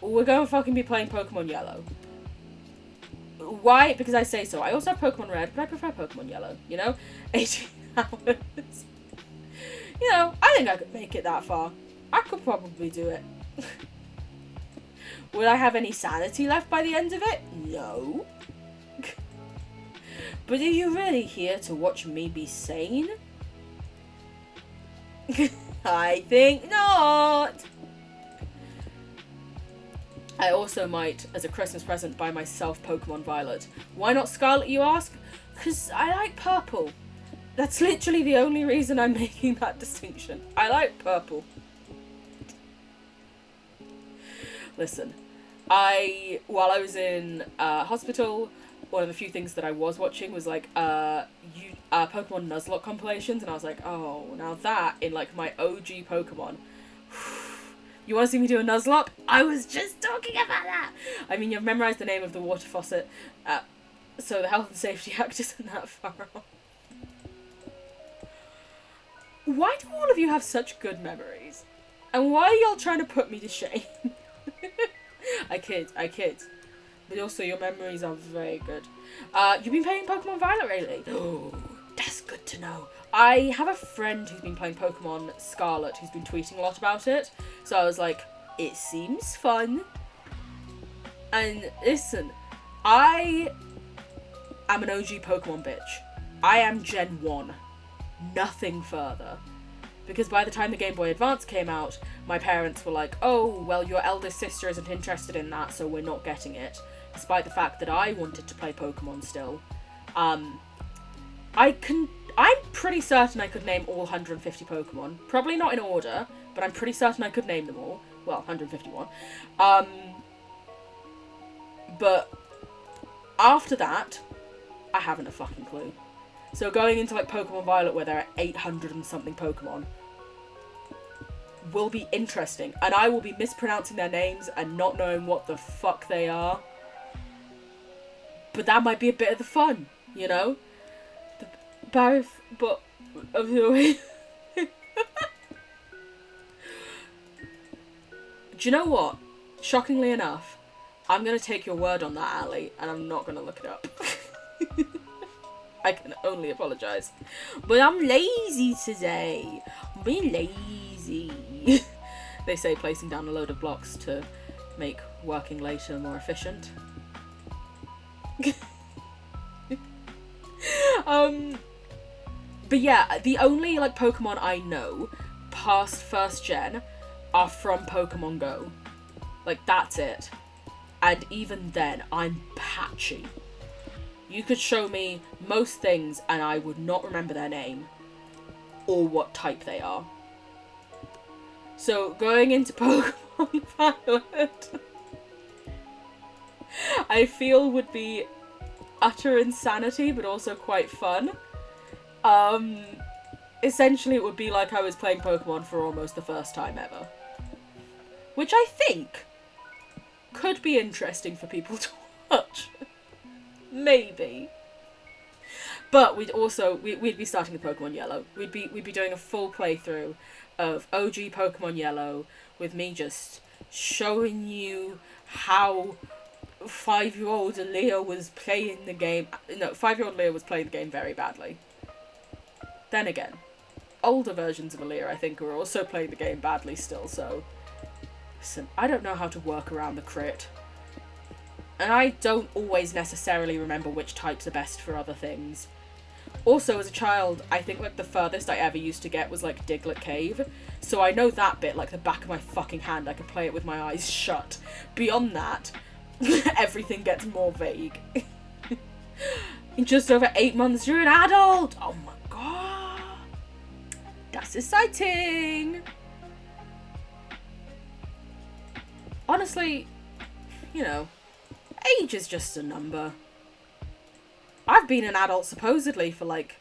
We're going to fucking be playing Pokemon Yellow. Why? Because I say so. I also have Pokemon Red, but I prefer Pokemon Yellow, you know? 18 hours. You know, I think I could make it that far. I could probably do it. Will I have any sanity left by the end of it? No. But are you really here to watch me be sane? I think not! I also might, as a Christmas present, buy myself Pokemon Violet. Why not Scarlet, you ask? Because I like purple. That's literally the only reason I'm making that distinction. I like purple. Listen, while I was in hospital, one of the few things that I was watching was like Pokemon Nuzlocke compilations, and I was like, oh, now that in like my OG Pokemon. You want to see me do a Nuzlocke? I was just talking about that! I mean, you've memorised the name of the water faucet, so the Health and Safety Act isn't that far off. Why do all of you have such good memories? And why are y'all trying to put me to shame? I kid. But also, your memories are very good. You've been playing Pokemon Violet lately? Oh, that's good to know. I have a friend who's been playing Pokemon Scarlet who's been tweeting a lot about it. So I was like, it seems fun. And listen, I am an OG Pokemon bitch. I am Gen 1. Nothing further. Because by the time the Game Boy Advance came out, my parents were like, oh, well, your eldest sister isn't interested in that, so we're not getting it. Despite the fact that I wanted to play Pokemon still. I'm pretty certain I could name all 150 Pokemon. Probably not in order, but I'm pretty certain I could name them all. Well, 151. But after that, I haven't a fucking clue. So going into like Pokemon Violet where there are 800 and something Pokemon will be interesting. And I will be mispronouncing their names and not knowing what the fuck they are. But that might be a bit of the fun, you know? But of the way. Do you know what? Shockingly enough, I'm going to take your word on that, Ali, and I'm not going to look it up. I can only apologise. But I'm lazy today. I'm being lazy. They say placing down a load of blocks to make working later more efficient. But yeah, the only like Pokemon I know past first gen are from Pokemon Go. Like, that's it. And even then, I'm patchy. You could show me most things and I would not remember their name or what type they are. So going into Pokemon Violet, I feel would be utter insanity, but also quite fun. Essentially it would be like I was playing Pokemon for almost the first time ever. Which I think could be interesting for people to watch. Maybe. But we'd be starting with Pokemon Yellow. We'd be doing a full playthrough of OG Pokemon Yellow with me just showing you how 5-year-old Leah was playing the game. No, 5-year-old Leah was playing the game very badly. Then again, older versions of Aaliyah, I think, are also playing the game badly still, so... Listen, I don't know how to work around the crit. And I don't always necessarily remember which types are best for other things. Also, as a child, I think, like, the furthest I ever used to get was, like, Diglett Cave. So I know that bit like the back of my fucking hand. I can play it with my eyes shut. Beyond that, everything gets more vague. In just over 8 months, you're an adult! Oh my god! That's exciting! Honestly, you know, age is just a number. I've been an adult supposedly for like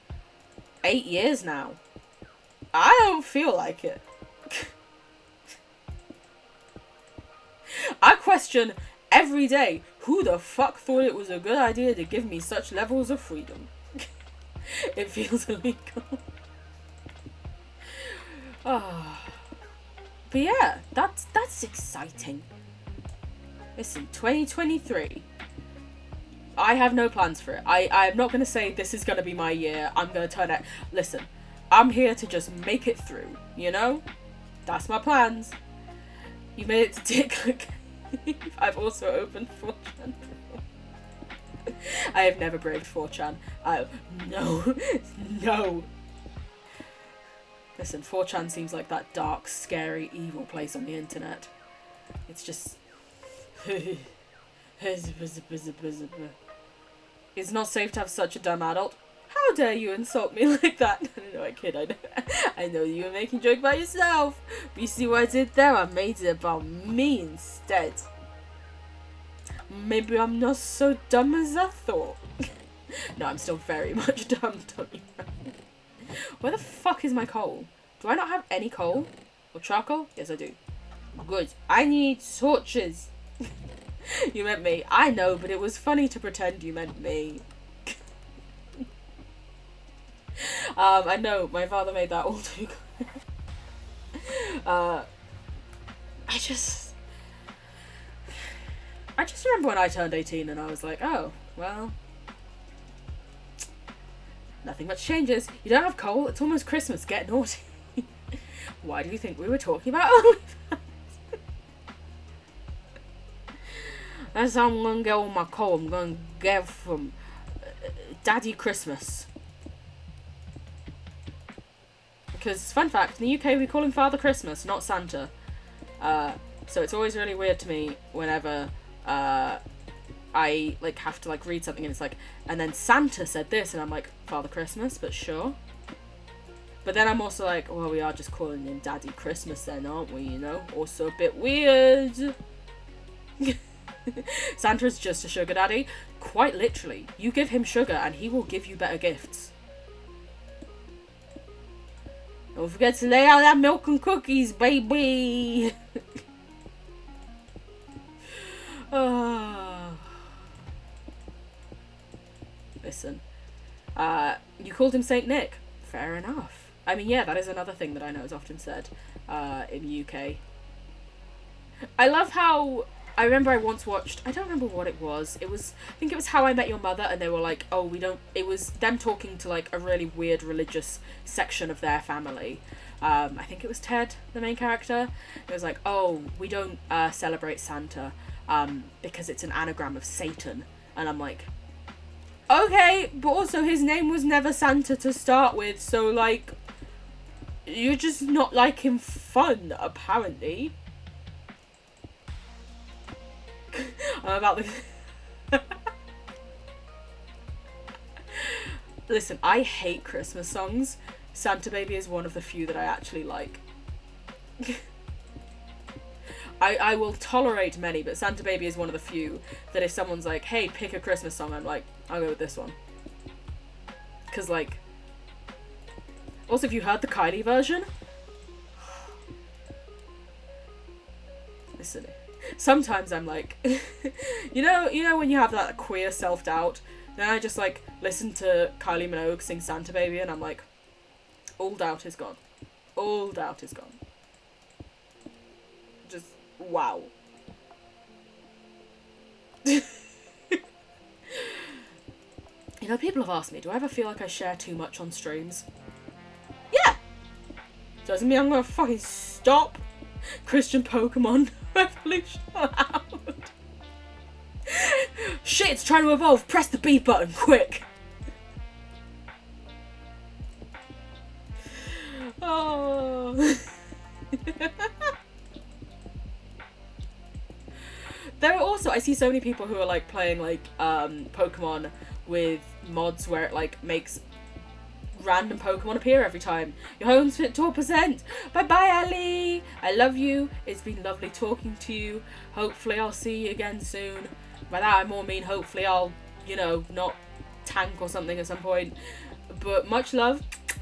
8 years now. I don't feel like it. I question every day who the fuck thought it was a good idea to give me such levels of freedom. It feels illegal. Oh. But yeah, that's exciting. Listen, 2023. I have no plans for it. I'm not going to say this is going to be my year. I'm going to turn it... Listen, I'm here to just make it through, you know? That's my plans. You made it to Diglett Cave. I've also opened 4chan. I have never braved 4chan. No. No. Listen, 4chan seems like that dark, scary, evil place on the internet. It's just... It's not safe to have such a dumb adult. How dare you insult me like that? No, I kid. I know you were making a joke about yourself. But you see what I did there? I made it about me instead. Maybe I'm not so dumb as I thought. No, I'm still very much dumb, don't you know? Where the fuck is my coal? Do I not have any coal? Or charcoal? Yes, I do. Good. I need torches. You meant me. I know, but it was funny to pretend you meant me. I know, my father made that all too clear. I just remember when I turned 18 and I was like, oh, well, nothing much changes. You don't have coal, it's almost Christmas, get naughty. Why do you think we were talking about OnlyFans? That's how I'm gonna get all my coal. I'm gonna get from Daddy Christmas. Because, fun fact, in the UK we call him Father Christmas, not Santa. So it's always really weird to me whenever I like have to like read something and it's like, and then Santa said this, and I'm like, Father Christmas, but sure. But then I'm also like, well, we are just calling him Daddy Christmas then, aren't we, you know? Also a bit weird. Santa's just a sugar daddy. Quite literally. You give him sugar and he will give you better gifts. Don't forget to lay out that milk and cookies, baby. Listen. You called him Saint Nick. Fair enough. I mean, yeah, that is another thing that I know is often said in the UK. I love how... I remember I once watched... I don't remember what it was. I think it was How I Met Your Mother, and they were like, oh, we don't... It was them talking to, like, a really weird religious section of their family. I think it was Ted, the main character. It was like, oh, we don't celebrate Santa because it's an anagram of Satan. And I'm like... Okay, but also his name was never Santa to start with, so, like... You're just not liking fun, apparently. I'm about the... Listen, I hate Christmas songs. Santa Baby is one of the few that I actually like. I will tolerate many, but Santa Baby is one of the few that if someone's like, hey, pick a Christmas song, I'm like, I'll go with this one. Because, like... Also, have you heard the Kylie version? Listen, sometimes I'm like... you know when you have that queer self-doubt? Then I just, like, listen to Kylie Minogue sing Santa Baby and I'm like, all doubt is gone. All doubt is gone. Just, wow. You know, people have asked me, do I ever feel like I share too much on streams? Yeah! Doesn't mean I'm gonna fucking stop. Christian Pokemon Revolution allowed. Shit, it's trying to evolve. Press the B button, quick. Oh. There are also, I see so many people who are like playing like Pokemon with mods where it like makes random Pokemon appear every time. Your home's fit 12%. Bye bye, Ali. I love you. It's been lovely talking to you. Hopefully I'll see you again soon. By that I more mean hopefully I'll, you know, not tank or something at some point. But much love.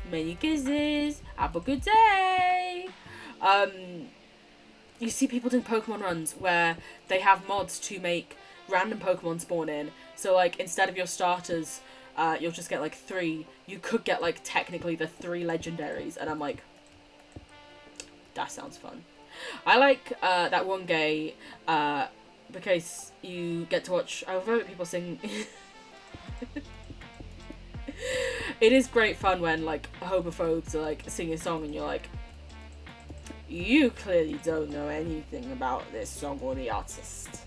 Many kisses. Have a good day. You see people doing Pokemon runs where they have mods to make random Pokemon spawn in. So like instead of your starters, you'll just get like 3. You could get like technically the 3 legendaries, and I'm like, that sounds fun. I like that one gay because you get to watch. I love people sing. It is great fun when like homophobes are like singing a song and you're like, you clearly don't know anything about this song or the artist.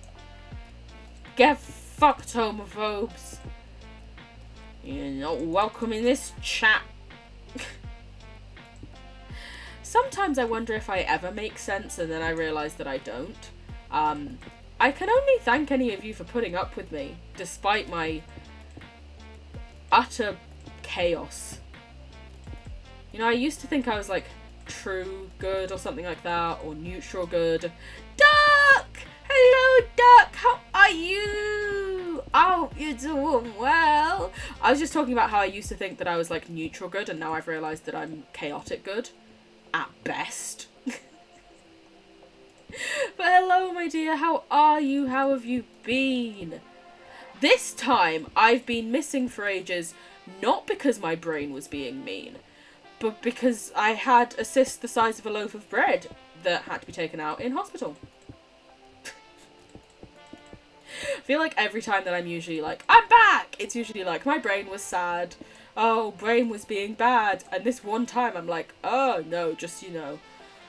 Get fucked, homophobes. You're not welcome in this chat. Sometimes I wonder if I ever make sense and then I realise that I don't. I can only thank any of you for putting up with me, despite my utter chaos. You know, I used to think I was like true good or something like that, or neutral good. Duck! Hello, Duck! How are you? Oh, you're doing well. I was just talking about how I used to think that I was like neutral good, and now I've realised that I'm chaotic good. At best. But hello, my dear. How are you? How have you been? This time, I've been missing for ages, not because my brain was being mean, but because I had a cyst the size of a loaf of bread that had to be taken out in hospital. I feel like every time that I'm usually like, I'm back! It's usually like, my brain was sad. Oh, brain was being bad. And this one time I'm like, oh no, just, you know,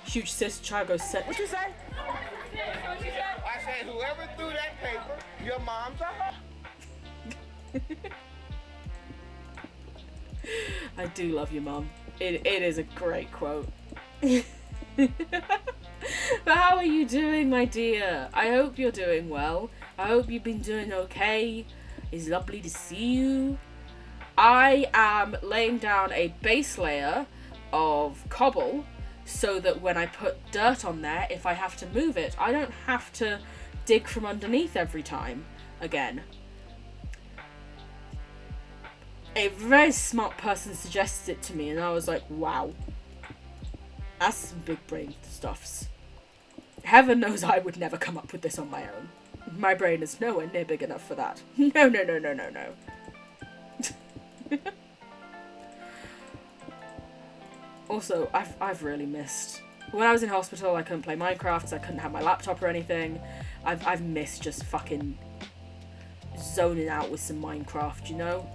huge cyst trying to go set. What you say? I said whoever threw that paper, your mom's a hoe. I do love you, Mum. It is a great quote. But how are you doing, my dear? I hope you're doing well. I hope you've been doing okay. It's lovely to see you. I am laying down a base layer of cobble so that when I put dirt on there, if I have to move it, I don't have to dig from underneath every time again. A very smart person suggested it to me, and I was like, wow. That's some big brain stuffs. Heaven knows I would never come up with this on my own. My brain is nowhere near big enough for that. No, no, no, no, no, no. Also, I've really missed... When I was in hospital, I couldn't play Minecraft because I couldn't have my laptop or anything. I've missed just fucking zoning out with some Minecraft, you know?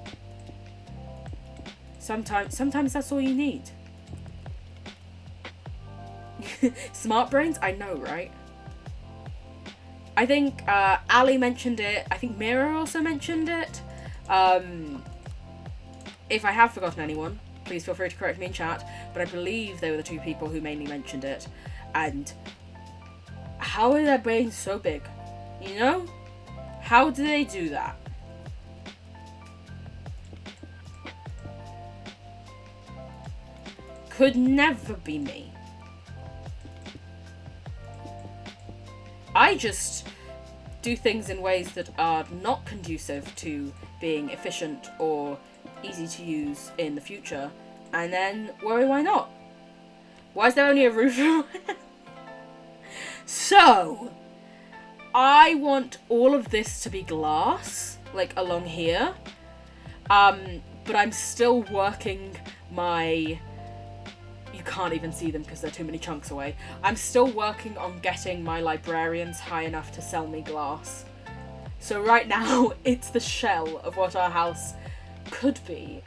Sometimes that's all you need. Smart brains? I know, right? I think Ali mentioned it. I think Mira also mentioned it. If I have forgotten anyone, please feel free to correct me in chat. But I believe they were the two people who mainly mentioned it. And how are their brains so big? You know? How do they do that? Could never be me. I just do things in ways that are not conducive to being efficient or easy to use in the future, and then worry why not. Why is there only a roof? So, I want all of this to be glass, like along here, but I'm still working my... You can't even see them because they're too many chunks away. I'm still working on getting my librarians high enough to sell me glass. So right now, it's the shell of what our house could be.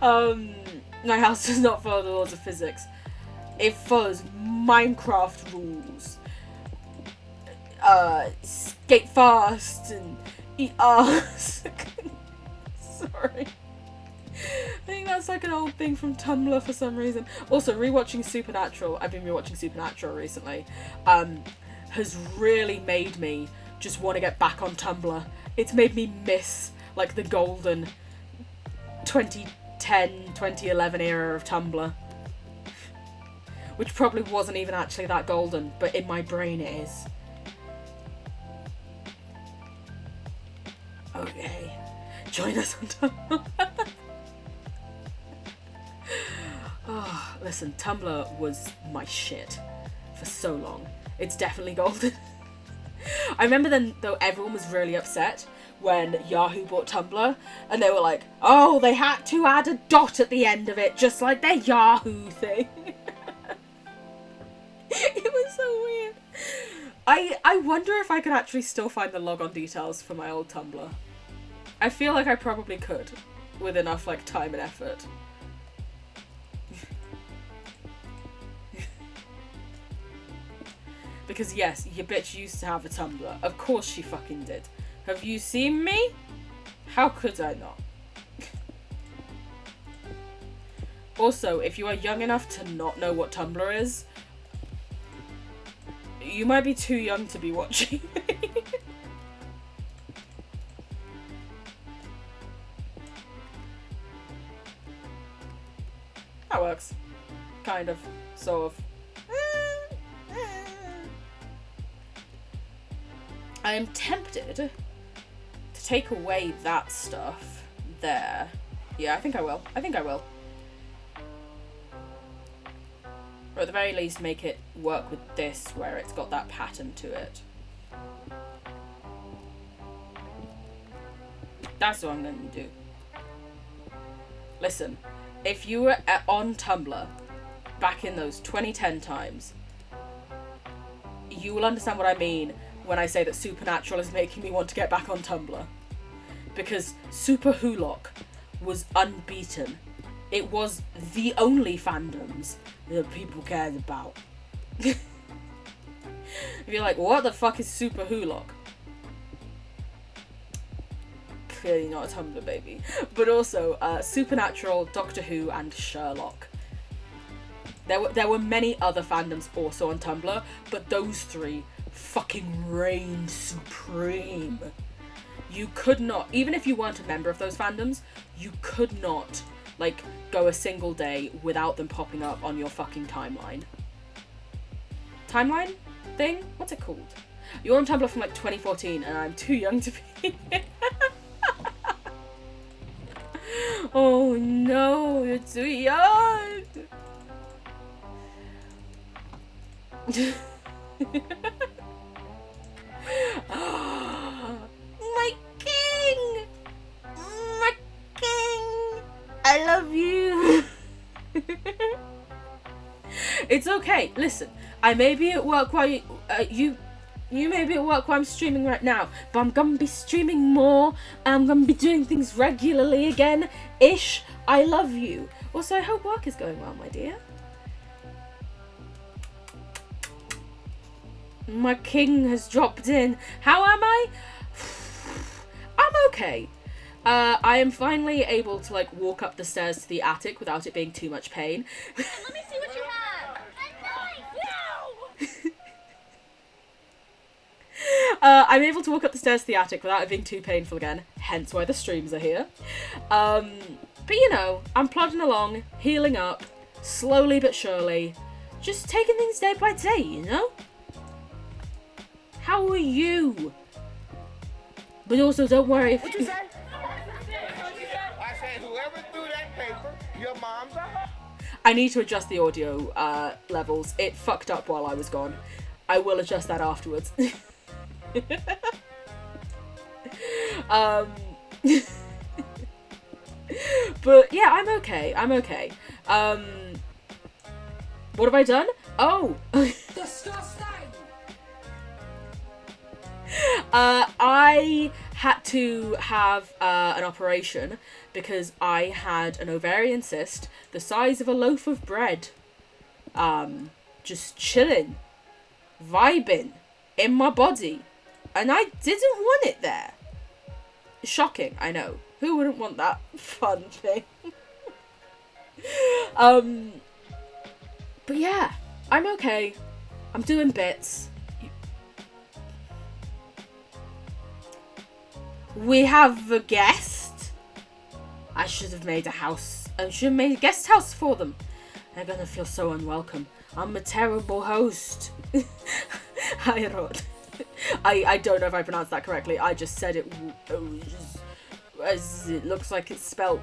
My house does not follow the laws of physics. It follows Minecraft rules. Skate fast and eat ass. Sorry. I think that's like an old thing from Tumblr for some reason. Also, rewatching Supernatural, I've been rewatching Supernatural recently, has really made me just want to get back on Tumblr. It's made me miss, like, the golden 2010, 2011 era of Tumblr. Which probably wasn't even actually that golden, but in my brain it is. Okay. Join us on Tumblr. Oh, listen, Tumblr was my shit for so long. It's definitely golden. I remember then, though, everyone was really upset when Yahoo bought Tumblr, and they were like, oh, they had to add a dot at the end of it, just like their Yahoo thing. It was so weird. I wonder if I could actually still find the logon details for my old Tumblr. I feel like I probably could, with enough, like, time and effort. Because yes, your bitch used to have a Tumblr. Of course she fucking did. Have you seen me? How could I not? Also, if you are young enough to not know what Tumblr is, you might be too young to be watching me. That works. Kind of. Sort of. I am tempted to take away that stuff there. Yeah, I think I will. I think I will. Or at the very least make it work with this where it's got that pattern to it. That's what I'm going to do. Listen, if you were on Tumblr back in those 2010 times, you will understand what I mean when I say that Supernatural is making me want to get back on Tumblr. Because Super Hulock was unbeaten. It was the only fandoms that people cared about. If you're like, what the fuck is Super Hulock? Clearly not a Tumblr baby. But also, Supernatural, Doctor Who, and Sherlock. There were many other fandoms also on Tumblr, but those three fucking reigned supreme. You could not, even if you weren't a member of those fandoms, you could not like, go a single day without them popping up on your fucking timeline. Timeline thing? What's it called? You're on Tumblr from like 2014 and I'm too young to be here. Oh no, you're too young. My king! My king! I love you! It's okay. Listen, I may be at work while you may be at work while I'm streaming right now, but I'm gonna be streaming more. I'm gonna be doing things regularly again. Ish. I love you. Also, I hope work is going well, my dear. My king has dropped in. How am I? I'm okay. I am finally able to like walk up the stairs to the attic without it being too much pain. Let me see what you have. No! I'm able to walk up the stairs to the attic without it being too painful again, hence why the streams are here. But you know, I'm plodding along, healing up, slowly but surely, just taking things day by day, you know? How are you? But also, don't worry if... What you say? I said whoever threw that paper, your mom's a hoe. I need to adjust the audio levels. It fucked up while I was gone. I will adjust that afterwards. But yeah, I'm okay. I'm okay. What have I done? Oh! Disgusting! I had to have an operation because I had an ovarian cyst the size of a loaf of bread. Just chilling, vibing in my body. And I didn't want it there. Shocking, I know. Who wouldn't want that fun thing? But yeah, I'm okay. I'm doing bits. We have a guest. I should have made a house. I should have made a guest house for them. They're gonna feel so unwelcome. I'm a terrible host. I wrote. I don't know if I pronounced that correctly. I just said it as it looks like it's spelt.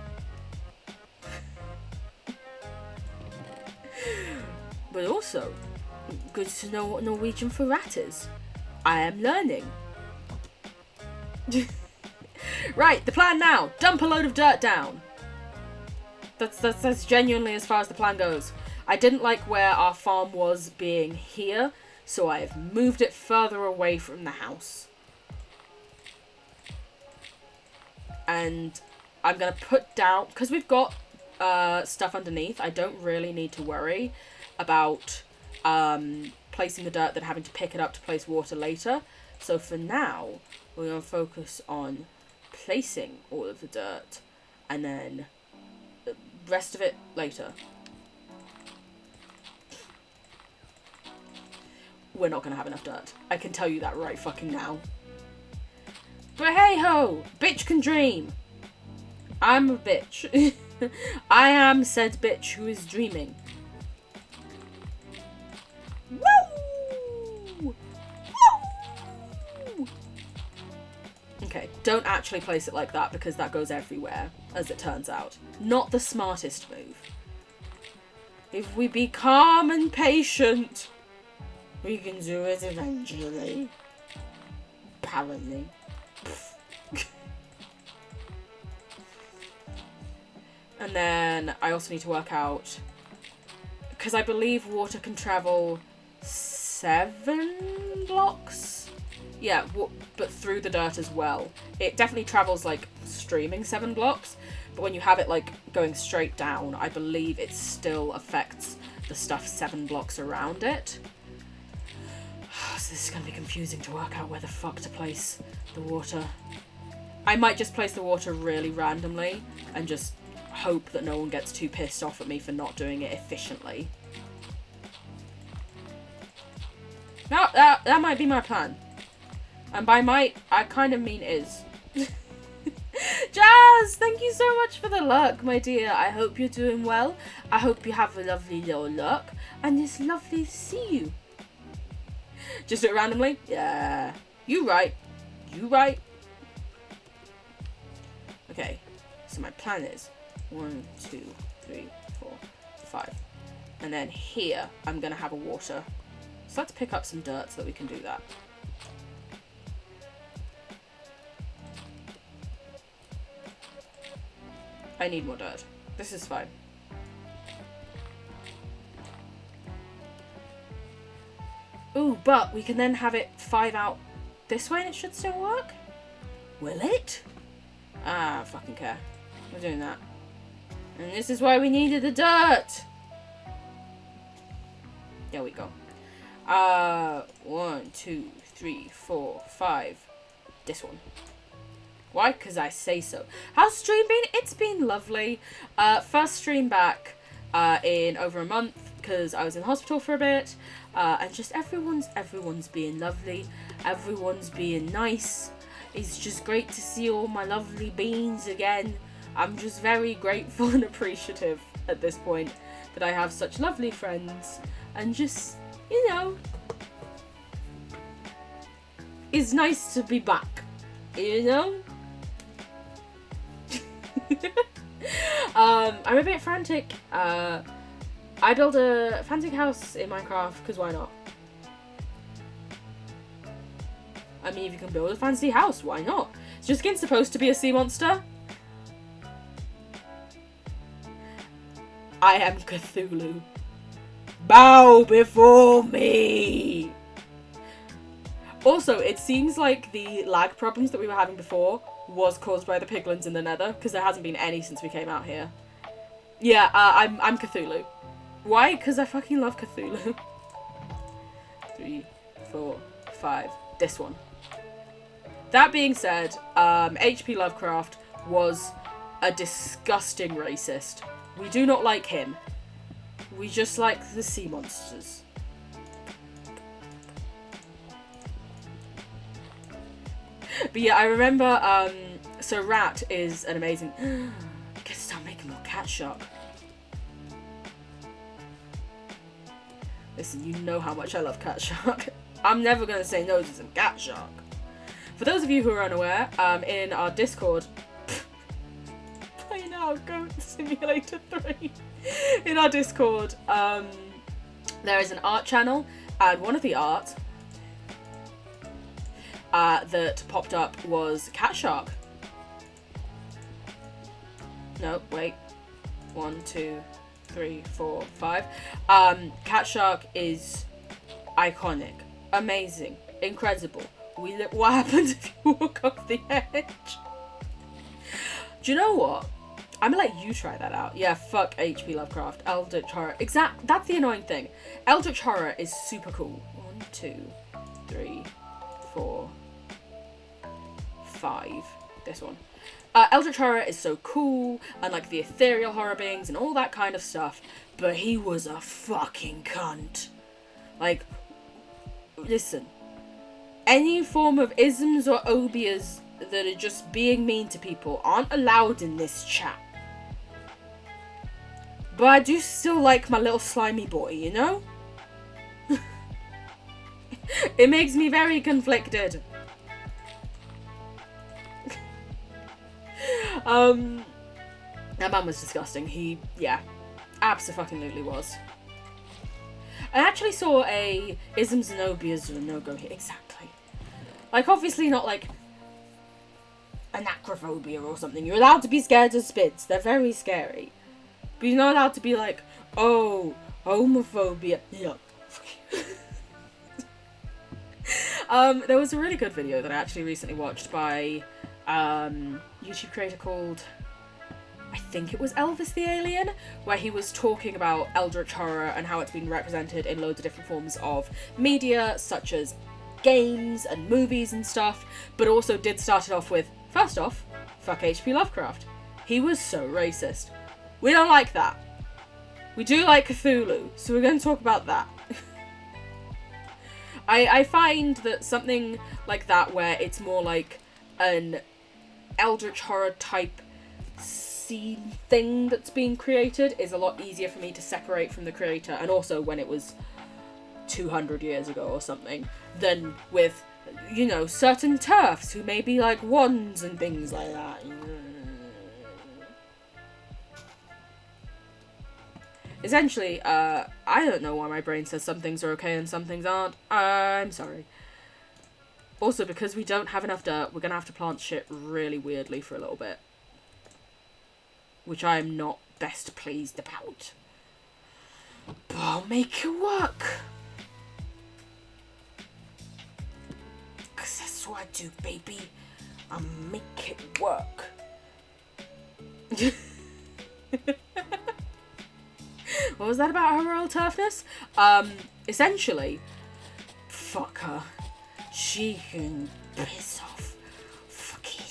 But also, good to know what Norwegian for rat is. I am learning. Right, the plan now. Dump a load of dirt down. That's genuinely as far as the plan goes. I didn't like where our farm was being here, so I have moved it further away from the house. And I'm going to put down, because we've got stuff underneath, I don't really need to worry about placing the dirt, then having to pick it up to place water later. So for now, we're going to focus on placing all of the dirt, and then the rest of it later. We're not going to have enough dirt. I can tell you that right fucking now. But hey ho! Bitch can dream! I'm a bitch. I am said bitch who is dreaming. Woo! Woo! Okay, don't actually place it like that because that goes everywhere, as it turns out. Not the smartest move. If we be calm and patient, we can do it eventually. Apparently. And then I also need to work out, because I believe water can travel 7 blocks? Yeah, but through the dirt as well. It definitely travels like streaming 7 blocks, but when you have it like going straight down, I believe it still affects the stuff 7 blocks around it. So this is going to be confusing to work out where the fuck to place the water. I might just place the water really randomly and just hope that no one gets too pissed off at me for not doing it efficiently. No, that might be my plan. And by might, I kind of mean is. Jazz! Yes, thank you so much for the luck, my dear. I hope you're doing well. I hope you have a lovely little luck. And it's lovely to see you. Just do it randomly? Yeah. You right. You right. Okay. So my plan is 1, 2, 3, 4, 5. And then here, I'm going to have a water. So let's pick up some dirt so that we can do that. I need more dirt. This is fine. Ooh, but we can then have it 5 out this way and it should still work? Will it? Ah, fucking care. We're doing that. And this is why we needed the dirt! There we go. 1, 2, 3, 4, 5. This one. Why? Because I say so. How's the stream been? It's been lovely. First stream back in over a month because I was in hospital for a bit. And just everyone's being lovely. Everyone's being nice. It's just great to see all my lovely beans again. I'm just very grateful and appreciative at this point that I have such lovely friends. And just, you know, it's nice to be back. You know? I'm a bit frantic. I built a fancy house in Minecraft because why not? I mean, if you can build a fancy house, why not? Is your skin supposed to be a sea monster? I am Cthulhu. Bow before me! Also, it seems like the lag problems that we were having before was caused by the piglins in the nether, because there hasn't been any since we came out here. Yeah, I'm Cthulhu. Why? Because I fucking love Cthulhu. 3, 4, 5. This one. That being said, H.P. Lovecraft was a disgusting racist. We do not like him. We just like the sea monsters. But yeah, I remember, so Rat is an amazing... I gotta start making more cat shark. Listen, you know how much I love cat shark. I'm never gonna say no to some cat shark. For those of you who are unaware, in our Discord... Play now, Goat Simulator 3. In our Discord, there is an art channel, and one of the art that popped up was Cat Shark. No, wait. 1, 2, 3, 4, 5. Cat Shark is iconic, amazing, incredible. What happens if you walk off the edge? Do you know what? I'm gonna let you try that out. Yeah, fuck H.P. Lovecraft. Eldritch Horror. That's the annoying thing. Eldritch Horror is super cool. 1, 2, 3, 4, 5. This one. Eldritch Horror is so cool, and like the ethereal horror beings and all that kind of stuff, but he was a fucking cunt. Like, listen. Any form of isms or obias that are just being mean to people aren't allowed in this chat. But I do still like my little slimy boy, you know? It makes me very conflicted. That man was disgusting. He, yeah, abso-fucking-lutely was. I actually saw a isms and obias or no-go here. Exactly. Like, obviously not like anacrophobia or something. You're allowed to be scared of spids. They're very scary. But you're not allowed to be like, oh, homophobia. Yuck. There was a really good video that I actually recently watched by YouTube creator called, I think it was Elvis the Alien, where he was talking about Eldritch Horror and how it's been represented in loads of different forms of media, such as games and movies and stuff, but also did start it off with, first off, fuck H.P. Lovecraft. He was so racist. We don't like that. We do like Cthulhu, so we're going to talk about that. I find that something like that, where it's more like an Eldritch Horror type scene thing that's being created is a lot easier for me to separate from the creator, and also when it was 200 years ago or something, than with, you know, certain TERFs who may be like wands and things like that. Essentially, I don't know why my brain says some things are okay and some things aren't. I'm sorry. Also, because we don't have enough dirt, we're gonna have to plant shit really weirdly for a little bit. Which I am not best pleased about. But I'll make it work. Because that's what I do, baby. I'll make it work. What was that about her royal toughness? Essentially, fuck her. She can piss off. Fucking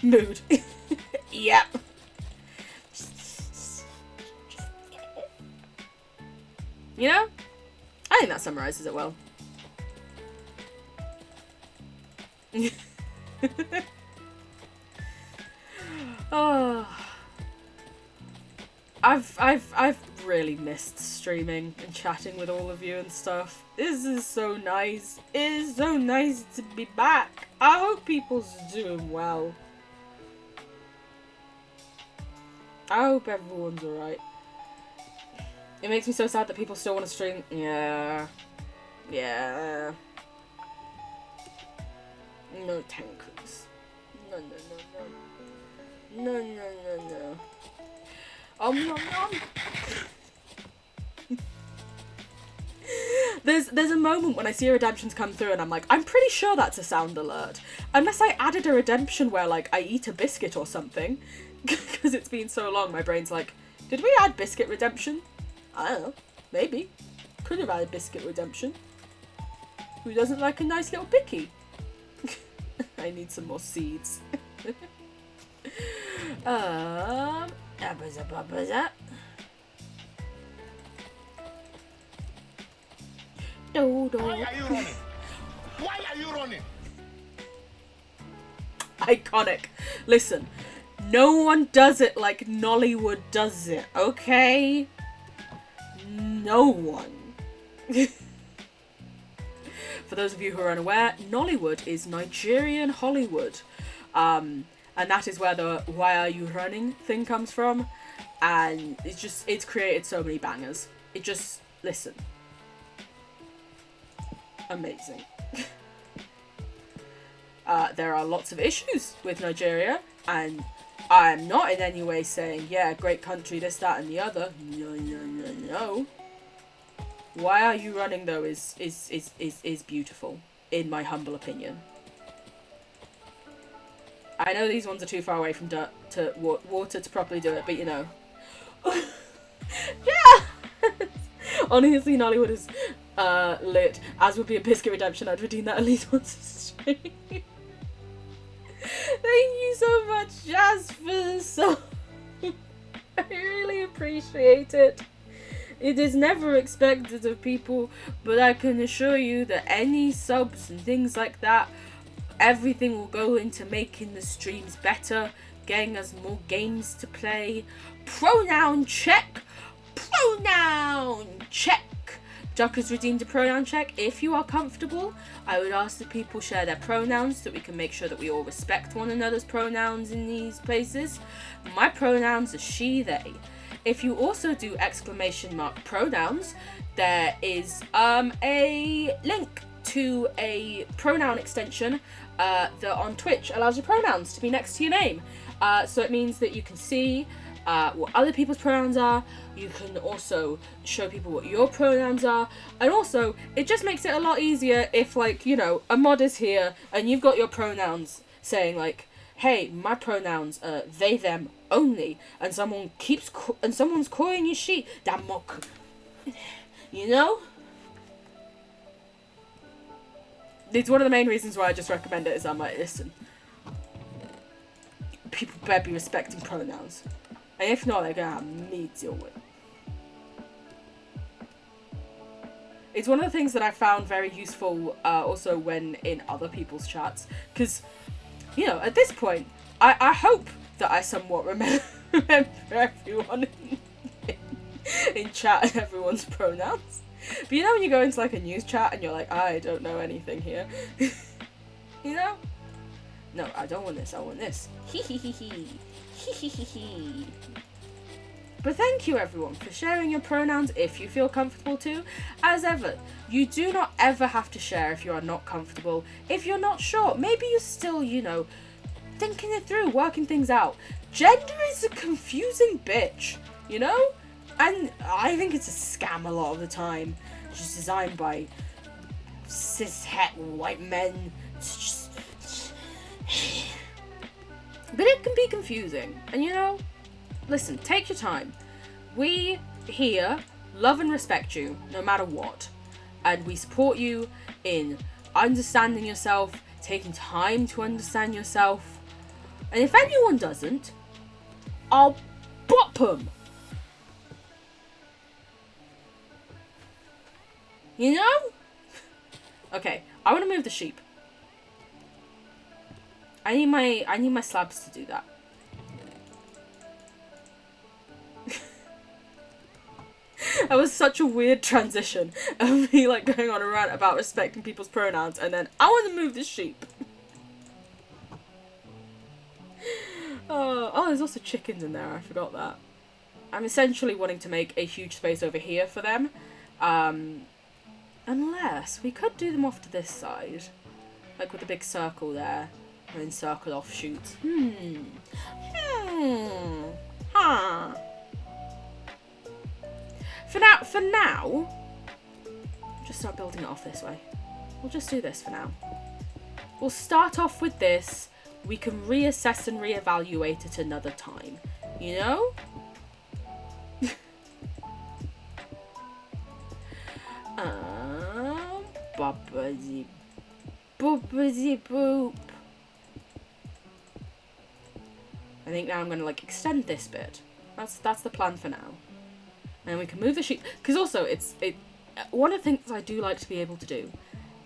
mood. Yep. You know? I think that summarizes it well. Oh, I've really missed streaming and chatting with all of you and stuff. This is so nice. It is so nice to be back. I hope people's doing well. I hope everyone's alright. It makes me so sad that people still want to stream. Yeah. Yeah. No tankers. No, no, no, no. No, no, no, no. Nom, nom. There's a moment when I see redemptions come through and I'm like, I'm pretty sure that's a sound alert. Unless I added a redemption where, like, I eat a biscuit or something. Because it's been so long, my brain's like, did we add biscuit redemption? I don't know. Maybe. Could have added biscuit redemption. Who doesn't like a nice little picky? I need some more seeds. Why are you running? Why are you running? Iconic. Listen, no one does it like Nollywood does it, okay? No one. For those of you who are unaware, Nollywood is Nigerian Hollywood. And that is where the "why are you running" thing comes from. And it's created so many bangers. It just, listen. Amazing. There are lots of issues with Nigeria, and I'm not in any way saying, yeah, great country, this, that, and the other. No, no, no, no. Why Are You Running, though, is beautiful, in my humble opinion. I know these ones are too far away from dirt to water to properly do it, but you know. Yeah! Honestly, Nollywood is lit. As would be a biscuit redemption, I'd redeem that at least once a stream. Thank you so much, Jazz, for the song. I really appreciate it. It is never expected of people, but I can assure you that any subs and things like that, everything will go into making the streams better, getting us more games to play. Pronoun check! Pronoun check! Duck has redeemed a pronoun check. If you are comfortable, I would ask that people share their pronouns so that we can make sure that we all respect one another's pronouns in these places. My pronouns are she, they. If you also do exclamation mark pronouns, there is a link to a pronoun extension that on Twitch allows your pronouns to be next to your name. So it means that you can see what other people's pronouns are. You can also show people what your pronouns are. And also, it just makes it a lot easier if, like, you know, a mod is here and you've got your pronouns saying, like, hey, my pronouns are they, them only. And someone someone's calling you she. Damok. You know? It's one of the main reasons why I just recommend it, is I'm like, listen, people better be respecting pronouns. And if not, they're gonna have me deal with. It's one of the things that I found very useful also when in other people's chats. Because, you know, at this point, I hope that I somewhat remember everyone in chat and everyone's pronouns. But you know when you go into like a news chat and you're like, I don't know anything here. You know? No, I don't want this, I want this. Hee hee hee hee. Hee hee hee hee. But thank you everyone for sharing your pronouns if you feel comfortable to. As ever, you do not ever have to share if you are not comfortable. If you're not sure, maybe you're still, you know, thinking it through, working things out. Gender is a confusing bitch, you know? And I think it's a scam a lot of the time. It's just designed by cis-het white men. It's just... But it can be confusing. And you know, listen, take your time. We here love and respect you no matter what. And we support you in understanding yourself, taking time to understand yourself. And if anyone doesn't, I'll bop them. You know? Okay, I want to move the sheep. I need my slabs to do that. That was such a weird transition of me like going on a rant about respecting people's pronouns and then I want to move the sheep. Oh, there's also chickens in there, I forgot that. I'm essentially wanting to make a huge space over here for them. Unless we could do them off to this side. Like with a big circle there. And then circle offshoots. Huh. For now, just start building it off this way. We'll just do this for now. We'll start off with this. We can reassess and reevaluate at another time. You know? Boopity boopity boop. I think now I'm gonna like extend this bit. That's the plan for now. And we can move the sheep, because also one of the things I do like to be able to do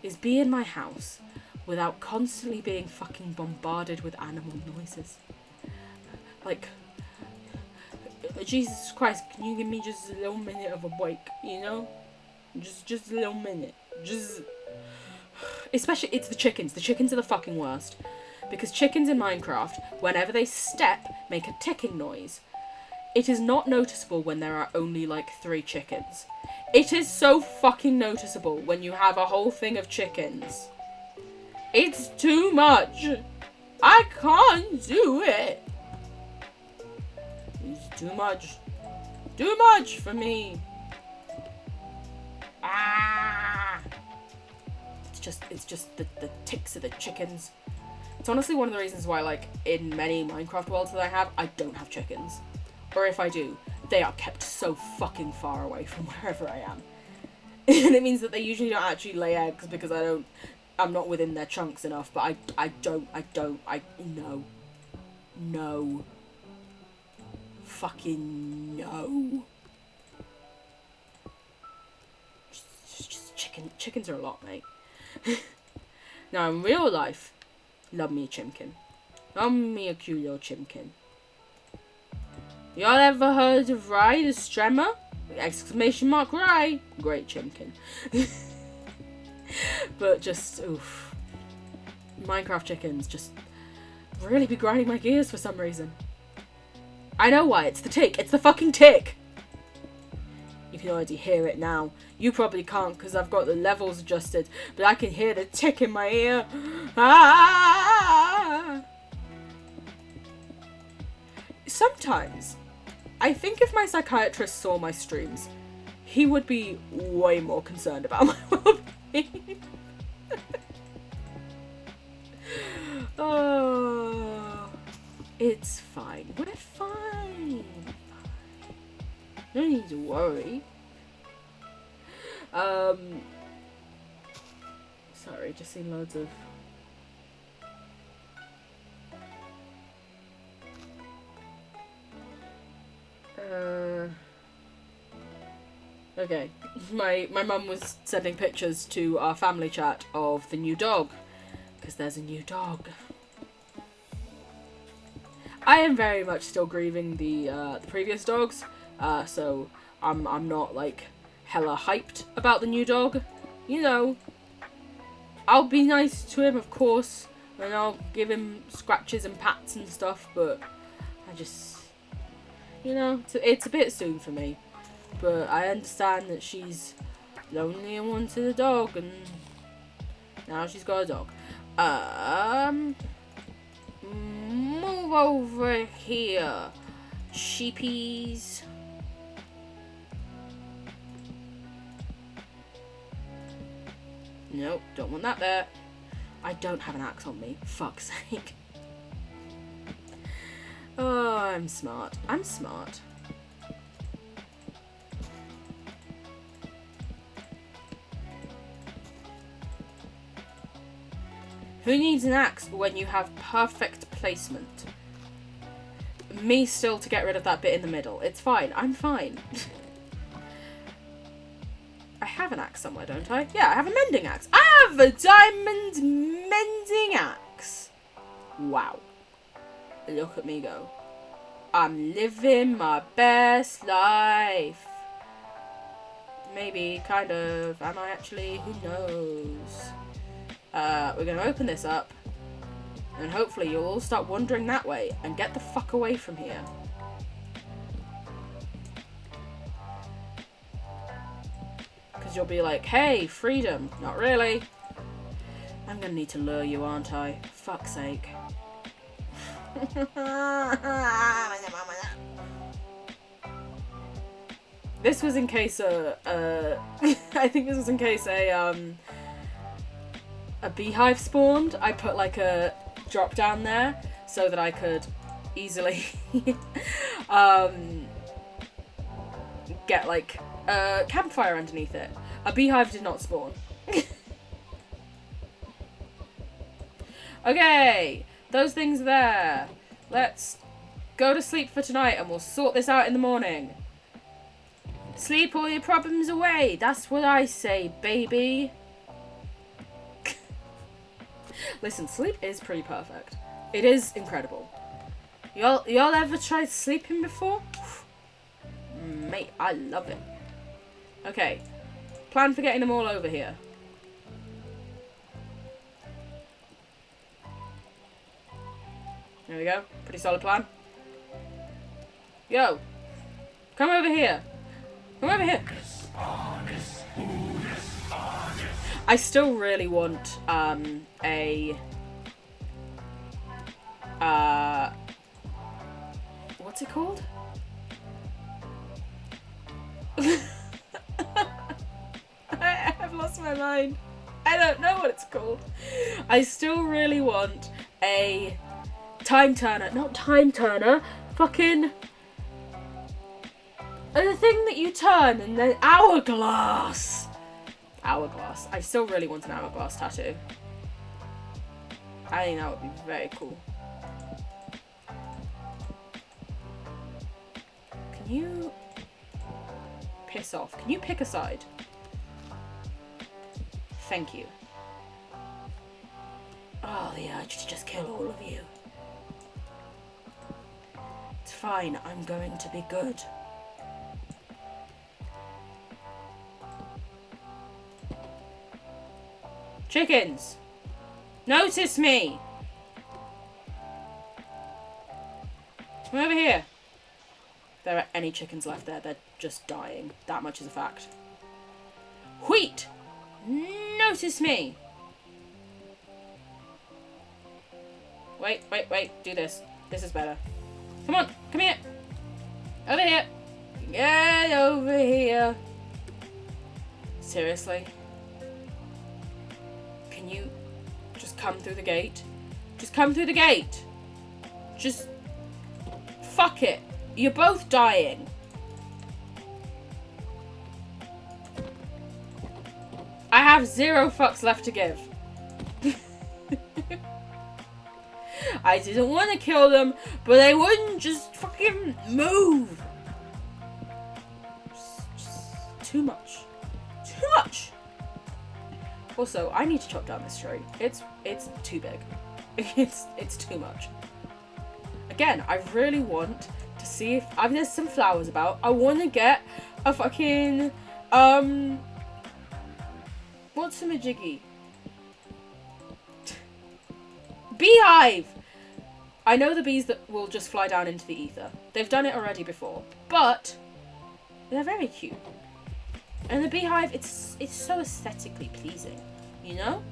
is be in my house without constantly being fucking bombarded with animal noises. Like, Jesus Christ, can you give me just a little minute of a break, you know? Just a little minute. Just... Especially, it's the chickens. The chickens are the fucking worst. Because chickens in Minecraft, whenever they step, make a ticking noise. It is not noticeable when there are only like 3 chickens. It is so fucking noticeable when you have a whole thing of chickens. It's too much. I can't do it. It's too much. Too much for me. Ah. It's just the ticks of the chickens. It's honestly one of the reasons why, like, in many Minecraft worlds that I have, I don't have chickens. Or if I do, they are kept so fucking far away from wherever I am. And it means that they usually don't actually lay eggs because I'm not within their chunks enough, but no. No. Fucking no. Just chickens are a lot, mate. Now, in real life, love me a chimkin. Love me a cute little chimkin. Y'all ever heard of Rye the Stremmer? Exclamation mark Rye. Great chimkin. But just, oof. Minecraft chickens just really be grinding my gears for some reason. I know why. It's the tick. It's the fucking tick. You can already hear it now. You probably can't because I've got the levels adjusted, but I can hear the tick in my ear. Ah! Sometimes, I think if my psychiatrist saw my streams, he would be way more concerned about my well-being. Oh, it's fine. We're fine. No need to worry. Sorry, just seen loads of... Okay, my mum was sending pictures to our family chat of the new dog, because there's a new dog. I am very much still grieving the previous dogs, so I'm not like hella hyped about the new dog. You know, I'll be nice to him, of course, and I'll give him scratches and pats and stuff, but I just, you know, it's a bit soon for me. But I understand that she's lonely and wanted a dog, and now she's got a dog. Move over here, sheepies. Nope, don't want that there. I don't have an axe on me, fuck's sake. Oh, I'm smart. I'm smart. Who needs an axe when you have perfect placement? Me still to get rid of that bit in the middle. It's fine. I'm fine. I have an axe somewhere, don't I? Yeah, I have a mending axe. I have a diamond mending axe. Wow. Look at me go. I'm living my best life. Maybe, kind of. Am I actually? Who knows? We're gonna open this up, and hopefully you'll all start wandering that way and get the fuck away from here. Because you'll be like, hey, freedom. Not really. I'm gonna need to lure you, aren't I? Fuck's sake. This was in case I think this was in case a beehive spawned. I put like a drop down there so that I could easily get like a campfire underneath it. A beehive did not spawn. Okay, those things there. Let's go to sleep for tonight and we'll sort this out in the morning. Sleep all your problems away. That's what I say, baby. Listen, sleep is pretty perfect. It is incredible. Y'all ever tried sleeping before? Mate, I love it. Okay. Plan for getting them all over here. There we go. Pretty solid plan. Yo. Come over here. Come over here. I still really want what's it called? I've lost my mind. I don't know what it's called. I still really want a time turner. Not time turner. Fucking the thing that you turn and then hourglass. Hourglass. I still really want an hourglass tattoo. I think that would be very cool. Can you piss off? Can you pick a side? Thank you. Oh, the urge to just kill all of you. It's fine. I'm going to be good. Chickens! Notice me! Come over here. If there are any chickens left there, they're just dying. That much is a fact. Wheat! Notice me! Wait, wait, wait. Do this. This is better. Come on, come here! Over here! Get over here! Seriously? Can you just come through the gate? Just come through the gate! Just... fuck it! You're both dying. I have 0 fucks left to give. I didn't want to kill them, but they wouldn't just fucking move. Just too much. Also, I need to chop down this tree. It's too big. It's too much. Again, I really want to see if there's some flowers about. I want to get a fucking what's a majiggy? Beehive! I know the bees that will just fly down into the ether. They've done it already before, but they're very cute. And the beehive, it's so aesthetically pleasing, you know?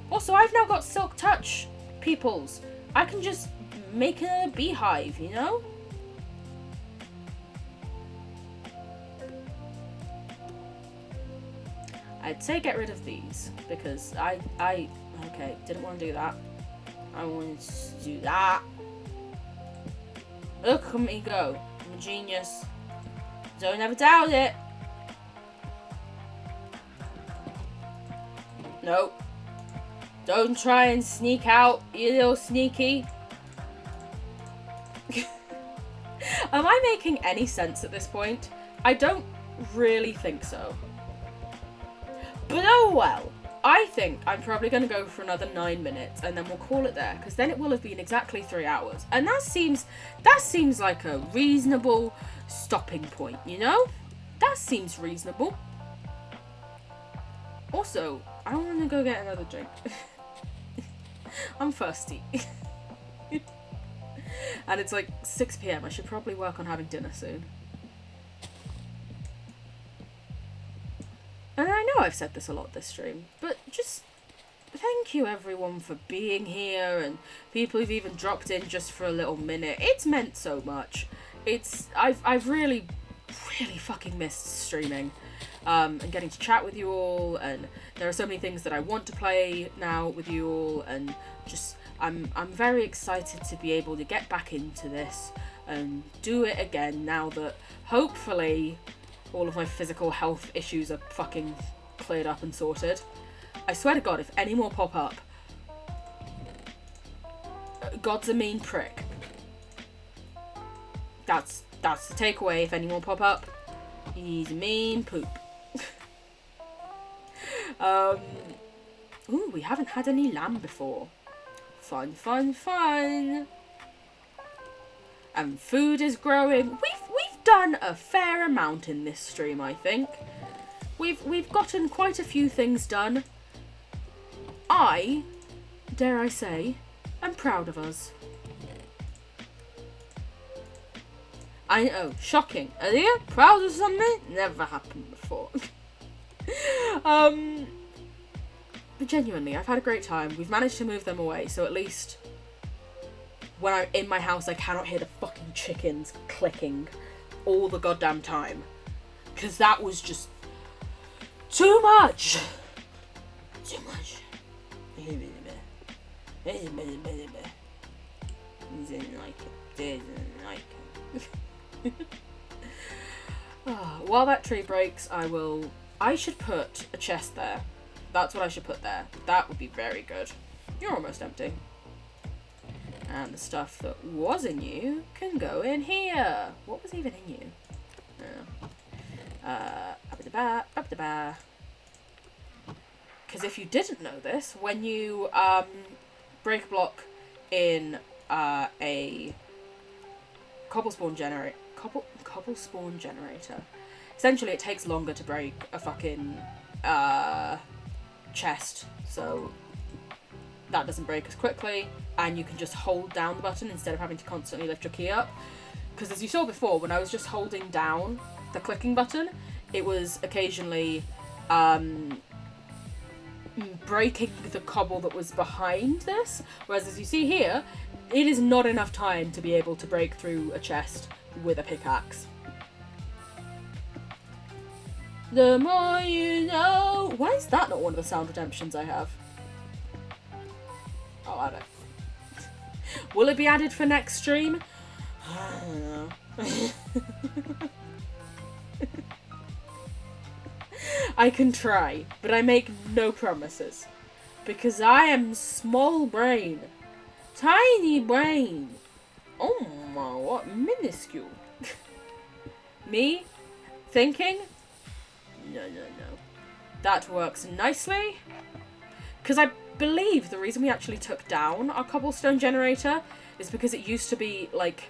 Also, I've now got silk touch, peoples. I can just make a beehive, you know? I'd say get rid of these, because okay, didn't want to do that. I wanted to do that. Look at me go. I'm a genius. Don't ever doubt it. Nope. Don't try and sneak out, you little sneaky. Am I making any sense at this point? I don't really think so. But oh well. I think I'm probably going to go for another 9 minutes and then we'll call it there, because then it will have been exactly 3 hours. And that seems like a reasonable stopping point, you know? That seems reasonable. Also, I want to go get another drink. I'm thirsty. And it's like 6 PM. I should probably work on having dinner soon. And I know I've said this a lot this stream, but just thank you everyone for being here, and people who've even dropped in just for a little minute. It's meant so much. I've really fucking missed streaming. And getting to chat with you all, and there are so many things that I want to play now with you all, and just I'm very excited to be able to get back into this and do it again now that hopefully all of my physical health issues are fucking cleared up and sorted. I swear to God, if any more pop up, God's a mean prick. That's the takeaway. If any more pop up, he's a mean poop. Ooh, we haven't had any lamb before. Fun, fun, fun. And food is growing. We've done a fair amount in this stream, I think. We've gotten quite a few things done. I, dare I say, am proud of us. I know, shocking. Are you proud of something? Never happened before. But genuinely, I've had a great time. We've managed to move them away, so at least when I'm in my house, I cannot hear the fucking chickens clicking all the goddamn time. Because that was just too much. Too much. Didn't like it. Didn't like it. While that tree breaks, I should put a chest there. That's what I should put there. That would be very good. You're almost empty. And the stuff that was in you can go in here. What was even in you? Because if you didn't know this, when you break a block in a cobblespawn generator, essentially it takes longer to break a fucking chest, so that doesn't break as quickly, and you can just hold down the button instead of having to constantly lift your key up. Because as you saw before, when I was just holding down the clicking button, it was occasionally breaking the cobble that was behind this, whereas as you see here, it is not enough time to be able to break through a chest with a pickaxe. The more you know. Why is that not one of the sound redemptions I have? I'll add it. Will it be added for next stream? I don't know. I can try, but I make no promises. Because I am small brain. Tiny brain. Oh my, what minuscule. Me? Thinking? No. That works nicely. Because I believe the reason we actually took down our cobblestone generator is because it used to be, like,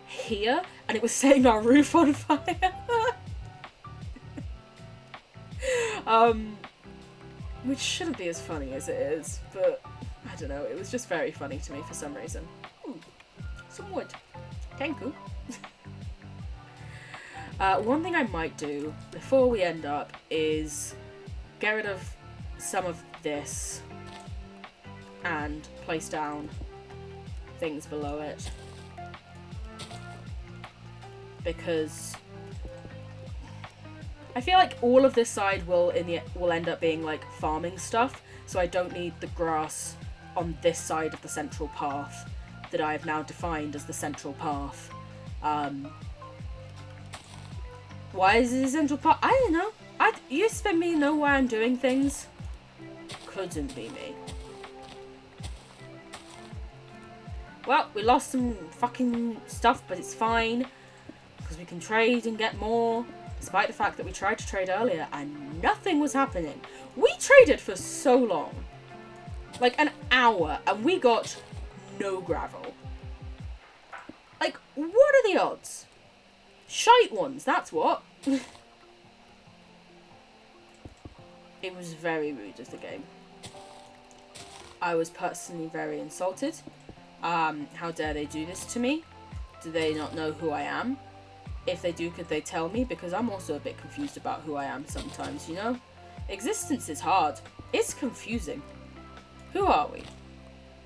here, and it was setting our roof on fire. Which shouldn't be as funny as it is, but I don't know, it was just very funny to me for some reason. Ooh, some wood. Thank you. One thing I might do before we end up is get rid of some of this and place down things below it, because I feel like all of this side will end up being like farming stuff, so I don't need the grass on this side of the central path that I have now defined as the central path. Why is it a central path? I don't know. You expect me to know why I'm doing things? Couldn't be me. Well, we lost some fucking stuff, but it's fine, because we can trade and get more, despite the fact that we tried to trade earlier and nothing was happening. We traded for so long. Like an hour, and we got no gravel. Like, what are the odds? Shite ones, that's what. It was very rude of the game. I was personally very insulted. How dare they do this to me? Do they not know who I am? If they do, could they tell me? Because I'm also a bit confused about who I am sometimes, you know? Existence is hard. It's confusing. Who are we?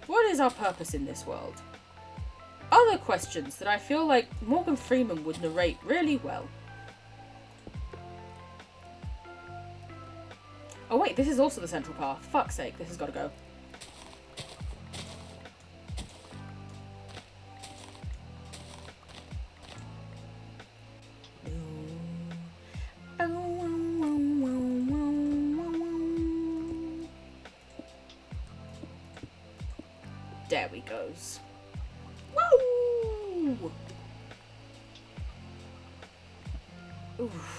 What is our purpose in this world? Other questions that I feel like Morgan Freeman would narrate really well. Oh wait, this is also the central path. Fuck's sake, this has got to go. There we goes. Woo! Oof.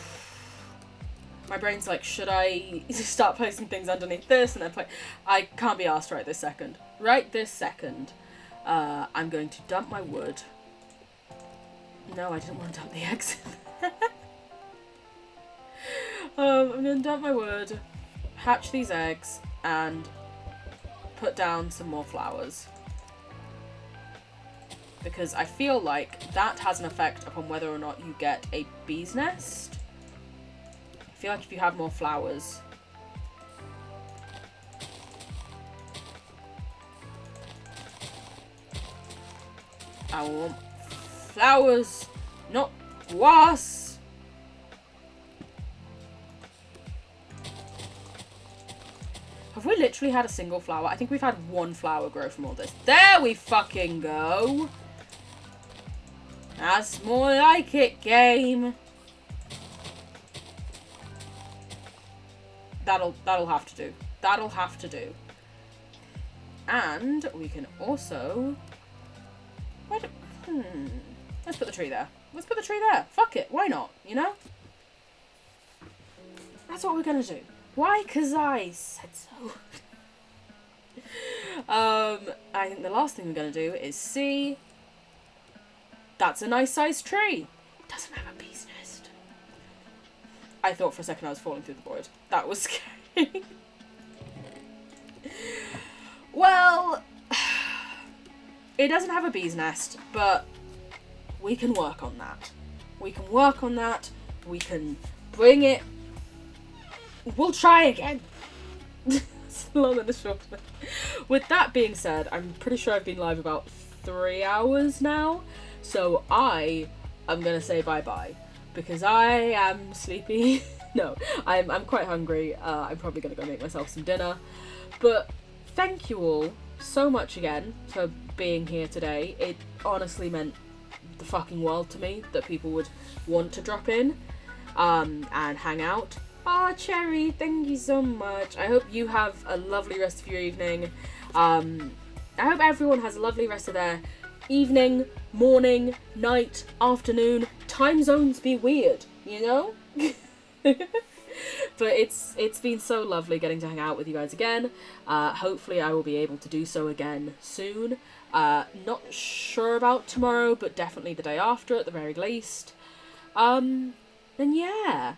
My brain's like, should I start placing things underneath this and then play? I can't be asked right this second. Right this second. I'm going to dump my wood. No, I didn't want to dump the eggs. I'm going to dump my wood, hatch these eggs, and put down some more flowers. Because I feel like that has an effect upon whether or not you get a bee's nest. I feel like if you have more flowers... I want flowers, not grass. Have we literally had a single flower? I think we've had one flower grow from all this. There we fucking go. That's more like it, game. That'll have to do. That'll have to do. And we can also... Let's put the tree there. Let's put the tree there. Fuck it. Why not? You know? That's what we're gonna do. Why? 'Cause I said so. I think the last thing we're gonna do is see... That's a nice sized tree. It doesn't have a bee's nest. I thought for a second I was falling through the void. That was scary. Well, it doesn't have a bee's nest, but we can work on that. We can work on that. We can bring it. We'll try again. It's long and the short of it. With that being said, I'm pretty sure I've been live about 3 hours now. So I am going to say bye-bye because I am sleepy. No, I'm quite hungry. I'm probably going to go make myself some dinner. But thank you all so much again for being here today. It honestly meant the fucking world to me that people would want to drop in and hang out. Ah, Cherry, thank you so much. I hope you have a lovely rest of your evening. I hope everyone has a lovely rest of their evening, morning, night, afternoon. Time zones be weird, you know? But it's been so lovely getting to hang out with you guys again. Hopefully I will be able to do so again soon. Not sure about tomorrow, but definitely the day after at the very least. And yeah,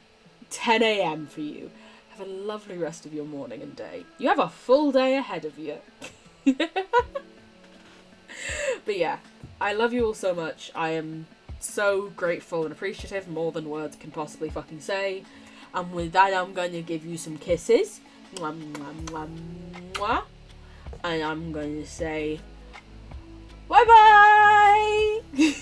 10 a.m. for you. Have a lovely rest of your morning and day. You have a full day ahead of you. But yeah, I love you all so much. I am so grateful and appreciative, more than words can possibly fucking say. And with that, I'm going to give you some kisses. Mwah, mwah, mwah, mwah. And I'm going to say bye-bye!